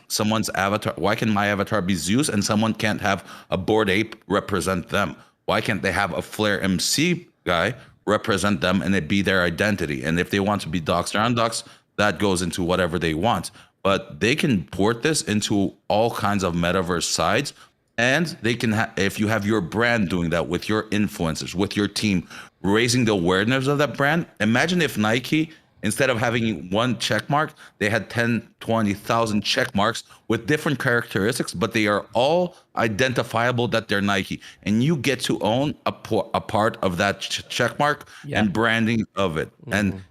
why can my avatar be Zeus and someone can't have a Bored Ape represent them? Why can't they have a FlareMC guy represent them and it be their identity? And if they want to be doxed or undoxed, that goes into whatever they want. But they can port this into all kinds of metaverse sides. And they can if you have your brand doing that with your influencers, with your team, raising the awareness of that brand. Imagine if Nike, instead of having one check mark, they had 10, 20,000 check marks with different characteristics, but they are all identifiable that they're Nike. And you get to own a part of that check mark and branding of it. And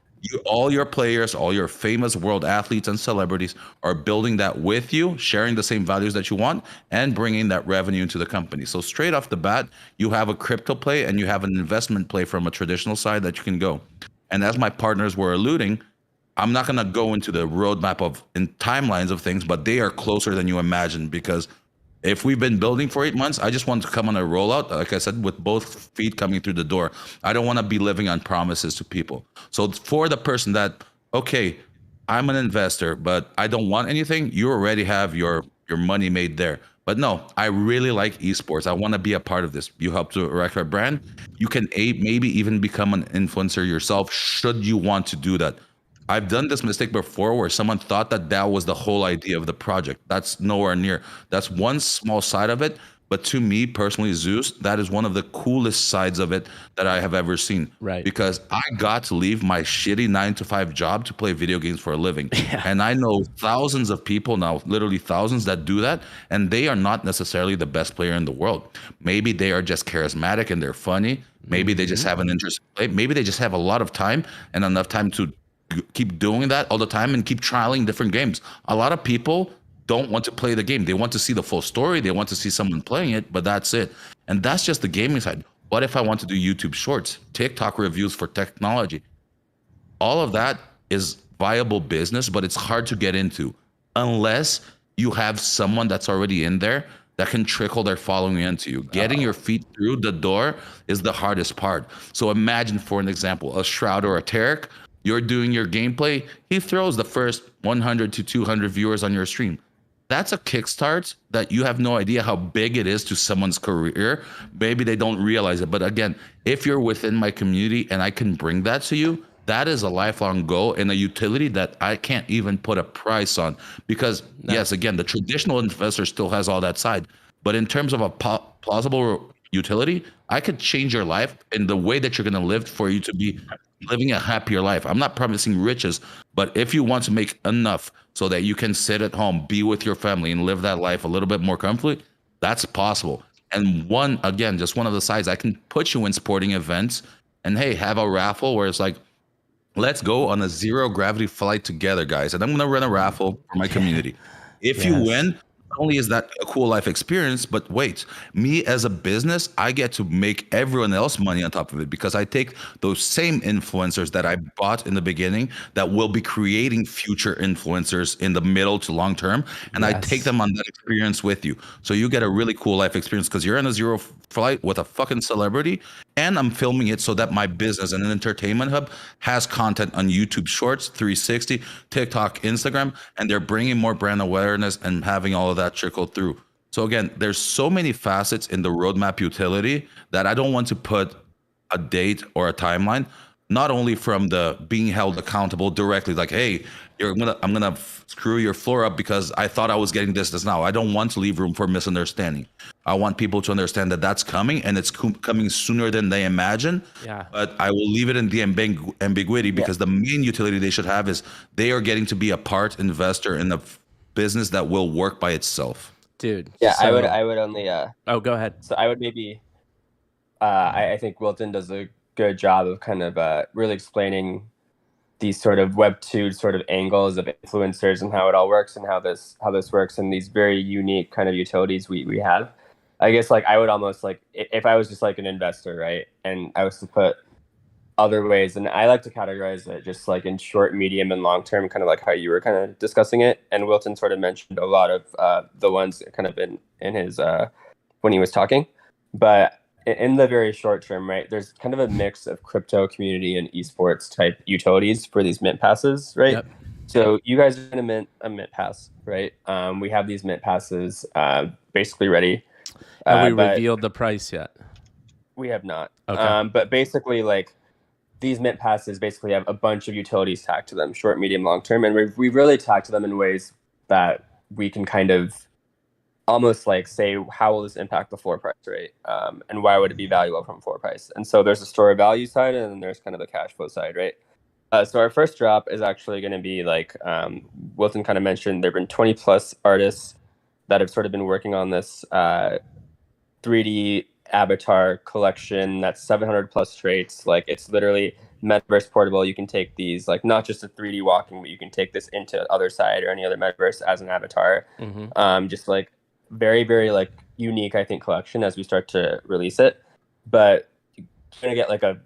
all your players, all your famous world athletes and celebrities are building that with you, sharing the same values that you want, and bringing that revenue into the company. So straight off the bat, you have a crypto play and you have an investment play from a traditional side that you can go. And as my partners were alluding, I'm not going to go into the roadmap of in timelines of things, but they are closer than you imagine, because if we've been building for 8 months, I just want to come on a rollout, like I said, with both feet coming through the door. I don't want to be living on promises to people. So for the person that, okay, I'm an investor, but I don't want anything, you already have your money made there. But no, I really like esports. I want to be a part of this. You help to erect our brand. You can maybe even become an influencer yourself, should you want to do that. I've done this mistake before where someone thought that was the whole idea of the project. That's nowhere near. That's one small side of it. But to me personally, Zeus, that is one of the coolest sides of it that I have ever seen. Right. Because I got to leave my shitty 9-to-5 job to play video games for a living. Yeah. And I know thousands of people now, literally thousands, that do that. And they are not necessarily the best player in the world. Maybe they are just charismatic and they're funny. Maybe they just have an interest in play. Maybe they just have a lot of time and enough time to keep doing that all the time and keep trialing different games. A lot of people don't want to play the game. They want to see the full story. They want to see someone playing it, but that's it. And that's just the gaming side. What if I want to do YouTube shorts, TikTok reviews for technology? All of that is viable business, but it's hard to get into unless you have someone that's already in there that can trickle their following into you. Getting your feet through the door is the hardest part. So imagine, for an example, a Shroud or a Tarek. You're doing your gameplay, he throws the first 100 to 200 viewers on your stream. That's a kickstart that you have no idea how big it is to someone's career. Maybe they don't realize it. But again, if you're within my community and I can bring that to you, that is a lifelong goal and a utility that I can't even put a price on. Because yes, again, the traditional investor still has all that side. But in terms of a plausible utility, I could change your life in the way that you're going to live for you to be living a happier life. I'm not promising riches, but if you want to make enough so that you can sit at home, be with your family, and live that life a little bit more comfortably, that's possible. And just one of the sides, I can put you in sporting events and hey, have a raffle where it's like, let's go on a zero gravity flight together, guys. And I'm going to run a raffle for my community. If you win, only is that a cool life experience, but wait, me as a business, I get to make everyone else money on top of it because I take those same influencers that I bought in the beginning that will be creating future influencers in the middle to long term, and I take Yes. them on that experience with you. So you get a really cool life experience because you're in a zero flight with a fucking celebrity, and I'm filming it so that my business and an entertainment hub has content on YouTube Shorts, 360, TikTok, Instagram, and they're bringing more brand awareness and having all of that trickle through. So again, there's so many facets in the roadmap utility that I don't want to put a date or a timeline, not only from the being held accountable directly, like, hey, I'm gonna screw your floor up because I thought I was getting this now. I don't want to leave room for misunderstanding. I want people to understand that that's coming and it's coming sooner than they imagine. Yeah. But I will leave it in the ambiguity because the main utility they should have is they are getting to be a part investor in a business that will work by itself. Dude. Yeah, so- I would only Oh, go ahead. so I would maybe I think Wilton does a good job of kind of really explaining these sort of Web2 sort of angles of influencers and how it all works and how this works and these very unique kind of utilities we have. I guess like I would almost like if I was just like an investor, right, and I was to put other ways, and I like to categorize it just like in short, medium, and long term, kind of like how you were kind of discussing it. And Wilton sort of mentioned a lot of the ones kind of in his when he was talking, but in the very short term, right, there's kind of a mix of crypto community and esports type utilities for these mint passes, right? Yep. So you guys are going to mint a mint pass, right? We have these mint passes basically ready. Have we but revealed the price yet? we have not. Okay. But basically, like these mint passes basically have a bunch of utilities tagged to them, short, medium, long term, and we really tagged to them in ways that we can kind of almost like say, how will this impact the floor price, right? And why would it be valuable from floor price? And so there's a store of value side, and then there's kind of a cash flow side, right? So our first drop is actually going to be like Wilton kind of mentioned. There've been 20 plus artists that have sort of been working on this 3D avatar collection that's 700 plus traits. Like it's literally metaverse portable. You can take these like not just a 3D walking, but you can take this into other side or any other metaverse as an avatar. Just like very, very like unique, I think, collection as we start to release it. But you're gonna get like a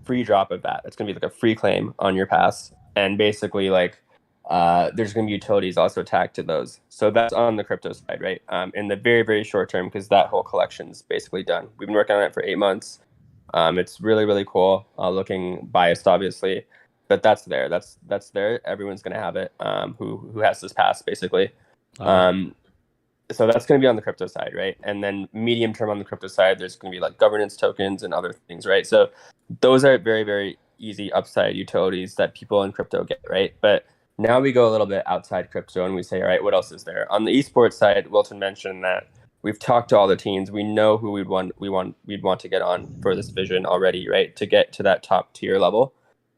free drop of that. It's gonna be like a free claim on your pass, and basically like there's gonna be utilities also tagged to those. So that's on the crypto side, right? In the very, very short term, because that whole collection's basically done. We've been working on it for 8 months. It's really, really cool. Looking biased, obviously, but that's there. That's there. Everyone's gonna have it. Who has this pass, basically. So that's going to be on the crypto side, right? And then medium term on the crypto side, there's going to be like governance tokens and other things, right? So those are very, very easy upside utilities that people in crypto get, right? But now we go a little bit outside crypto and we say, all right, what else is there? On the esports side, Wilton mentioned that we've talked to all the teams. We know who we'd want to get on for this vision already, right? To get to that top tier level.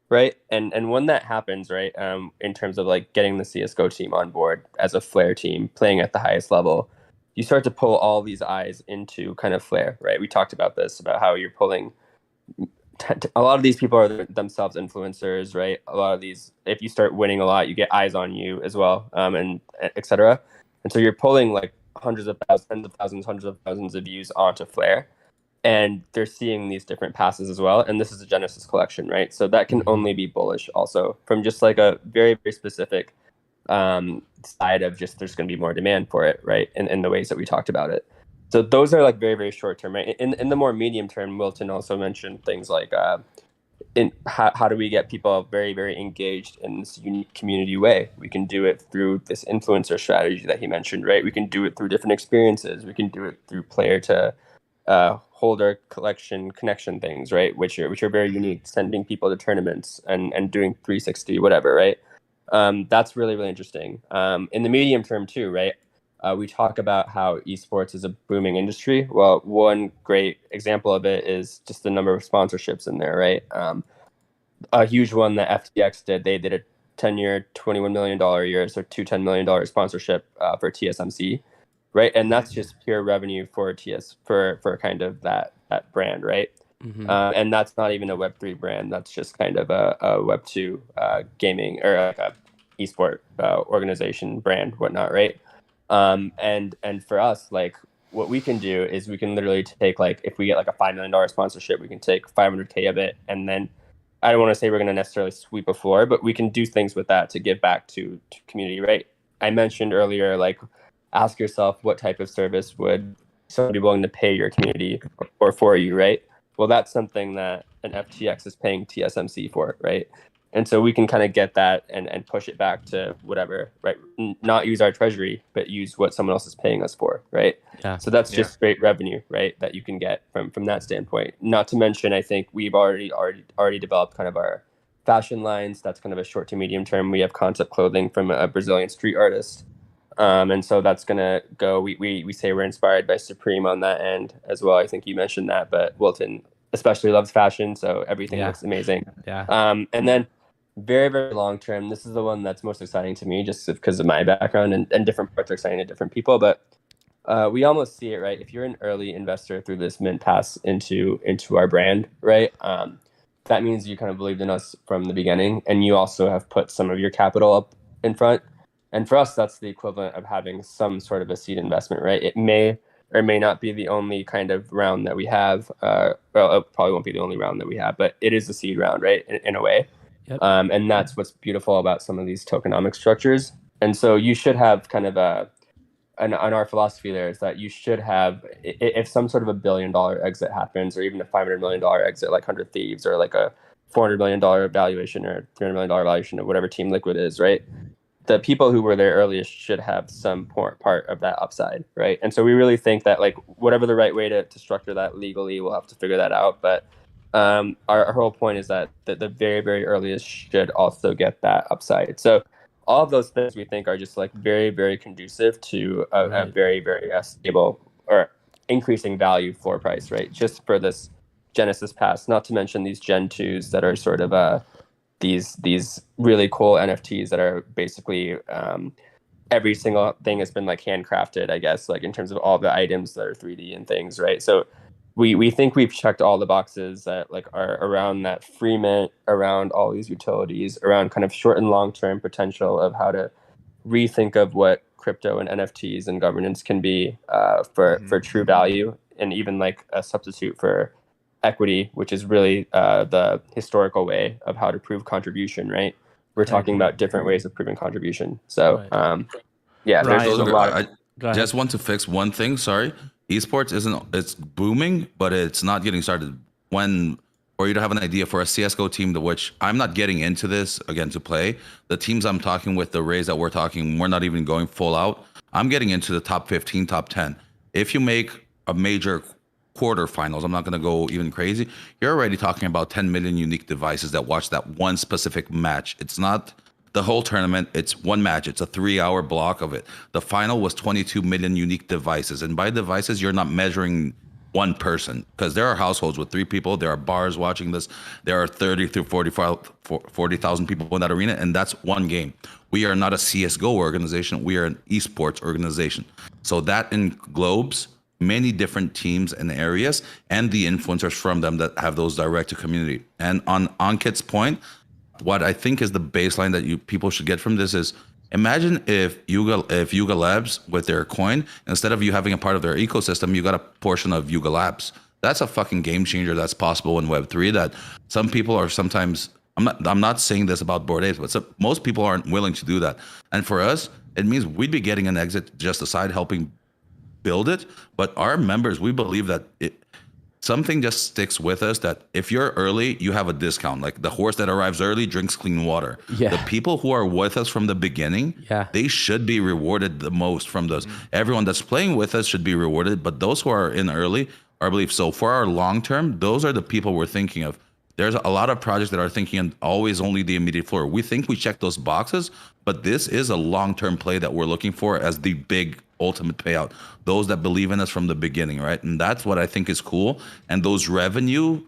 Right. And when that happens, right, in terms of like getting the CSGO team on board as a Flare team playing at the highest level, you start to pull all these eyes into kind of Flare, right? We talked about this, about how you're pulling a lot of these people are themselves influencers, right? A lot of these, if you start winning a lot, you get eyes on you as well, and et cetera. And so you're pulling like hundreds of thousands of views onto Flare. And they're seeing these different passes as well. And this is a Genesis collection, right? So that can only be bullish also from just like a very, very specific side of just there's going to be more demand for it, right? In the ways that we talked about it. So those are like very, very short term, right? In the more medium term, Wilton also mentioned things like how do we get people very, very engaged in this unique community way? We can do it through this influencer strategy that he mentioned, right? We can do it through different experiences. We can do it through player to holder collection connection things, right, which are very unique, sending people to tournaments and doing 360 whatever, right? That's really, really interesting. In the medium term too, right, we talk about how esports is a booming industry. Well, one great example of it is just the number of sponsorships in there, right? A huge one that FTX did, they did a 10-year $21 million a year, so two $10 million sponsorship for TSMC. Right, and that's just pure revenue for for kind of that brand, right? And that's not even a Web3 brand. That's just kind of a Web2 gaming or like a esport organization brand, whatnot, right? And for us, like what we can do is we can literally take, like, if we get like a $5 million sponsorship, we can take 500K of it, and then I don't want to say we're going to necessarily sweep a floor, but we can do things with that to give back to community, right? I mentioned earlier, like, ask yourself what type of service would someone be willing to pay your community or for you, right? Well, that's something that an FTX is paying TSMC for, right? And so we can kind of get that and push it back to whatever, right? Not use our treasury, but use what someone else is paying us for, right? Yeah. So that's just straight revenue, right? That you can get from that standpoint. Not to mention, I think we've already developed kind of our fashion lines. That's kind of a short to medium term. We have concept clothing from a Brazilian street artist. And so that's gonna go. We say we're inspired by Supreme on that end as well. I think you mentioned that, but Wilton especially loves fashion, so everything looks amazing. Yeah. And then very, very long term, this is the one that's most exciting to me, just because of my background, and different parts are exciting to different people. But we almost see it, right? If you're an early investor through this mint pass into our brand, right? That means you kind of believed in us from the beginning, and you also have put some of your capital up in front. And for us, that's the equivalent of having some sort of a seed investment, right? It may or may not be the only kind of round that we have. Well, it probably won't be the only round that we have, but it is a seed round, right? In a way. Yep. And that's what's beautiful about some of these tokenomic structures. And so you should have kind of and our philosophy there is that you should have, if some sort of $1 billion exit happens, or even a $500 million exit like 100 Thieves, or like a $400 million valuation or $300 million valuation of whatever Team Liquid is, right? The people who were there earliest should have some part of that upside, right? And so we really think that, like, whatever the right way to structure that legally, we'll have to figure that out. But our whole point is that the very, very earliest should also get that upside. So all of those things we think are just like very, very conducive to a very, very stable or increasing value floor price, right? Just for this Genesis Pass, not to mention these Gen 2s that are sort of these really cool NFTs that are basically every single thing has been like handcrafted, I guess, like in terms of all the items that are 3D and things, right? So we think we've checked all the boxes that like are around that free mint, around all these utilities, around kind of short and long term potential of how to rethink of what crypto and NFTs and governance can be for true value, and even like a substitute for equity, which is really the historical way of how to prove contribution, right? We're talking about different ways of proving contribution. So there's a lot. I just want to fix one thing. Sorry, esports it's booming, but it's not getting started. Or you don't have an idea for a CSGO team, to which I'm not getting into this again to play. The teams I'm talking with, the rays that we're talking, we're not even going full out. I'm getting into the top 15, top 10. If you make a major quarterfinals, I'm not going to go even crazy, you're already talking about 10 million unique devices that watch that one specific match. It's not the whole tournament, it's one match. It's a 3-hour block of it. The final was 22 million unique devices. And by devices, you're not measuring one person, because there are households with 3 people. There are bars watching this. There are 30 through 40,000 people in that arena, and that's one game. We are not a CSGO organization. We are an esports organization. So that englobes many different teams and areas, and the influencers from them that have those direct to community. And on Ankit's point, what I think is the baseline that people should get from this is, imagine if Yuga Labs with their coin, instead of you having a part of their ecosystem, you got a portion of Yuga Labs. That's a fucking game changer that's possible in Web3 that some people are sometimes, I'm not saying this about Bored Apes, but most people aren't willing to do that. And for us, it means we'd be getting an exit just aside helping build it. But our members, we believe that something just sticks with us, that if you're early, you have a discount. Like the horse that arrives early drinks clean water. Yeah. The people who are with us from the beginning, they should be rewarded the most from those. Everyone that's playing with us should be rewarded, but those who are in early, our belief. So for our long term, those are the people we're thinking of. There's a lot of projects that are thinking always only the immediate floor. We think we check those boxes, but this is a long-term play that we're looking for as the big ultimate payout. Those that believe in us from the beginning, right? And that's what I think is cool. And those revenue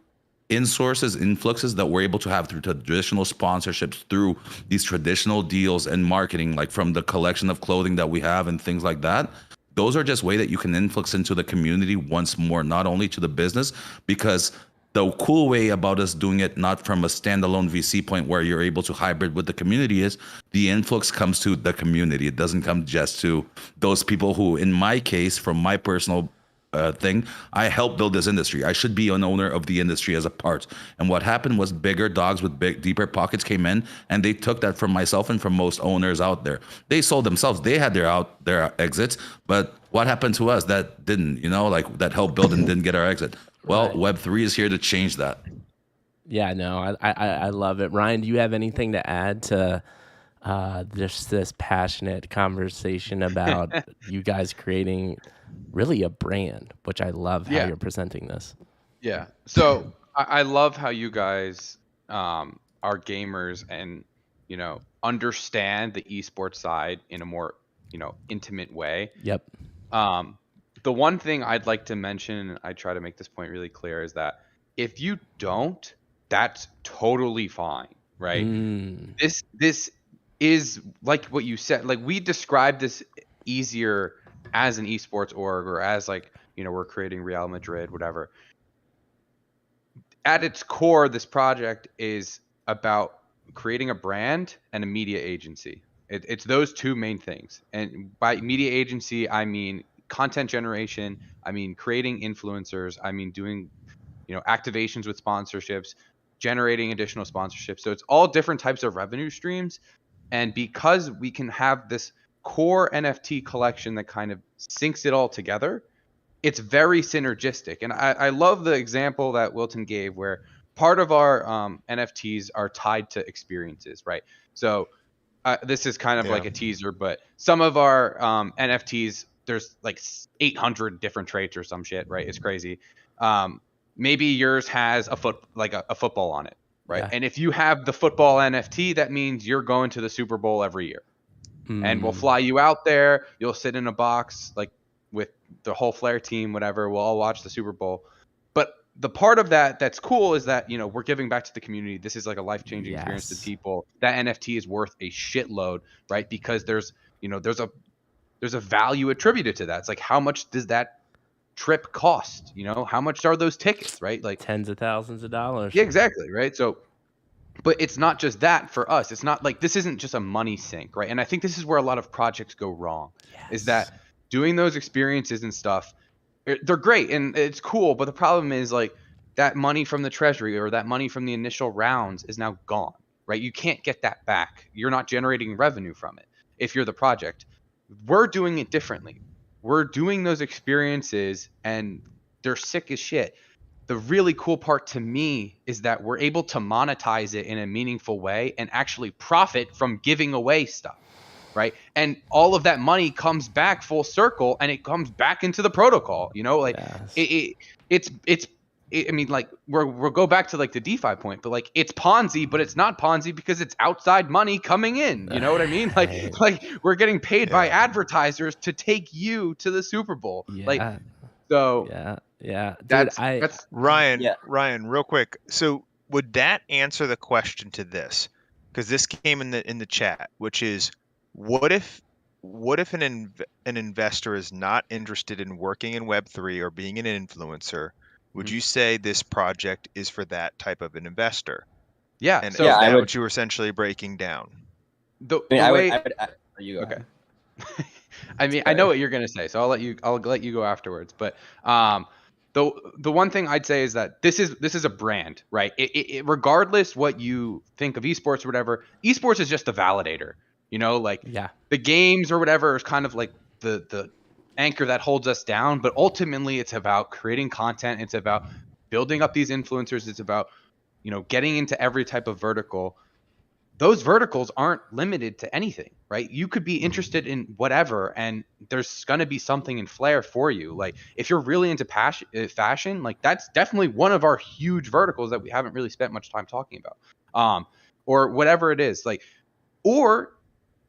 influxes that we're able to have through traditional sponsorships, through these traditional deals and marketing, like from the collection of clothing that we have and things like that. Those are just way that you can influx into the community once more, not only to the business, because The cool way about us doing it, not from a standalone VC point where you're able to hybrid with the community, is the influx comes to the community. It doesn't come just to those people who, in my case, from my personal thing, I helped build this industry. I should be an owner of the industry as a part. And what happened was bigger dogs with deeper pockets came in, and they took that from myself and from most owners out there. They sold themselves. They had their exits, but what happened to us that didn't? Like that helped build and didn't get our exit. Well, Right. Web3 is here to change that. Yeah, no, I love it. Ryan, do you have anything to add to just this passionate conversation about you guys creating really a brand, which I love how Yeah. you're presenting this. Yeah. So I love how you guys are gamers and, understand the esports side in a more, intimate way. Yep. The one thing I'd like to mention, and I try to make this point really clear, is that if you don't, that's totally fine, right? Mm, This is like what you said. Like, we describe this easier as an esports org, or as like, we're creating Real Madrid, whatever. At its core, this project is about creating a brand and a media agency. It's those two main things. And by media agency, I mean content generation, I mean creating influencers, I mean doing, activations with sponsorships, generating additional sponsorships. So it's all different types of revenue streams. And because we can have this core NFT collection that kind of syncs it all together, it's very synergistic. And I love the example that Wilton gave, where part of our NFTs are tied to experiences, right? So this is kind of like a teaser, but some of our NFTs, there's like 800 different traits or some shit, right? It's crazy. Maybe yours has a football on it, right? Yeah. And if you have the football NFT, that means you're going to the Super Bowl every year. And we'll fly you out there. You'll sit in a box like with the whole Flare team, whatever. We'll all watch the Super Bowl. But the part of that that's cool is that, we're giving back to the community. This is like a life-changing experience to people. That NFT is worth a shitload, right? Because there's a value attributed to that. It's like, how much does that trip cost? How much are those tickets, right? Like tens of thousands of dollars. yeah, exactly, right? So, but it's not just that for us. It's not like, this isn't just a money sink, right? And I think this is where a lot of projects go wrong. Is that doing those experiences and stuff, they're great and it's cool, but the problem is, like, that money from the treasury or that money from the initial rounds is now gone, right? You can't get that back. You're not generating revenue from it if you're the project. We're doing it differently. We're doing those experiences and they're sick as shit. The really cool part to me is that we're able to monetize it in a meaningful way and actually profit from giving away stuff, right? And all of that money comes back full circle and it comes back into the protocol, like I mean, like, we'll go back to like the DeFi point, but like, it's Ponzi, but it's not Ponzi because it's outside money coming in. You know what I mean? Like we're getting paid by advertisers to take you to the Super Bowl. Yeah. Like, so yeah. Dude, that's Ryan, real quick. So would that answer the question to this? Because this came in the chat, which is, what if an investor is not interested in working in Web3 or being an influencer? Would you say this project is for that type of an investor? Yeah. And So is that I would- what you were essentially breaking down? I way, would you go okay. ahead. I mean, I know what you're gonna say, so I'll let you go afterwards. But the one thing I'd say is that this is a brand, right? It regardless what you think of esports or whatever, esports is just a validator. Like the games or whatever is kind of like the anchor that holds us down, but ultimately it's about creating content. It's about building up these influencers. It's about getting into every type of vertical. Those verticals aren't limited to anything, right? You could be interested in whatever, and there's going to be something in Flare for you. Like, if you're really into fashion, like, that's definitely one of our huge verticals that we haven't really spent much time talking about. Or whatever it is, like, or,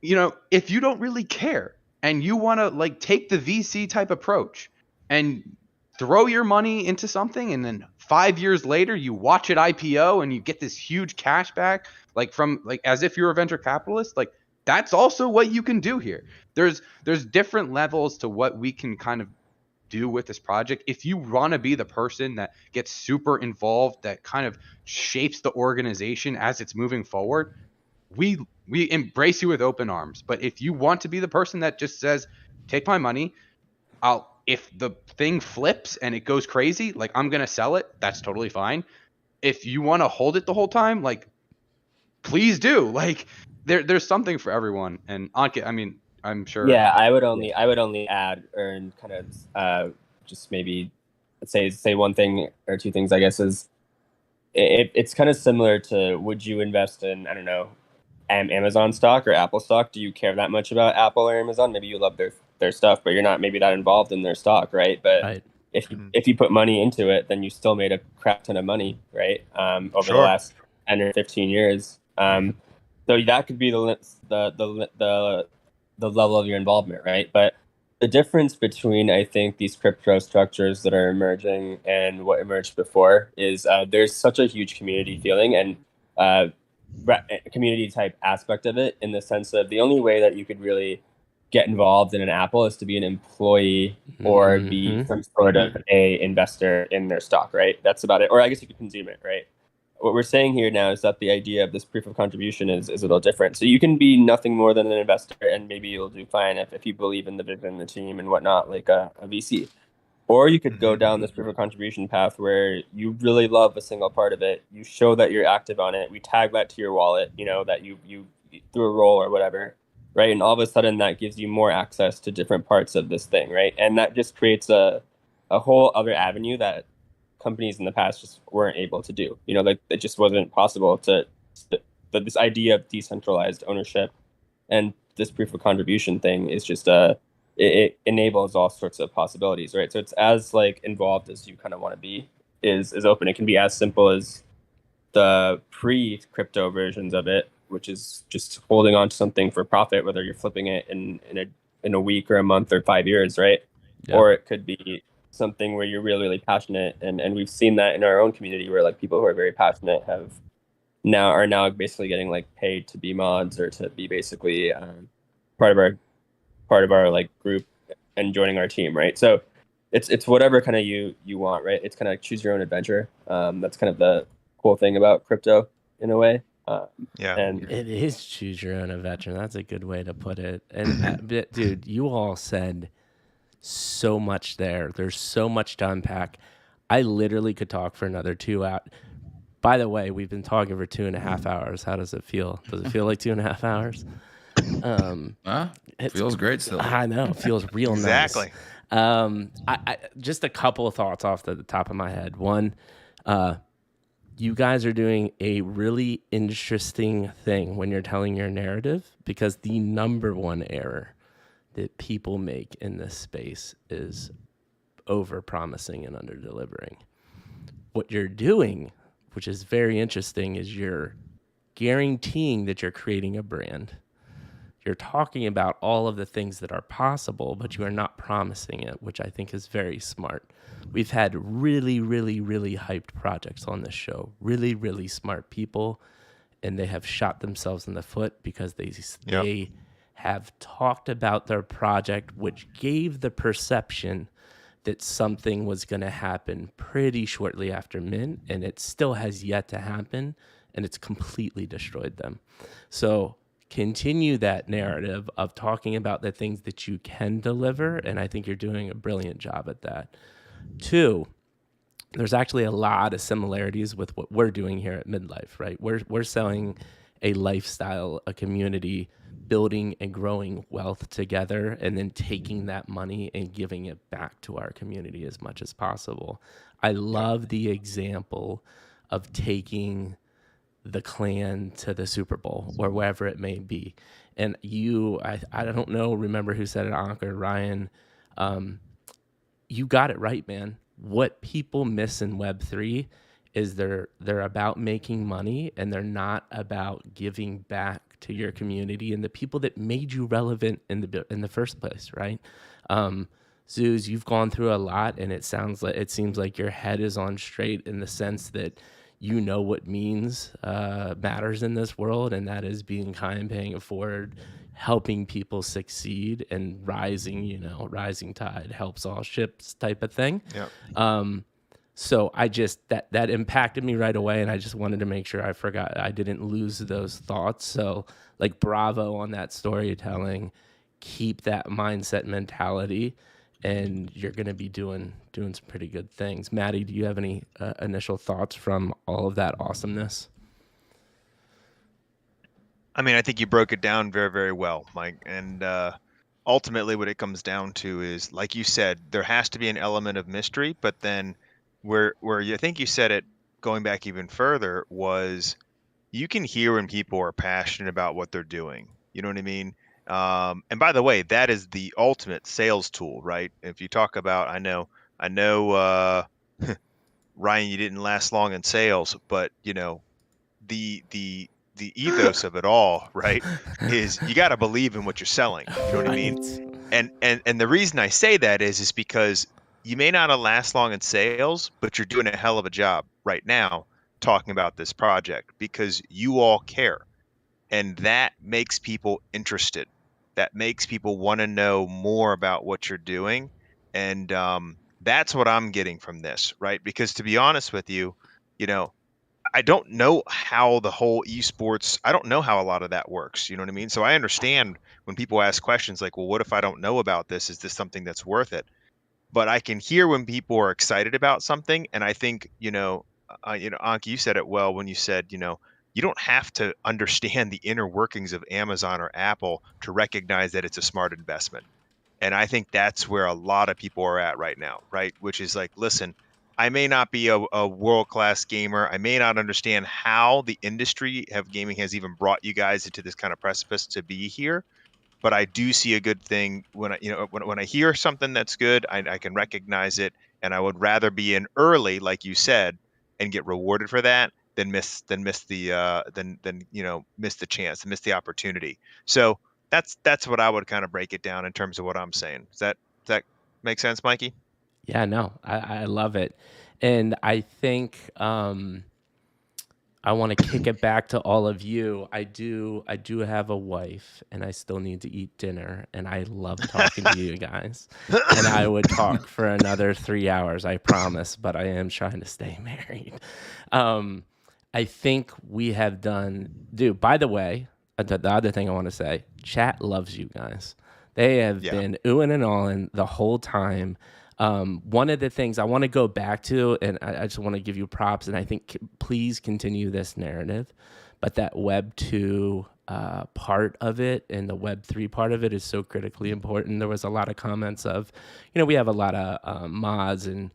if you don't really care and you want to like take the VC type approach and throw your money into something, and then 5 years later you watch it IPO and you get this huge cash back, like from like as if you're a venture capitalist, like that's also what you can do here. There's different levels to what we can kind of do with this project, if you want to be the person that gets super involved, that kind of shapes the organization as it's moving forward, we embrace you with open arms. But if you want to be the person that just says, take my money, if the thing flips and it goes crazy, like, I'm going to sell it, that's totally fine. If you want to hold it the whole time, like, please do. Like, there's something for everyone. And Ankit, I mean, I'm sure. Yeah, I would only add, or kind of just maybe say one thing or two things, I guess, is it's kind of similar to, would you invest in, I don't know, Amazon stock or Apple stock? Do you care that much about Apple or Amazon? Maybe you love their stuff, but you're not maybe that involved in their stock, right? But if you put money into it, then you still made a crap ton of money, right? Over the last 10 or 15 years. So that could be the level of your involvement, right? But the difference between, I think, these crypto structures that are emerging and what emerged before is there's such a huge community feeling and community type aspect of it, in the sense of the only way that you could really get involved in an Apple is to be an employee or be some sort of a investor in their stock, right? That's about it. Or I guess you could consume it, right? What we're saying here now is that the idea of this proof of contribution is a little different. So you can be nothing more than an investor, and maybe you'll do fine if you believe in the vision and the team and whatnot, like a VC. Or you could go down this proof of contribution path where you really love a single part of it. You show that you're active on it. We tag that to your wallet, that you through a roll or whatever, right? And all of a sudden that gives you more access to different parts of this thing, right? And that just creates a whole other avenue that companies in the past just weren't able to do. Like, it just wasn't possible this idea of decentralized ownership and this proof of contribution thing is just it enables all sorts of possibilities, right? So it's as like involved as you kind of want to be is open. It can be as simple as the pre-crypto versions of it, which is just holding on to something for profit, whether you're flipping it in a week or a month or 5 years, right? Yeah. Or it could be something where you're really, really passionate, and we've seen that in our own community where like people who are very passionate are now basically getting like paid to be mods or to be basically part of our like group and joining our team, right? So it's whatever kind of you want, right? It's kind of like choose your own adventure. That's kind of the cool thing about crypto in a way. And it is choose your own adventure. That's a good way to put it. And dude, you all said so much there. There's so much to unpack. I literally could talk for another 2 hours. By the way, we've been talking for 2.5 hours. How does it feel? Does it feel like 2.5 hours? It feels great still. I know. It feels real exactly. Nice. I just a couple of thoughts off the top of my head. One, you guys are doing a really interesting thing when you're telling your narrative, because the number one error that people make in this space is over-promising and under-delivering. What you're doing, which is very interesting, is you're guaranteeing that you're creating a brand. You're talking about all of the things that are possible, but you are not promising it, which I think is very smart. We've had really, really, really hyped projects on this show, really, really smart people, and they have shot themselves in the foot because they have talked about their project, which gave the perception that something was going to happen pretty shortly after mint, and it still has yet to happen, and it's completely destroyed them. So continue that narrative of talking about the things that you can deliver, and I think you're doing a brilliant job at that. 2, there's actually a lot of similarities with what we're doing here at Midlife, right? We're selling a lifestyle, a community, building and growing wealth together, and then taking that money and giving it back to our community as much as possible. I love the example of taking the clan to the Super Bowl or wherever it may be. And I don't know, remember who said it, Anka or Ryan, you got it right, man. What people miss in Web3 is they're about making money, and they're not about giving back to your community and the people that made you relevant in the first place, right? Zeus, you've gone through a lot, and it seems like your head is on straight in the sense that you know what means matters in this world, and that is being kind, paying it forward, helping people succeed, and rising tide helps all ships type of thing. Yeah. So I just that impacted me right away, and I just wanted to make sure I didn't lose those thoughts. So like, bravo on that storytelling. Keep that mindset mentality, and you're going to be doing some pretty good things. Maddie, do you have any initial thoughts from all of that awesomeness? I mean, I think you broke it down very, very well, Mike. And ultimately, what it comes down to is, like you said, there has to be an element of mystery. But then, I think you said it, going back even further, was you can hear when people are passionate about what they're doing. You know what I mean? And by the way, that is the ultimate sales tool, right? If you talk about, I know, Ryan, you didn't last long in sales, but the ethos of it all, right, is you got to believe in what you're selling. You know what I mean? And the reason I say that is because you may not have last long in sales, but you're doing a hell of a job right now talking about this project because you all care, and that makes people interested. That makes people want to know more about what you're doing, and that's what I'm getting from this, right? Because to be honest with you, you know, I don't know how the whole esports, I don't know how a lot of that works. You know what I mean? So I understand when people ask questions like, well, what if I don't know about this? Is this something that's worth it? But I can hear when people are excited about something. And I think, Anki, you said it well when you said, you don't have to understand the inner workings of Amazon or Apple to recognize that it's a smart investment. And I think that's where a lot of people are at right now, right? Which is like, listen, I may not be a world-class gamer. I may not understand how the industry of gaming has even brought you guys into this kind of precipice to be here. But I do see a good thing when I hear something that's good, I can recognize it, and I would rather be in early, like you said, and get rewarded for that miss the chance, miss the opportunity. So that's what I would kind of break it down in terms of what I'm saying. Does that make sense, Mikey? Yeah, no, I love it. And I think I want to kick it back to all of you. I do have a wife, and I still need to eat dinner, and I love talking to you guys. And I would talk for another 3 hours, I promise, but I am trying to stay married. I think we have done, dude, by the way, the other thing I want to say, chat loves you guys. They have been oohing and ahhing the whole time. One of the things I want to go back to, and I just want to give you props, and I think please continue this narrative, but that Web 2 part of it and the Web 3 part of it is so critically important. There was a lot of comments of, we have a lot of mods and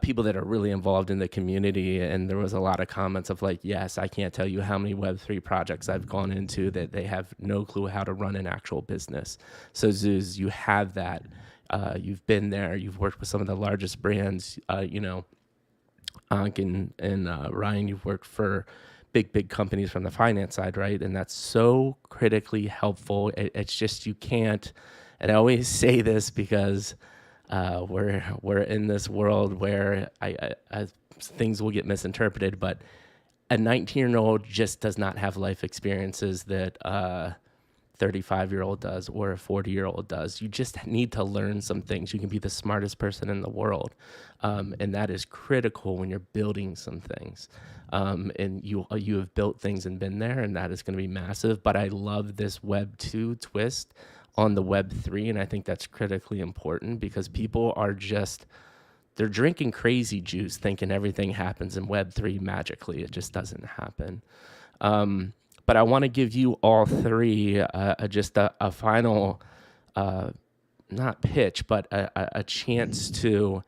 people that are really involved in the community, and there was a lot of comments of like, yes, I can't tell you how many Web3 projects I've gone into that they have no clue how to run an actual business. So Zeus, you have that. You've been there. You've worked with some of the largest brands. Ankh and Ryan, you've worked for big companies from the finance side, right? And that's so critically helpful. It's just you can't. And I always say this because we're in this world where things will get misinterpreted, but a 19-year-old just does not have life experiences that 35-year-old does or a 40-year-old does. You just need to learn some things. You can be the smartest person in the world, and that is critical when you're building some things. And you have built things and been there, and that is going to be massive. But I love this Web 2 twist on the Web 3, and I think that's critically important because people are they're drinking crazy juice thinking everything happens in Web 3 magically. It just doesn't happen. But I want to give you all three just a final, not pitch, but a chance to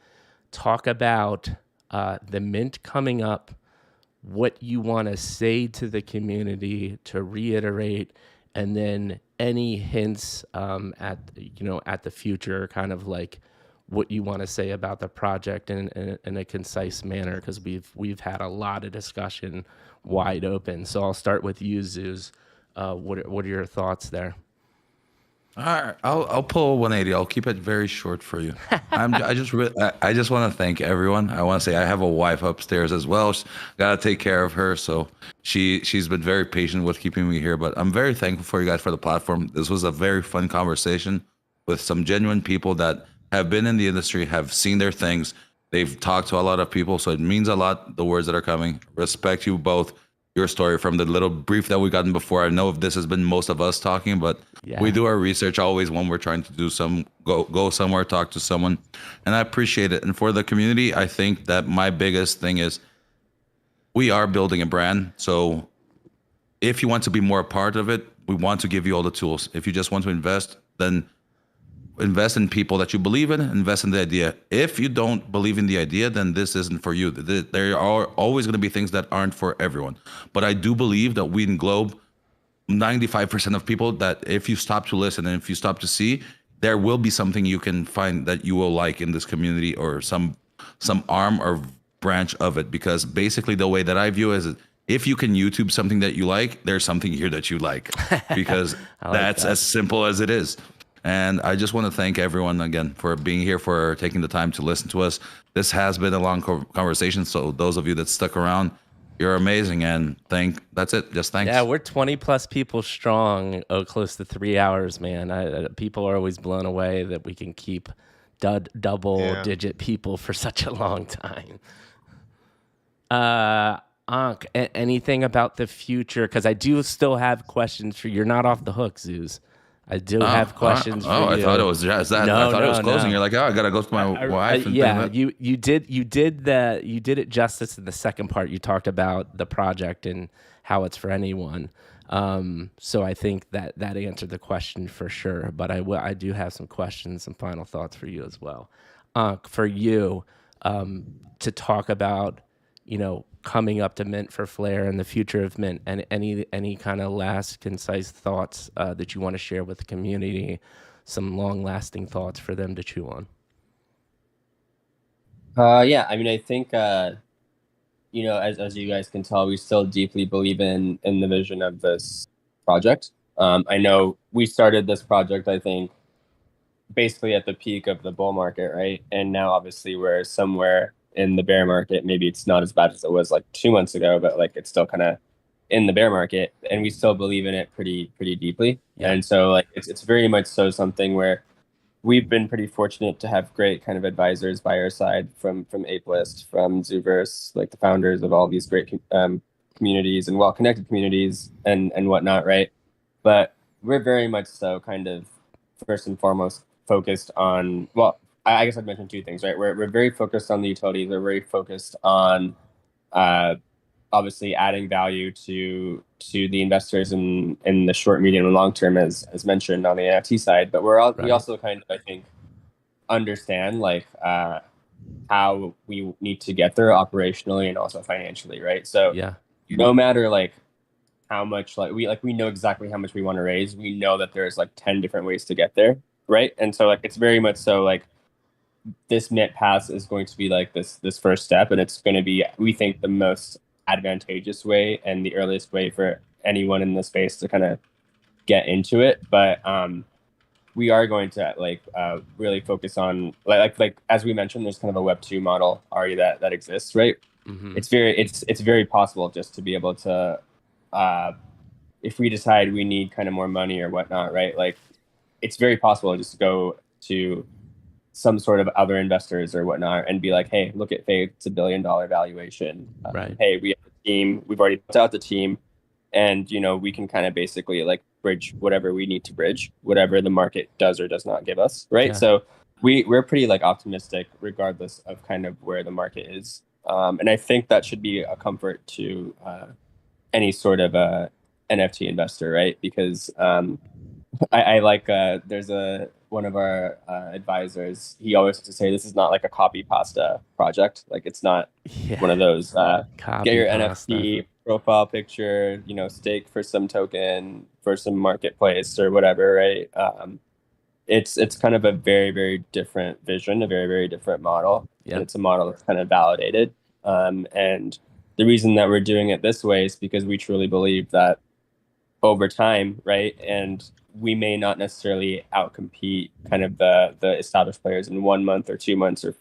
talk about the Mint coming up, what you want to say to the community to reiterate, and then any hints at the future, kind of like what you want to say about the project in a concise manner, because we've had a lot of discussion wide open. So I'll start with you, Zeus. What are your thoughts there? All right, I'll pull a 180. I'll keep it very short for you. I just want to thank everyone. I want to say I have a wife upstairs as well. Gotta take care of her, so she's been very patient with keeping me here. But I'm very thankful for you guys for the platform. This was a very fun conversation with some genuine people that have been in the industry, have seen their things. They've talked to a lot of people, so it means a lot. The words that are coming. Respect you both. Your story from the little brief that we gotten before. I know if this has been most of us talking, but Yeah. we do our research always when we're trying to do go somewhere, talk to someone, and I appreciate it. And for the community, I think that my biggest thing is we are building a brand. So if you want to be more a part of it, we want to give you all the tools. If you just want to invest, then invest in people that you believe in, invest in the idea. If you don't believe in the idea, then this isn't for you. There are always going to be things that aren't for everyone. But I do believe that we in Globe, 95% of people, that if you stop to listen and if you stop to see, there will be something you can find that you will like in this community, or some arm or branch of it. Because basically the way that I view it is, if you can YouTube something that you like, there's something here that you like, because that's as simple as it is. And I just want to thank everyone again for being here, for taking the time to listen to us. This has been a long conversation, so those of you that stuck around, you're amazing. And that's it. Just thanks. Yeah, we're 20 plus people strong. Oh, close to 3 hours, man. People are always blown away that we can keep double-digit people for such a long time. Ankh, anything about the future? Because I do still have questions for you. You're not off the hook, Zeus. I do have questions for you. I thought it was just that. No, I thought it was closing. no. You're like, oh, I gotta go to my wife. Yeah, you did it justice in the second part. You talked about the project and how it's for anyone. So I think that answered the question for sure. But I do have some questions, some final thoughts for you as well. For you, to talk about, coming up to Mint for Flare and the future of Mint, and any kind of last concise thoughts that you want to share with the community, some long-lasting thoughts for them to chew on. Yeah, I mean, I think as you guys can tell, we still deeply believe in the vision of this project. I know we started this project, I think, basically at the peak of the bull market, right? And now obviously we're somewhere in the bear market. Maybe it's not as bad as it was like 2 months ago, but like it's still kind of in the bear market, and we still believe in it pretty deeply. Yeah. And so like it's very much so something where we've been pretty fortunate to have great kind of advisors by our side from ApeList, from Zooverse, like the founders of all these great communities and well-connected communities and whatnot, right? But we're very much so kind of first and foremost focused on, well, I guess I'd mention two things, right? We're very focused on the utilities. We're very focused on obviously adding value to the investors in the short, medium, and long term, as mentioned on the NFT side. But we also kind of, I think, understand like how we need to get there operationally and also financially, right? So no matter like how much we know exactly how much we want to raise. We know that there's like 10 different ways to get there, right? And so like it's very much so like this Mint pass is going to be like this first step, and it's going to be, we think, the most advantageous way and the earliest way for anyone in the space to kind of get into it. But we are going to like really focus on like as we mentioned, there's kind of a Web2 model already that exists, right? Mm-hmm. It's very possible just to be able to if we decide we need kind of more money or whatnot, right? Like it's very possible just to go to some sort of other investors or whatnot and be like, hey, look at Faith, it's $1 billion valuation. Right. Hey, we have a team, we've already built out the team, and we can kind of basically like bridge whatever we need to bridge, whatever the market does or does not give us, right? Yeah. So we're pretty like optimistic regardless of kind of where the market is. And I think that should be a comfort to any sort of NFT investor, right? Because I like there's one of our advisors, he always used to say, this is not like a copy pasta project. Like it's not one of those get your pasta. NFT profile picture, stake for some token for some marketplace or whatever, right? It's kind of a very, very different vision, a very, very different model. Yep. And it's a model that's kind of validated. And the reason that we're doing it this way is because we truly believe that over time, right? And we may not necessarily outcompete kind of the established players in 1 month or 2 months or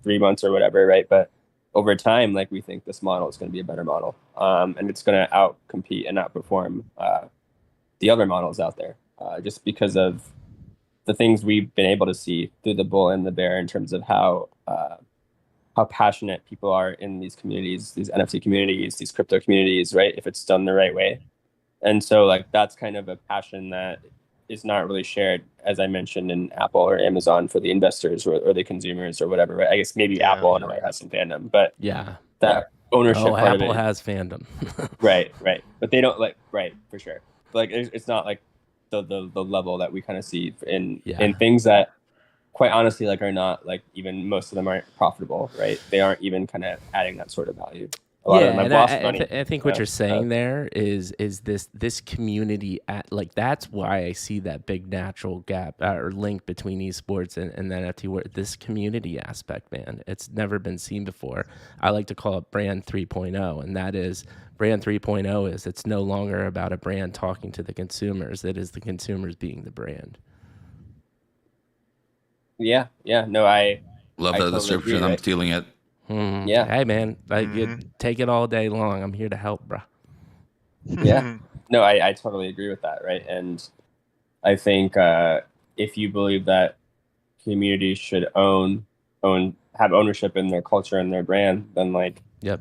3 months or whatever, right? But over time, like we think this model is going to be a better model, and it's going to outcompete and outperform the other models out there, just because of the things we've been able to see through the bull and the bear in terms of how passionate people are in these communities, these NFT communities, these crypto communities, right? If it's done the right way. And so like that's kind of a passion that is not really shared, as I mentioned, in Apple or Amazon for the investors or the consumers or whatever, right? I guess maybe Yeah. Apple in a way has some fandom, but Yeah. that ownership Oh, part Apple of it, has fandom. right. But they don't like, right, for sure. But like it's not like the level that we kind of see in things that quite honestly like are not like, even most of them aren't profitable, right? They aren't even kind of adding that sort of value. A lot of them have and lost money. I think what you're saying there is this community at like that's why I see that big natural gap or link between esports and the NFT, where this community aspect, man, it's never been seen before. I like to call it brand 3.0, and that is brand 3.0 is it's no longer about a brand talking to the consumers. It is the consumers being the brand. Yeah. No, I Love I that totally description. agree, I'm right? stealing it. Yeah. Hey, man, like take it all day long. I'm here to help, bro. Yeah. No, I totally agree with that, right? And I think if you believe that communities should have ownership in their culture and their brand, then like Yep.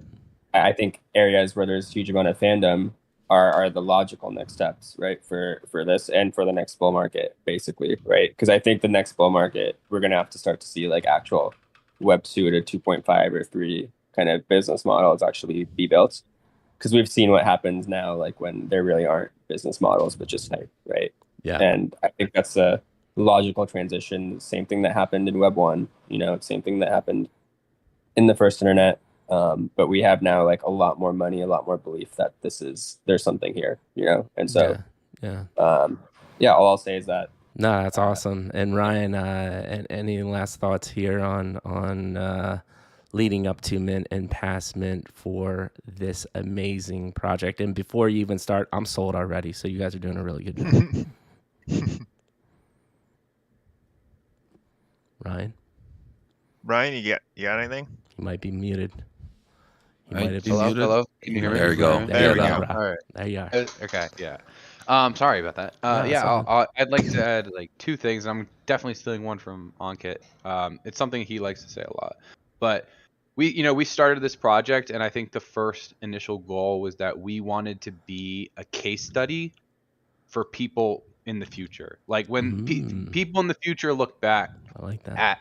I think areas where there's a huge amount of fandom are the logical next steps, right? For this and for the next bull market, basically, right? Because I think the next bull market, we're gonna have to start to see like actual Web 2 to 2.5 or 3 kind of business models actually be built. Because we've seen what happens now, like when there really aren't business models, but just hype, right? Yeah. And I think that's a logical transition. Same thing that happened in Web 1, same thing that happened in the first internet. But we have now like a lot more money, a lot more belief that there's something here, And so, yeah. All I'll say is that. No, that's awesome. And Ryan, and any last thoughts here on leading up to mint and past mint for this amazing project? And before you even start, I'm sold already. So you guys are doing a really good job. Ryan, you got anything? he might be muted. He Right, might have he's muted. Hello. Can you hear me? There you go. There you we go, go. bro. All right. There you are. Okay. Yeah. Sorry about that. No, it's all good. I'd like to add like two things. I'm definitely stealing one from Ankit. It's something he likes to say a lot. But we started this project, and I think the first initial goal was that we wanted to be a case study for people in the future. Like when people in the future look back I like that. at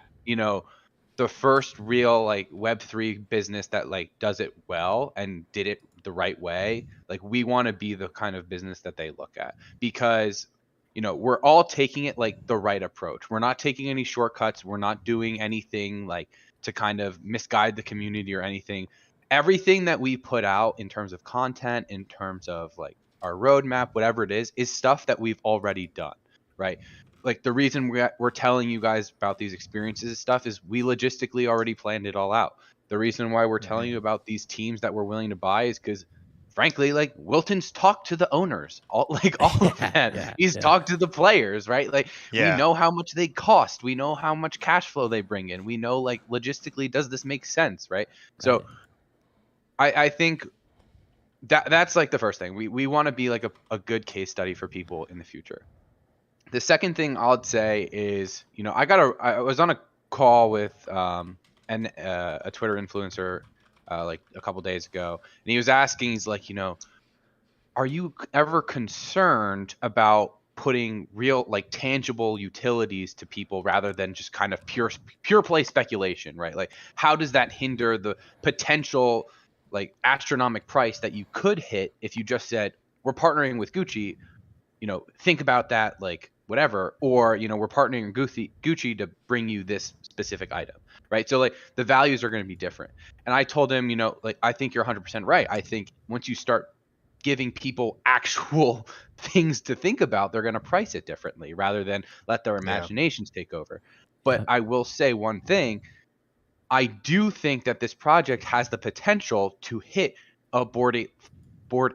the first real like Web3 business that like does it well and did it the right way, like we want to be the kind of business that they look at, because we're all taking it like the right approach. We're not taking any shortcuts. We're not doing anything like to kind of misguide the community or anything. Everything that we put out in terms of content, in terms of like our roadmap, whatever it is stuff that we've already done, right? Like the reason we're telling you guys about these experiences and stuff is we logistically already planned it all out. The reason why we're telling you about these teams that we're willing to buy is because, frankly, like Wilton's talked to the owners, all of them. He's talked to the players, right? Like we know how much they cost. We know how much cash flow they bring in. We know like logistically, does this make sense, right? So I think that's like the first thing. We want to be like a good case study for people in the future. The second thing I'd say is, I was on a call with a Twitter influencer like a couple days ago, and he was asking, he's like, are you ever concerned about putting real like tangible utilities to people rather than just kind of pure play speculation, right? Like how does that hinder the potential like astronomical price that you could hit if you just said we're partnering with Gucci? Think about that, like whatever, or we're partnering with Gucci to bring you this specific item, right? So like the values are going to be different. And I told him, like I think you're 100% right. I think once you start giving people actual things to think about, they're going to price it differently rather than let their imaginations take over. But I will say one thing. I do think that this project has the potential to hit a Bored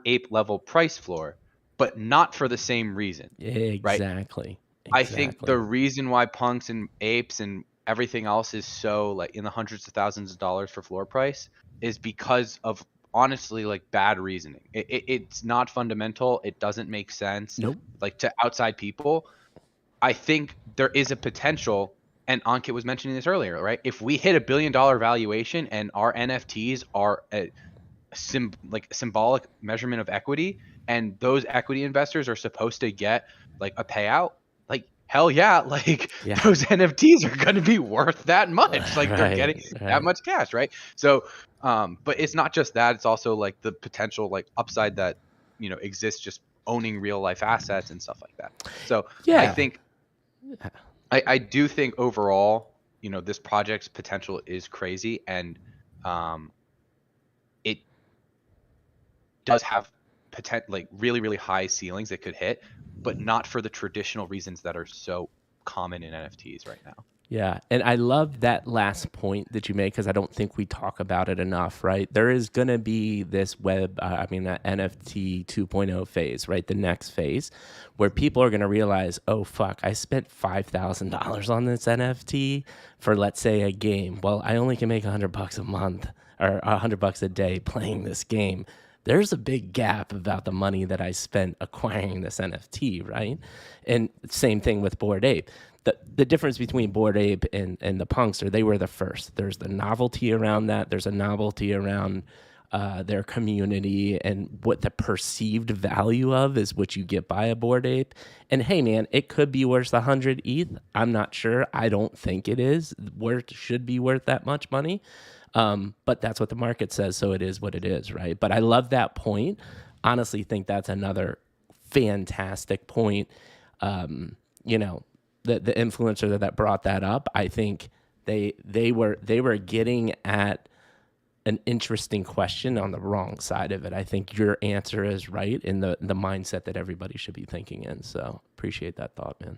Ape level price floor, but not for the same reason. Exactly. I think the reason why punks and apes and everything else is so like in the hundreds of thousands of dollars for floor price is because of honestly like bad reasoning. It's not fundamental. It doesn't make sense. Nope. Like to outside people, I think there is a potential, and Ankit was mentioning this earlier, right? If we hit $1 billion valuation and our NFTs are a symbolic measurement of equity, and those equity investors are supposed to get like a payout, like hell yeah, like those NFTs are going to be worth that much. Like they're getting that much cash, right? So, but it's not just that; it's also like the potential like upside that exists just owning real life assets and stuff like that. So I think. I do think overall, this project's potential is crazy, and it does have like really, really high ceilings it could hit, but not for the traditional reasons that are so common in NFTs right now. Yeah, and I love that last point that you made because I don't think we talk about it enough, right? There is going to be this that NFT 2.0 phase, right? The next phase where people are going to realize, oh, fuck, I spent $5,000 on this NFT for, let's say, a game. Well, I only can make $100 a month or $100 a day playing this game. There's a big gap about the money that I spent acquiring this NFT, right? And same thing with Bored Ape. The difference between Bored Ape and the punks are they were the first. There's the novelty around that. There's a novelty around their community, and what the perceived value of is what you get by a Bored Ape. And hey, man, it could be worth 100 ETH. I'm not sure. I don't think it is. Should be worth that much money. But that's what the market says, so it is what it is, right? But I love that point. Honestly, think that's another fantastic point. The influencer that brought that up, I think they were getting at an interesting question on the wrong side of it. I think your answer is right in the mindset that everybody should be thinking in. So appreciate that thought, man.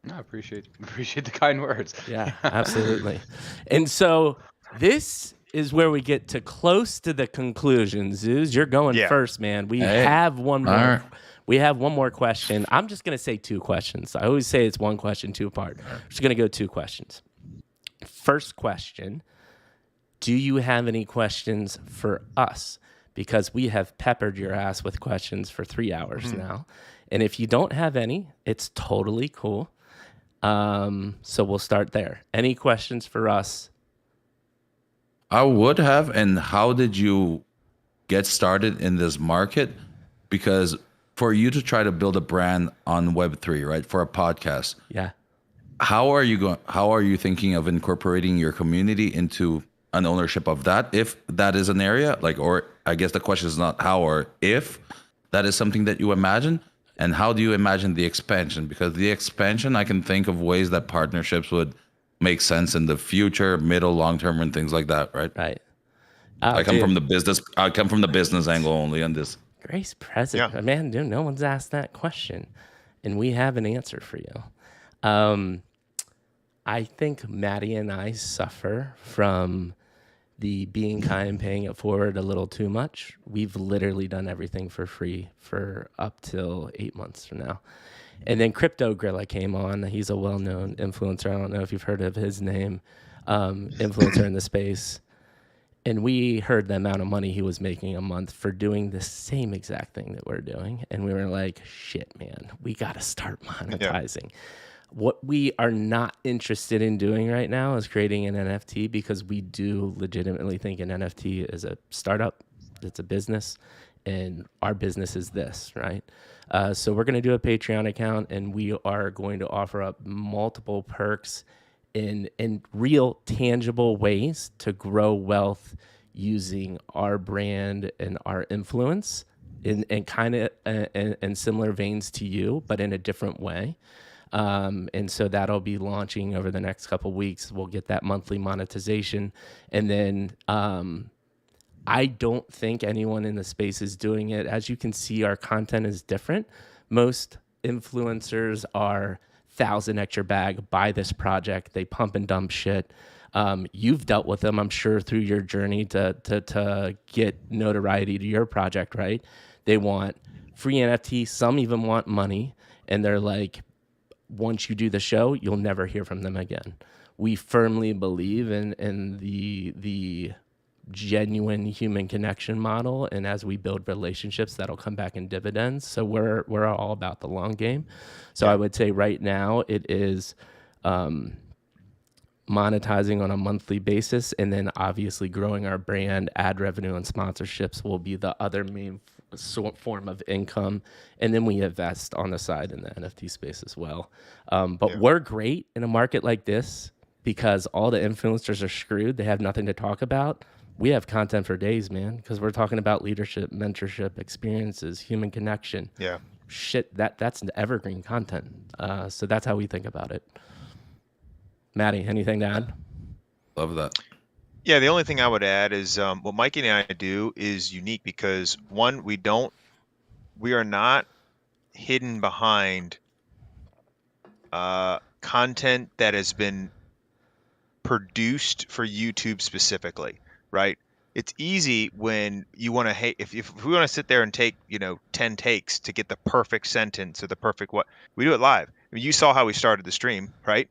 No, I appreciate the kind words. Yeah, absolutely. And so this is where we get to close to the conclusion. Zeus, you're going first, man. We have one more. We have one more question. I'm just going to say 2 questions. I always say it's 1 question, 2 part. I'm just going to go 2 questions. First question, do you have any questions for us? Because we have peppered your ass with questions for 3 hours now. And if you don't have any, it's totally cool. So we'll start there. Any questions for us? I would have. And how did you get started in this market? Because for you to try to build a brand on Web3, right, for a podcast, how are you thinking of incorporating your community into an ownership of that, if that is an area, like, or I guess the question is not how or if that is something that you imagine, and how do you imagine the expansion? Because the expansion, I can think of ways that partnerships would make sense in the future, middle, long term, and things like that, right? Right. I come from the business angle only on this. Grace President, man, dude, no one's asked that question, and we have an answer for you. I think Maddie and I suffer from the being kind, paying it forward a little too much. We've literally done everything for free for up till 8 months from now. And then Crypto Gorilla came on. He's a well-known influencer. I don't know if you've heard of his name, influencer in the space. And we heard the amount of money he was making a month for doing the same exact thing that we're doing. And we were like, shit, man, we got to start monetizing. What we are not interested in doing right now is creating an NFT, because we do legitimately think an NFT is a startup. It's a business, and our business is this, right? So we're going to do a Patreon account, and we are going to offer up multiple perks in real tangible ways to grow wealth using our brand and our influence in kind of in similar veins to you, but in a different way. And so that'll be launching over the next couple of weeks. We'll get that monthly monetization. And then I don't think anyone in the space is doing it. As you can see, our content is different. Most influencers are 1,000 extra bag, buy this project, they pump and dump shit. You've dealt with them, I'm sure, through your journey to get notoriety to your project, right? They want free NFT. Some even want money, and they're like, once you do the show, you'll never hear from them again. We firmly believe in the genuine human connection model, and as we build relationships, that'll come back in dividends. So we're all about the long game. So I would say right now it is monetizing on a monthly basis, and then obviously growing our brand, ad revenue, and sponsorships will be the other main form of income, and then we invest on the side in the NFT space as well. But we're great in a market like this because all the influencers are screwed. They have nothing to talk about. We have content for days, man, because we're talking about leadership, mentorship, experiences, human connection. Yeah. Shit, that's evergreen content. So that's how we think about it. Matty, anything to add? Love that. Yeah, the only thing I would add is what Mikey and I do is unique because one, we are not hidden behind content that has been produced for YouTube specifically, right? It's easy when you want to if we want to sit there and take 10 takes to get the perfect sentence or the perfect what we do it live. I mean, you saw how we started the stream, right?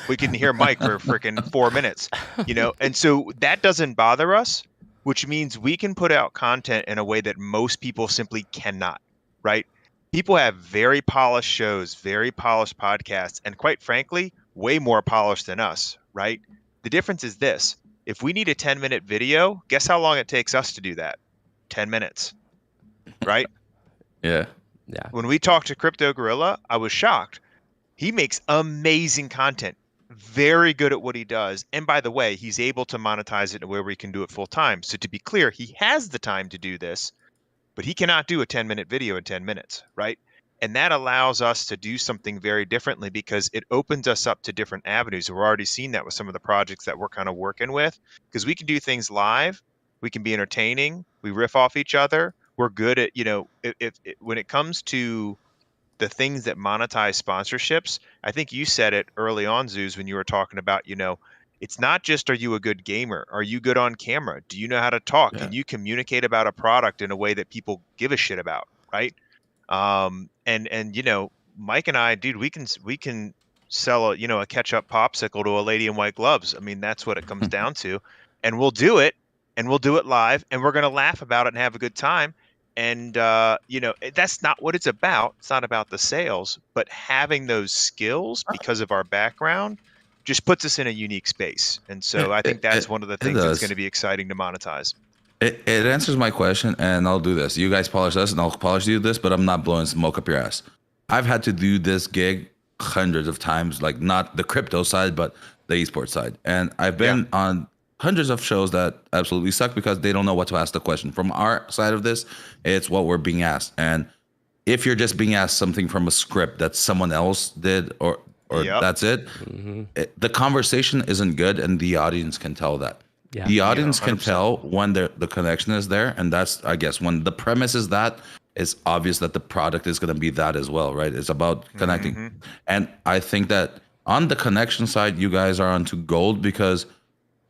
We can hear Mike for freaking 4 minutes, and so that doesn't bother us, which means we can put out content in a way that most people simply cannot, right? People have very polished shows, very polished podcasts, and quite frankly, way more polished than us, right? The difference is this. If we need a 10-minute video, guess how long it takes us to do that? 10 minutes, right? Yeah. When we talked to Crypto Gorilla, I was shocked. He makes amazing content, very good at what he does. And by the way, he's able to monetize it in a way where he can do it full time. So to be clear, he has the time to do this, but he cannot do a 10-minute video in 10 minutes, right? And that allows us to do something very differently because it opens us up to different avenues. We're already seeing that with some of the projects that we're kind of working with, because we can do things live. We can be entertaining. We riff off each other. We're good at, if when it comes to the things that monetize sponsorships, I think you said it early on, Zeus, when you were talking about, it's not just, are you a good gamer? Are you good on camera? Do you know how to talk? Yeah. Can you communicate about a product in a way that people give a shit about, right? And Mike and I, dude, we can sell a ketchup popsicle to a lady in white gloves. I mean, that's what it comes down to. And we'll do it, and we'll do it live, and we're going to laugh about it and have a good time. And that's not what it's about. It's not about the sales, but having those skills because of our background just puts us in a unique space. And so I think that's one of the things that's going to be exciting to monetize. It answers my question, and I'll do this. You guys polish us, and I'll polish you this, but I'm not blowing smoke up your ass. I've had to do this gig hundreds of times, like not the crypto side, but the esports side. And I've been on hundreds of shows that absolutely suck because they don't know what to ask the question. From our side of this, it's what we're being asked. And if you're just being asked something from a script that someone else did or that's it, the conversation isn't good, and the audience can tell that. Yeah. The audience can tell when the connection is there, and that's, I guess, when the premise is that, it's obvious that the product is going to be that as well, right? It's about connecting. And I think that on the connection side, you guys are onto gold, because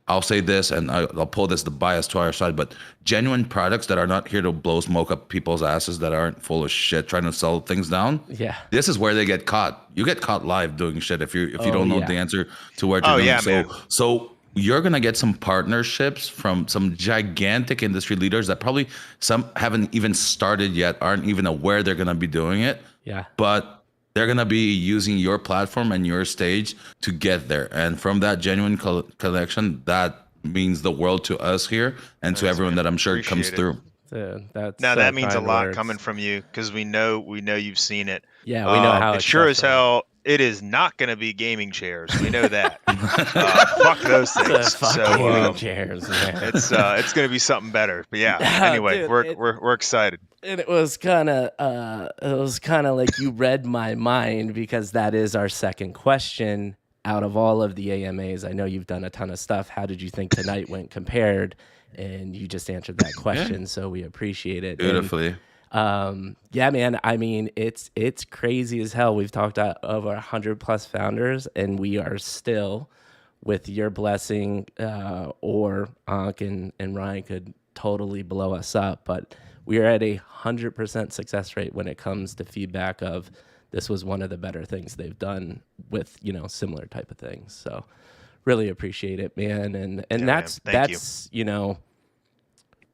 I'll say this, and I'll pull this the bias to our side, but genuine products that are not here to blow smoke up people's asses, that aren't full of shit trying to sell things down. Yeah, this is where they get caught. You get caught live doing shit if you don't know the answer to what you're doing. So you're gonna get some partnerships from some gigantic industry leaders that probably some haven't even started yet, aren't even aware they're gonna be doing it. Yeah, but they're going to be using your platform and your stage to get there. And from that genuine connection, that means the world to us here and to everyone that I'm sure comes through. That means a lot coming from you, because we know you've seen it. Yeah, we know how it's sure as hell. It is not going to be gaming chairs. We know that. Fuck those things. Gaming chairs, man. It's going to be something better. But yeah. Anyway, dude, we're excited. And it was kind of like you read my mind, because that is our second question out of all of the AMAs. I know you've done a ton of stuff. How did you think tonight went compared? And you just answered that question, so we appreciate it. Beautifully. Yeah, man. I mean, it's crazy as hell. We've talked to over 100+ founders, and we are still, with your blessing, or Ankh and Ryan could totally blow us up, but we are at 100% success rate when it comes to feedback of this was one of the better things they've done with, you know, similar type of things. So really appreciate it, man. And Yeah, that's, man. Thank you. you know,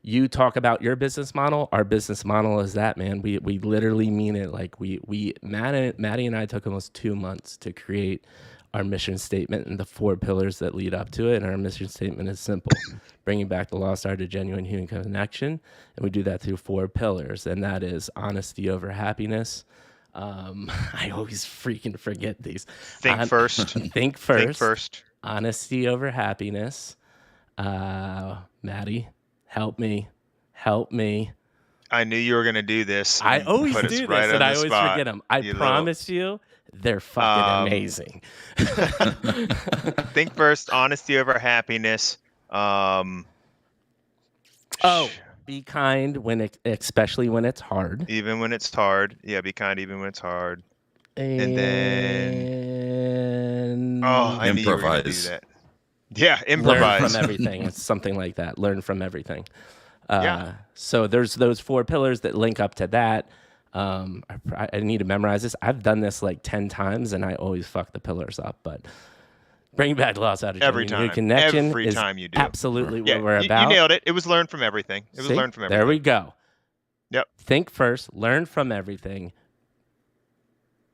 you talk about your business model. Our business model is that, man. We literally mean it. Like Maddie and I took almost 2 months to create our mission statement and the 4 pillars that lead up to it. And our mission statement is simple: bringing back the lost art of genuine human connection. And we do that through 4 pillars, and that is honesty over happiness. I always freaking forget these. Think first. Think first. Think first. Honesty over happiness. Maddie, help me. I knew you were going to do this. I and always put us do right this, on and I the always spot, forget them. I you promise you, they're fucking amazing. Think first, honesty over happiness. Be kind especially when it's hard. Even when it's hard. Yeah, be kind even when it's hard. And then I knew you were going to do Improvise. that. Yeah, improvise. Learn from everything. It's something like that. Learn from everything. Yeah. So there's those 4 pillars that link up to that. I need to memorize this. I've done this like 10 times, and I always fuck the pillars up. But bring back lost out of Every genuine time. connection. Every is time you do. absolutely Yeah, what we're you about. nailed it. It was learn from everything. It was See? learn from everything. There we go. Yep. Think first, learn from everything.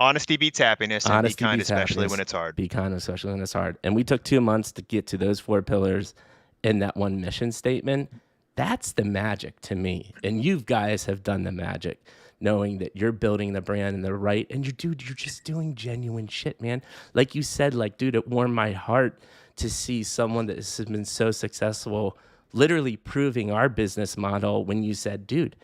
Honesty beats happiness, and Honesty be kind, beats especially happiness. when it's hard. Be kind, especially when it's hard. And we took 2 months to get to those 4 pillars in that one mission statement. That's the magic to me. And you guys have done the magic, knowing that you're building the brand and the right. And you're just doing genuine shit, man. Like you said, like, dude, it warmed my heart to see someone that has been so successful, literally proving our business model when you said, dude,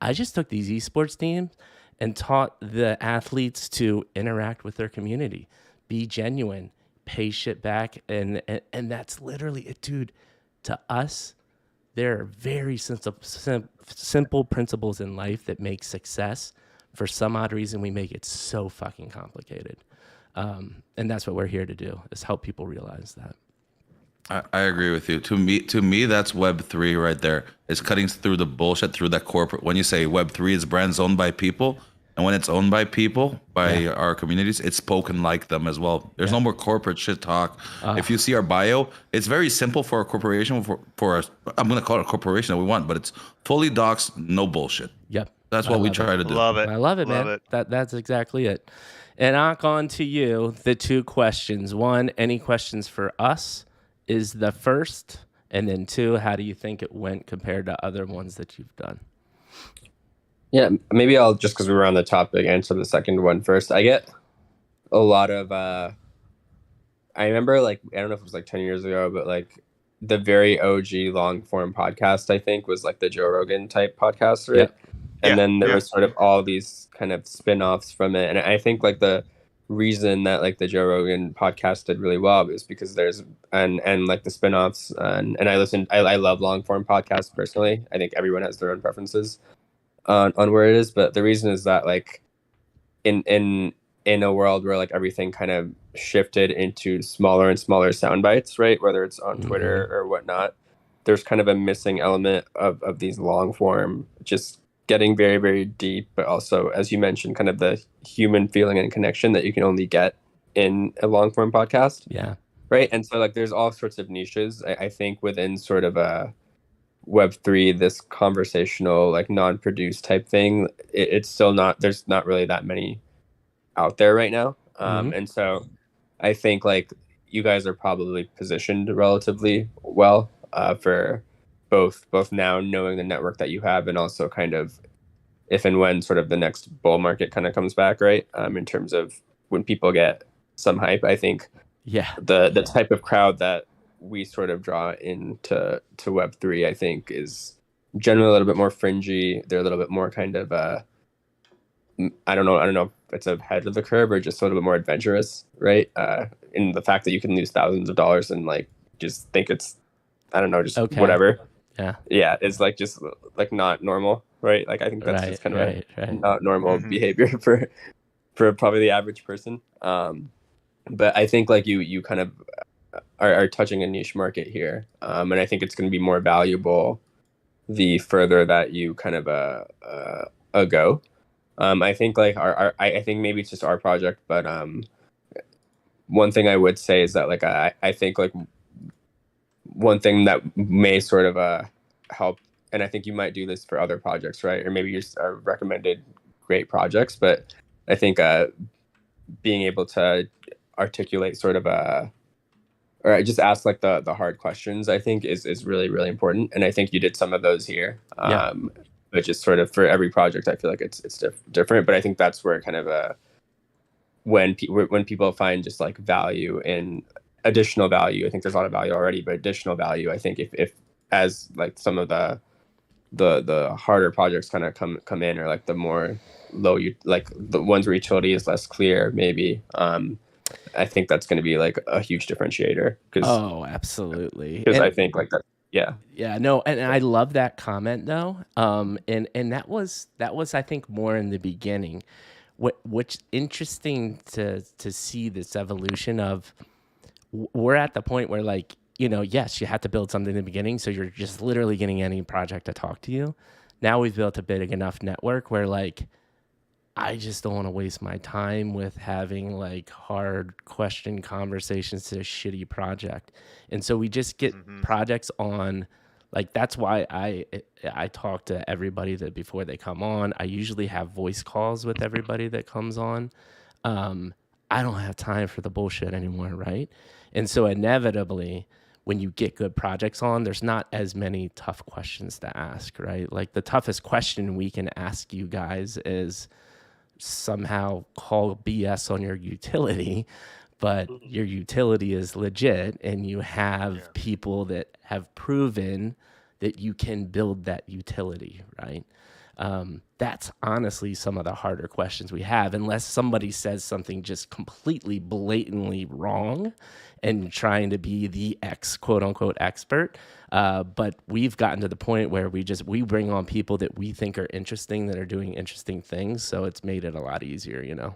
I just took these esports teams and taught the athletes to interact with their community, be genuine, pay shit back. And that's literally it, dude. To us, there are very simple principles in life that make success. For some odd reason, we make it so fucking complicated. And that's what we're here to do, is help people realize that. I agree with you. To me, that's Web3 right there. It's cutting through the bullshit, through that corporate. When you say Web3 is brands owned by people, and when it's owned by people, by our communities, it's spoken like them as well. There's no more corporate shit talk. If you see our bio, it's very simple for a corporation. For I'm gonna call it a corporation that we want, but it's fully docs, no bullshit. Yep. That's what we try to do. Love it. I love it, man. Love it. That's exactly it. And on to you, the 2 questions. 1, any questions for us is the first. And then 2, how do you think it went compared to other ones that you've done? Yeah, maybe I'll, just because we were on the topic, answer the second one first. I get a lot of, I remember, like, I don't know if it was like 10 years ago, but like the very OG long form podcast, I think, was like the Joe Rogan type podcast, right? Yep. And then there was sort of all these kind of spin-offs from it. And I think like the reason that like the Joe Rogan podcast did really well is because there's and like the spin-offs and I love long form podcasts personally. I think everyone has their own preferences on where it is, but the reason is that like in a world where like everything kind of shifted into smaller and smaller sound bites, right? Whether it's on Twitter or whatnot, there's kind of a missing element of these long form, just getting very, very deep, but also, as you mentioned, kind of the human feeling and connection that you can only get in a long form podcast. Yeah. Right. And so like there's all sorts of niches, I think, within sort of a Web3, this conversational, like non-produced type thing. It's still not, there's not really that many out there right now. And so I think like you guys are probably positioned relatively well for both now knowing the network that you have, and also kind of if and when sort of the next bull market kind of comes back, right? In terms of when people get some hype, I think the type of crowd that we sort of draw into Web3, I think, is generally a little bit more fringy. They're a little bit more kind of I don't know if it's ahead of the curve or just a little bit more adventurous, right? In the fact that you can lose thousands of dollars and like just think it's, I don't know, just whatever. Yeah, it's like just like not normal, right? Like I think that's just kind of not normal behavior for probably the average person. But I think like you kind of are touching a niche market here, and I think it's going to be more valuable the further that you kind of go. I think like I think maybe it's just our project, but one thing I would say is that like I think like one thing that may sort of help, and I think you might do this for other projects, right? Or maybe you just recommended great projects, but I think being able to articulate sort of or just ask like the hard questions, I think is really, really important. And I think you did some of those here. Yeah. But just sort of for every project, I feel like it's different. But I think that's where kind of when people find just like value in additional value, I think there's a lot of value already, but additional value, I think if as like some of the harder projects kind of come in, or like the more low, like the ones where utility is less clear, maybe I think that's going to be like a huge differentiator. Oh, absolutely. Because I think like that. Yeah. Yeah, no, and I love that comment though. And that was I think more in the beginning. What's interesting to see this evolution of, we're at the point where like, you know, yes, you have to build something in the beginning, so you're just literally getting any project to talk to you. Now we've built a big enough network where like, I just don't want to waste my time with having like hard question conversations to a shitty project. And so we just get projects on, like, that's why I talk to everybody that before they come on. I usually have voice calls with everybody that comes on. I don't have time for the bullshit anymore, right? And so inevitably, when you get good projects on, there's not as many tough questions to ask, right? Like the toughest question we can ask you guys is somehow call BS on your utility, but your utility is legit and you have people that have proven that you can build that utility, right? That's honestly some of the harder questions we have, unless somebody says something just completely blatantly wrong and trying to be the quote unquote expert. But we've gotten to the point where we bring on people that we think are interesting, that are doing interesting things. So it's made it a lot easier, you know?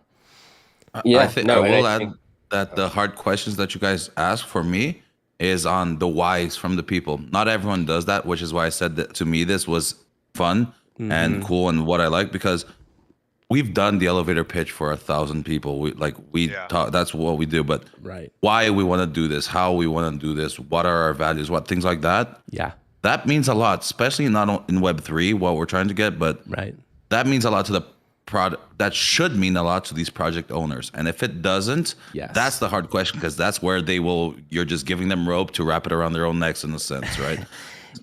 Yeah. I think I will add that the hard questions that you guys ask for me is on the whys from the people. Not everyone does that, which is why I said that to me this was fun and cool and what I like, because we've done the elevator pitch for 1,000 people. We talk, that's what we do, but why we want to do this, how we want to do this, what are our values, what things like that. Yeah. That means a lot, especially not in Web3, what we're trying to get, but that means a lot to the product. That should mean a lot to these project owners. And if it doesn't, that's the hard question, because that's where you're just giving them rope to wrap it around their own necks in a sense, right?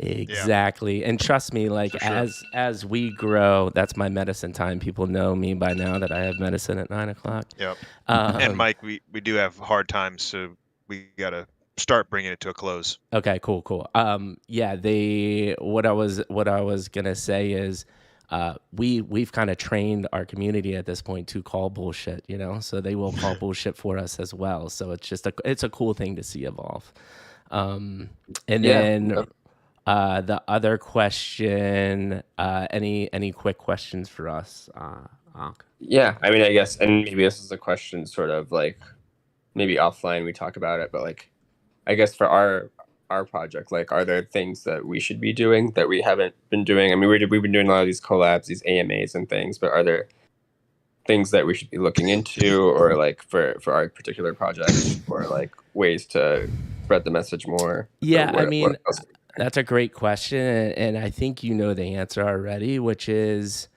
Exactly. And trust me, like as we grow, that's my medicine time. People know me by now that I have medicine at 9:00. Yep. And Mike, we do have hard times, so we got to start bringing it to a close. Okay, cool. What I was going to say is, we've kind of trained our community at this point to call bullshit, you know, so they will call bullshit for us as well. So it's just it's a cool thing to see evolve. And then the other question, any quick questions for us? Yeah, I mean, I guess, and maybe this is a question sort of like maybe offline we talk about it, but like, I guess for our project, like, are there things that we should be doing that we haven't been doing? I mean, we've been doing a lot of these collabs, these AMAs and things, but are there things that we should be looking into, or like for our particular project, or like ways to spread the message more? Yeah, I mean, that's a great question, and I think you know the answer already, which is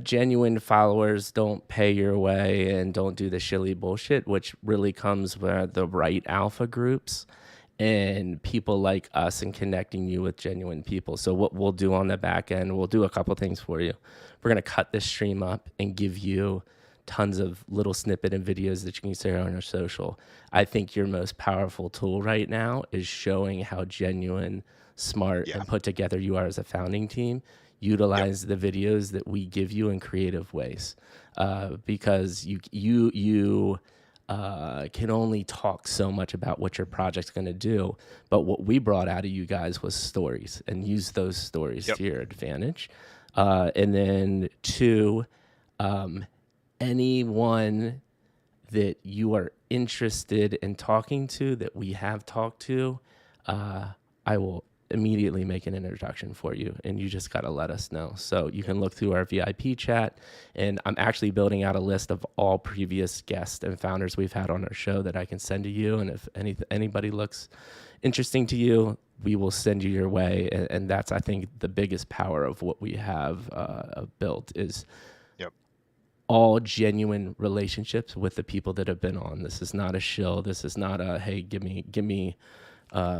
genuine followers don't pay your way and don't do the shilly bullshit, which really comes with the right alpha groups and people like us, and connecting you with genuine people. So what we'll do on the back end, we'll do a couple things for you. We're going to cut this stream up and give you tons of little snippet and videos that you can share on your social. I think your most powerful tool right now is showing how genuine, smart, and put together you are as a founding team. Utilize the videos that we give you in creative ways, because you can only talk so much about what your project's going to do. But what we brought out of you guys was stories, and use those stories to your advantage. And then 2, anyone that you are interested in talking to, that we have talked to, I will immediately make an introduction for you, and you just got to let us know. So you can look through our VIP chat, and I'm actually building out a list of all previous guests and founders we've had on our show that I can send to you. And if anybody looks interesting to you, we will send you your way. And that's, I think, the biggest power of what we have built is all genuine relationships with the people that have been on. This is not a shill. This is not a, hey, give me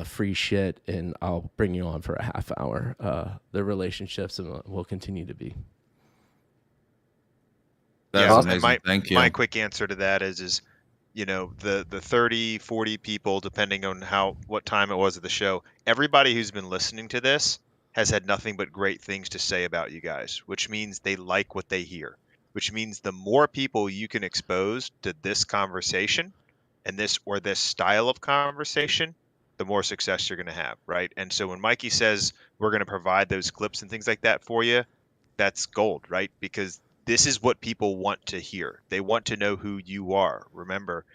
free shit and I'll bring you on for a half hour. The relationships will continue to be. That's Yeah, amazing. and Thank you. my quick answer to that is the 30, 40 people, depending on what time it was of the show, everybody who's been listening to this has had nothing but great things to say about you guys, which means they like what they hear, which means the more people you can expose to this conversation and this style of conversation, the more success you're going to have, right? And so when Mikey says we're going to provide those clips and things like that for you, that's gold, right? Because this is what people want to hear. They want to know who you are. Remember,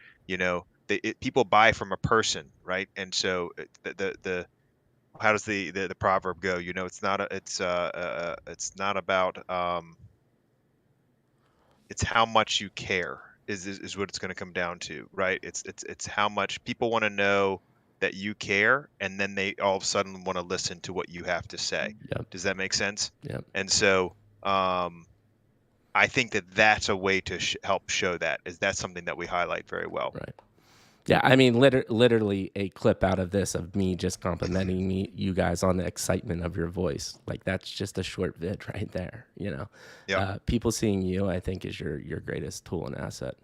people buy from a person, right? And so the how does the proverb go? It's not about it's how much you care is what it's going to come down to, right? It's how much people want to know that you care, and then they all of a sudden want to listen to what you have to say. Yep. Does that make sense? Yep. And so I think that's a way to help show that. That's something that we highlight very well. Right. Yeah, I mean, literally a clip out of this of me just complimenting you guys on the excitement of your voice. Like, that's just a short vid right there, People seeing you, I think, is your greatest tool and asset.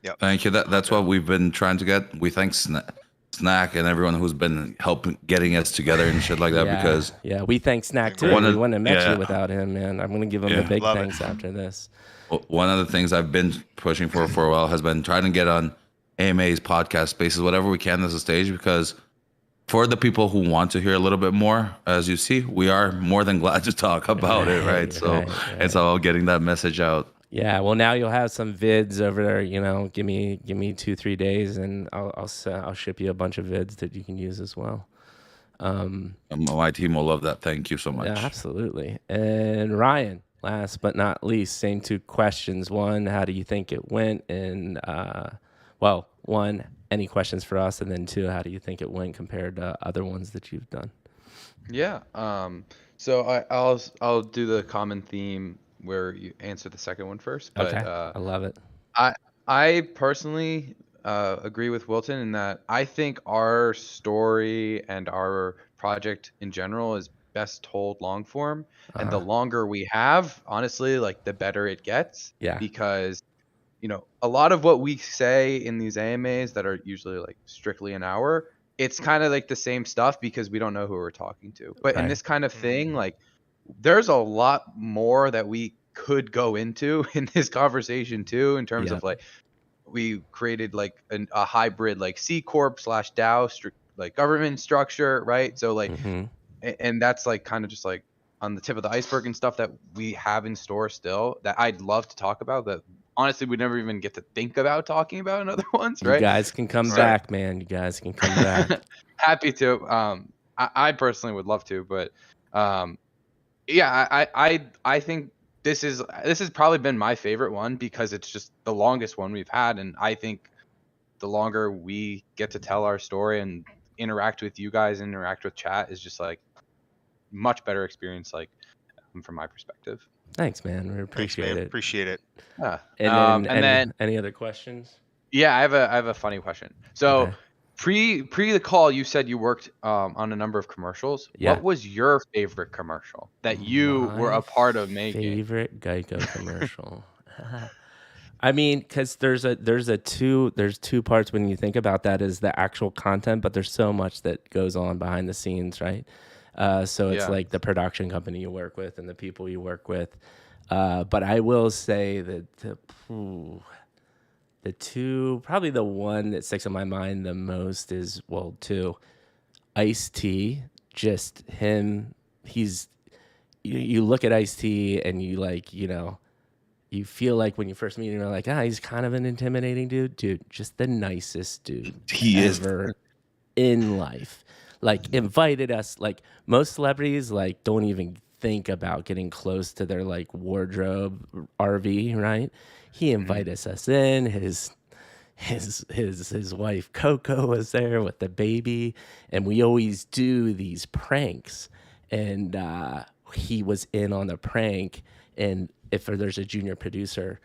Yeah. Thank you. That's what we've been trying to get. We thank Snack and everyone who's been helping getting us together and shit like that. Because we thank Snack too. We wouldn't have met you without him, man. I'm gonna give him a big thanks after this. One of the things I've been pushing for a while has been trying to get on AMA's podcast spaces, whatever we can as a stage, because for the people who want to hear a little bit more, as you see, we are more than glad to talk about it, right? So it's all getting that message out. Yeah, well, now you'll have some vids over there. Give me 2-3 days, and I'll ship you a bunch of vids that you can use as well. My team will love that. Thank you so much. Yeah, absolutely. And Ryan, last but not least, same 2 questions. One, how do you think it went? And one, any questions for us? And then 2, how do you think it went compared to other ones that you've done? Yeah. So I'll do the common theme where you answer the second one first. But, okay. I love it. I personally agree with Wilton in that I think our story and our project in general is best told long form. And the longer we have, honestly, like the better it gets. Yeah. Because a lot of what we say in these AMAs that are usually like strictly an hour, it's kind of like the same stuff because we don't know who we're talking to. But in this kind of thing, like there's a lot more that we could go into in this conversation too, in terms of like we created like a hybrid like C Corp / DAO like government structure, right? So like, and that's like kind of just like on the tip of the iceberg and stuff that we have in store still that I'd love to talk about that honestly we never even get to think about talking about in other ones, right? You guys can come back, man. You guys can come back. Happy to. I personally would love to, but I think this has probably been my favorite one because it's just the longest one we've had, and I think the longer we get to tell our story and interact with you guys, interact with chat is just like much better experience, like from my perspective. Thanks, man. We appreciate it. Appreciate it. Yeah. And then any other questions? Yeah, I have a funny question. So pre the call, you said you worked on a number of commercials. Yeah. What was your favorite commercial that you were a part of making? Favorite Geico commercial. I mean, because there's 2 parts when you think about that is the actual content, but there's so much that goes on behind the scenes, right? So it's like the production company you work with and the people you work with. But I will say that the 2, probably the one that sticks in my mind the most is, 2, Ice-T, just him. You look at Ice-T and you like, you feel like when you first meet him, you're like, he's kind of an intimidating dude. Dude, just the nicest dude he ever in life. like invited us. Like most celebrities, like don't even think about getting close to their like wardrobe RV, right? He invited us in. His wife Coco was there with the baby, and we always do these pranks. And he was in on the prank, and if there's a junior producer,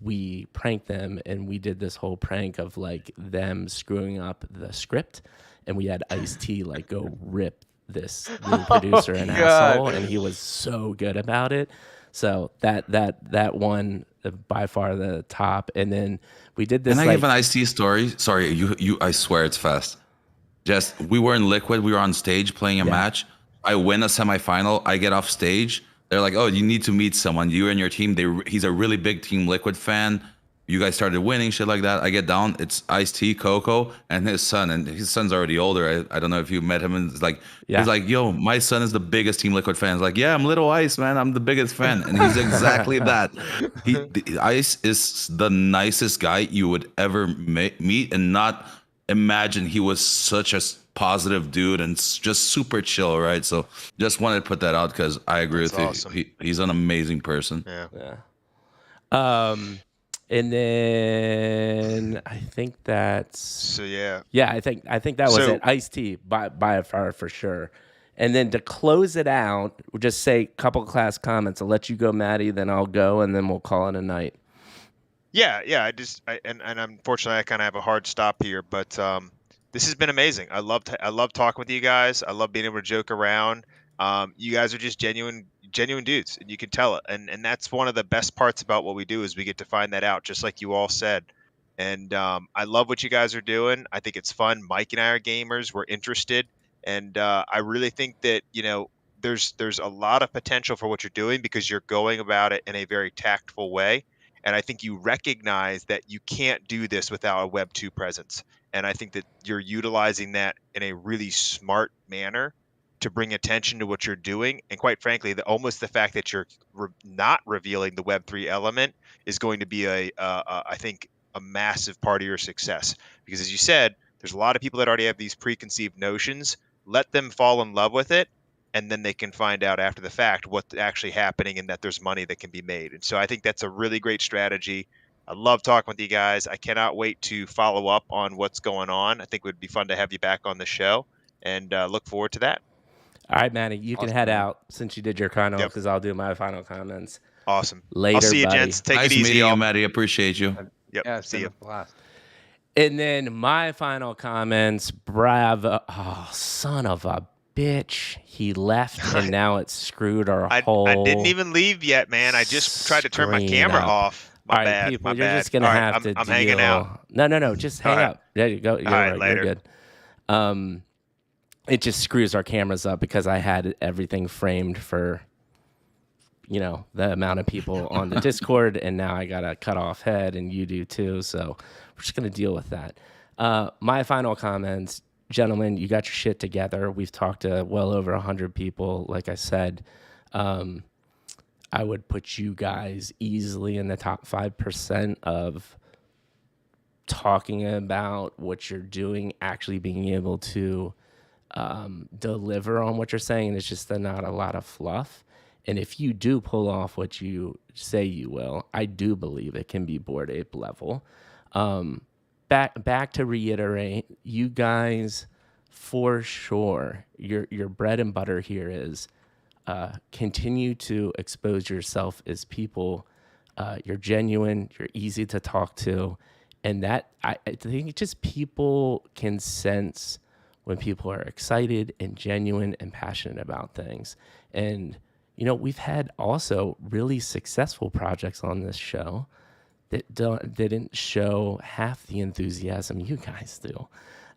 we pranked them, and we did this whole prank of like them screwing up the script, and we had Ice-T like go rip this new producer an asshole, and he was so good about it. So that one by far the top, and then we did this. Can I like, give an Ice-T story? Sorry, you. I swear it's fast. Just we were in Liquid. We were on stage playing a match. I win a semifinal. I get off stage. They're like, "Oh, you need to meet someone. You and your team." He's a really big Team Liquid fan. You guys started winning, shit like that. I get down. It's Ice-T, Coco, and his son. And his son's already older. I don't know if you met him. And it's like, he's like, yo, my son is the biggest Team Liquid fan. He's like, yeah, I'm Little Ice, man. I'm the biggest fan. And he's exactly that. Ice is the nicest guy you would ever meet, and not imagine he was such a positive dude and just super chill, right? So just wanted to put that out because I agree with awesome. you. He's an amazing person. Yeah. And then I think that's So yeah. I think that was it. Ice-T by far for sure. And then to close it out, we'll just say a couple class comments. I'll let you go, Maddie, then I'll go, and then we'll call it a night. Yeah. And unfortunately I kind of have a hard stop here, but this has been amazing. I love talking with you guys. I love being able to joke around. You guys are just genuine dudes, and you can tell it. And that's one of the best parts about what we do is we get to find that out, just like you all said. And I love what you guys are doing. I think it's fun. Mike and I are gamers. We're interested, and I really think that there's a lot of potential for what you're doing because you're going about it in a very tactful way. And I think you recognize that you can't do this without a Web2 presence. And I think that you're utilizing that in a really smart manner to bring attention to what you're doing. And quite frankly, almost the fact that you're not revealing the Web3 element is going to be I think, a massive part of your success. Because as you said, there's a lot of people that already have these preconceived notions. Let them fall in love with it, and then they can find out after the fact what's actually happening and that there's money that can be made. And so I think that's a really great strategy. I love talking with you guys. I cannot wait to follow up on what's going on. I think it would be fun to have you back on the show, and look forward to that. All right, Maddie, you can head out since you did your final, because I'll do my final comments. Awesome. Later, I'll see you, buddy. gents. Take Nice it easy, meeting y'all. you, Maddie. Appreciate you. Yep. Yeah, See you. Blast. And then my final comments, bravo. Oh, son of a bitch. He left, and now it's screwed our whole... I didn't even leave yet, man. I just tried to turn my camera off. My bad. People, my you're bad. just going to have to I'm deal. hanging out. No. Just hang up. There you go. You're right. Later. You're good. It just screws our cameras up because I had everything framed for, the amount of people on the Discord, and now I got a cut off head, and you do too. So we're just going to deal with that. My final comments, gentlemen, you got your shit together. We've talked to well over 100 people. Like I said, I would put you guys easily in the top 5% of talking about what you're doing, actually being able to deliver on what you're saying. It's just not a lot of fluff. And if you do pull off what you say you will, I do believe it can be Bored Ape level. Back to reiterate, you guys, for sure, your bread and butter here is continue to expose yourself as people. You're genuine, you're easy to talk to, and that I think just people can sense when people are excited and genuine and passionate about things. And we've had also really successful projects on this show that didn't show half the enthusiasm you guys do.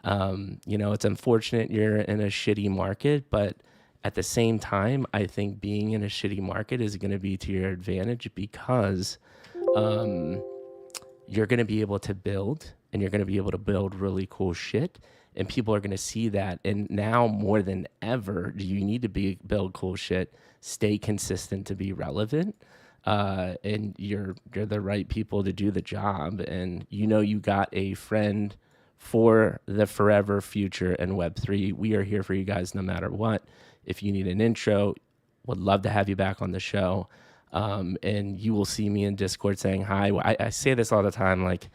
It's unfortunate you're in a shitty market, but at the same time, I think being in a shitty market is going to be to your advantage because you're going to be able to build, and you're going to be able to build really cool shit, and people are going to see that. And now more than ever, you need to build cool shit, stay consistent to be relevant, and you're the right people to do the job. And you got a friend for the forever future in Web3. We are here for you guys no matter what. If you need an intro, would love to have you back on the show. And you will see me in Discord saying hi. I say this all the time, like,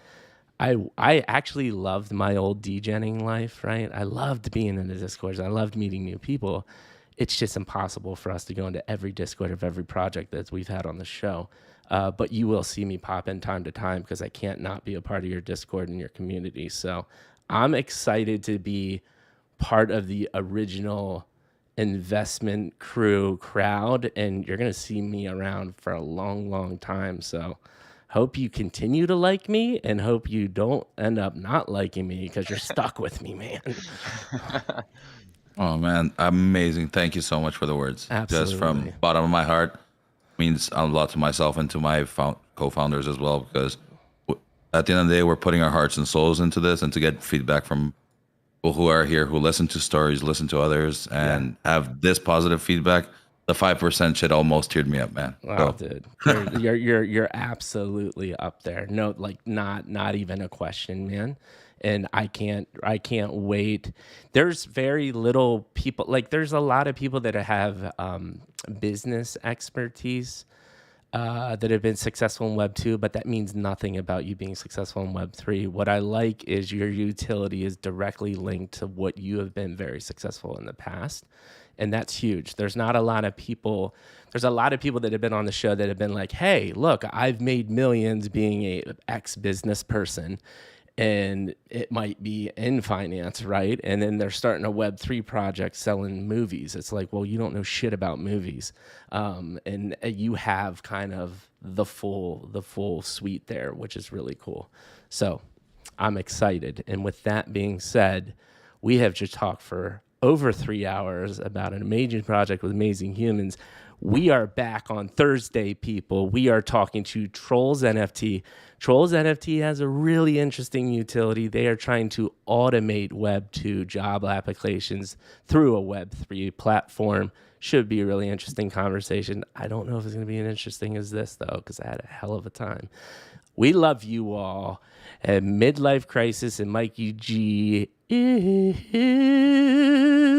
I actually loved my old DJing life, right? I loved being in the Discords. I loved meeting new people. It's just impossible for us to go into every Discord of every project that we've had on the show. But you will see me pop in time to time because I can't not be a part of your Discord and your community. So I'm excited to be part of the original investment crowd, and you're going to see me around for a long, long time. So hope you continue to like me and hope you don't end up not liking me because you're stuck with me, man. Oh man, amazing. Thank you so much for the words. Absolutely. Just from bottom of my heart. Means a lot to myself and to my co-founders as well, because at the end of the day, we're putting our hearts and souls into this, and to get feedback from people who are here, who listen to stories, listen to others, and have this positive feedback. The 5% shit almost teared me up, man. Wow, dude, you're absolutely up there. No, like not even a question, man. And I can't wait. There's very little people, like there's a lot of people that have business expertise that have been successful in Web 2, but that means nothing about you being successful in Web 3. What I like is your utility is directly linked to what you have been very successful in the past. And that's huge. There's not a lot of people. There's a lot of people that have been on the show that have been like, hey, look, I've made millions being a ex-business person. And it might be in finance, right? And then they're starting a Web3 project selling movies. It's like, well, you don't know shit about movies. And you have kind of the full suite there, which is really cool. So I'm excited. And with that being said, we have just talked for over 3 hours about an amazing project with amazing humans. We are back on Thursday, people. We are talking to Trolls NFT. Trolls NFT has a really interesting utility. They are trying to automate Web 2 job applications through a Web 3 platform. Should be a really interesting conversation. I don't know if it's going to be as interesting as this, though, because I had a hell of a time. We love you all. Midlife Crisis and Mikey G.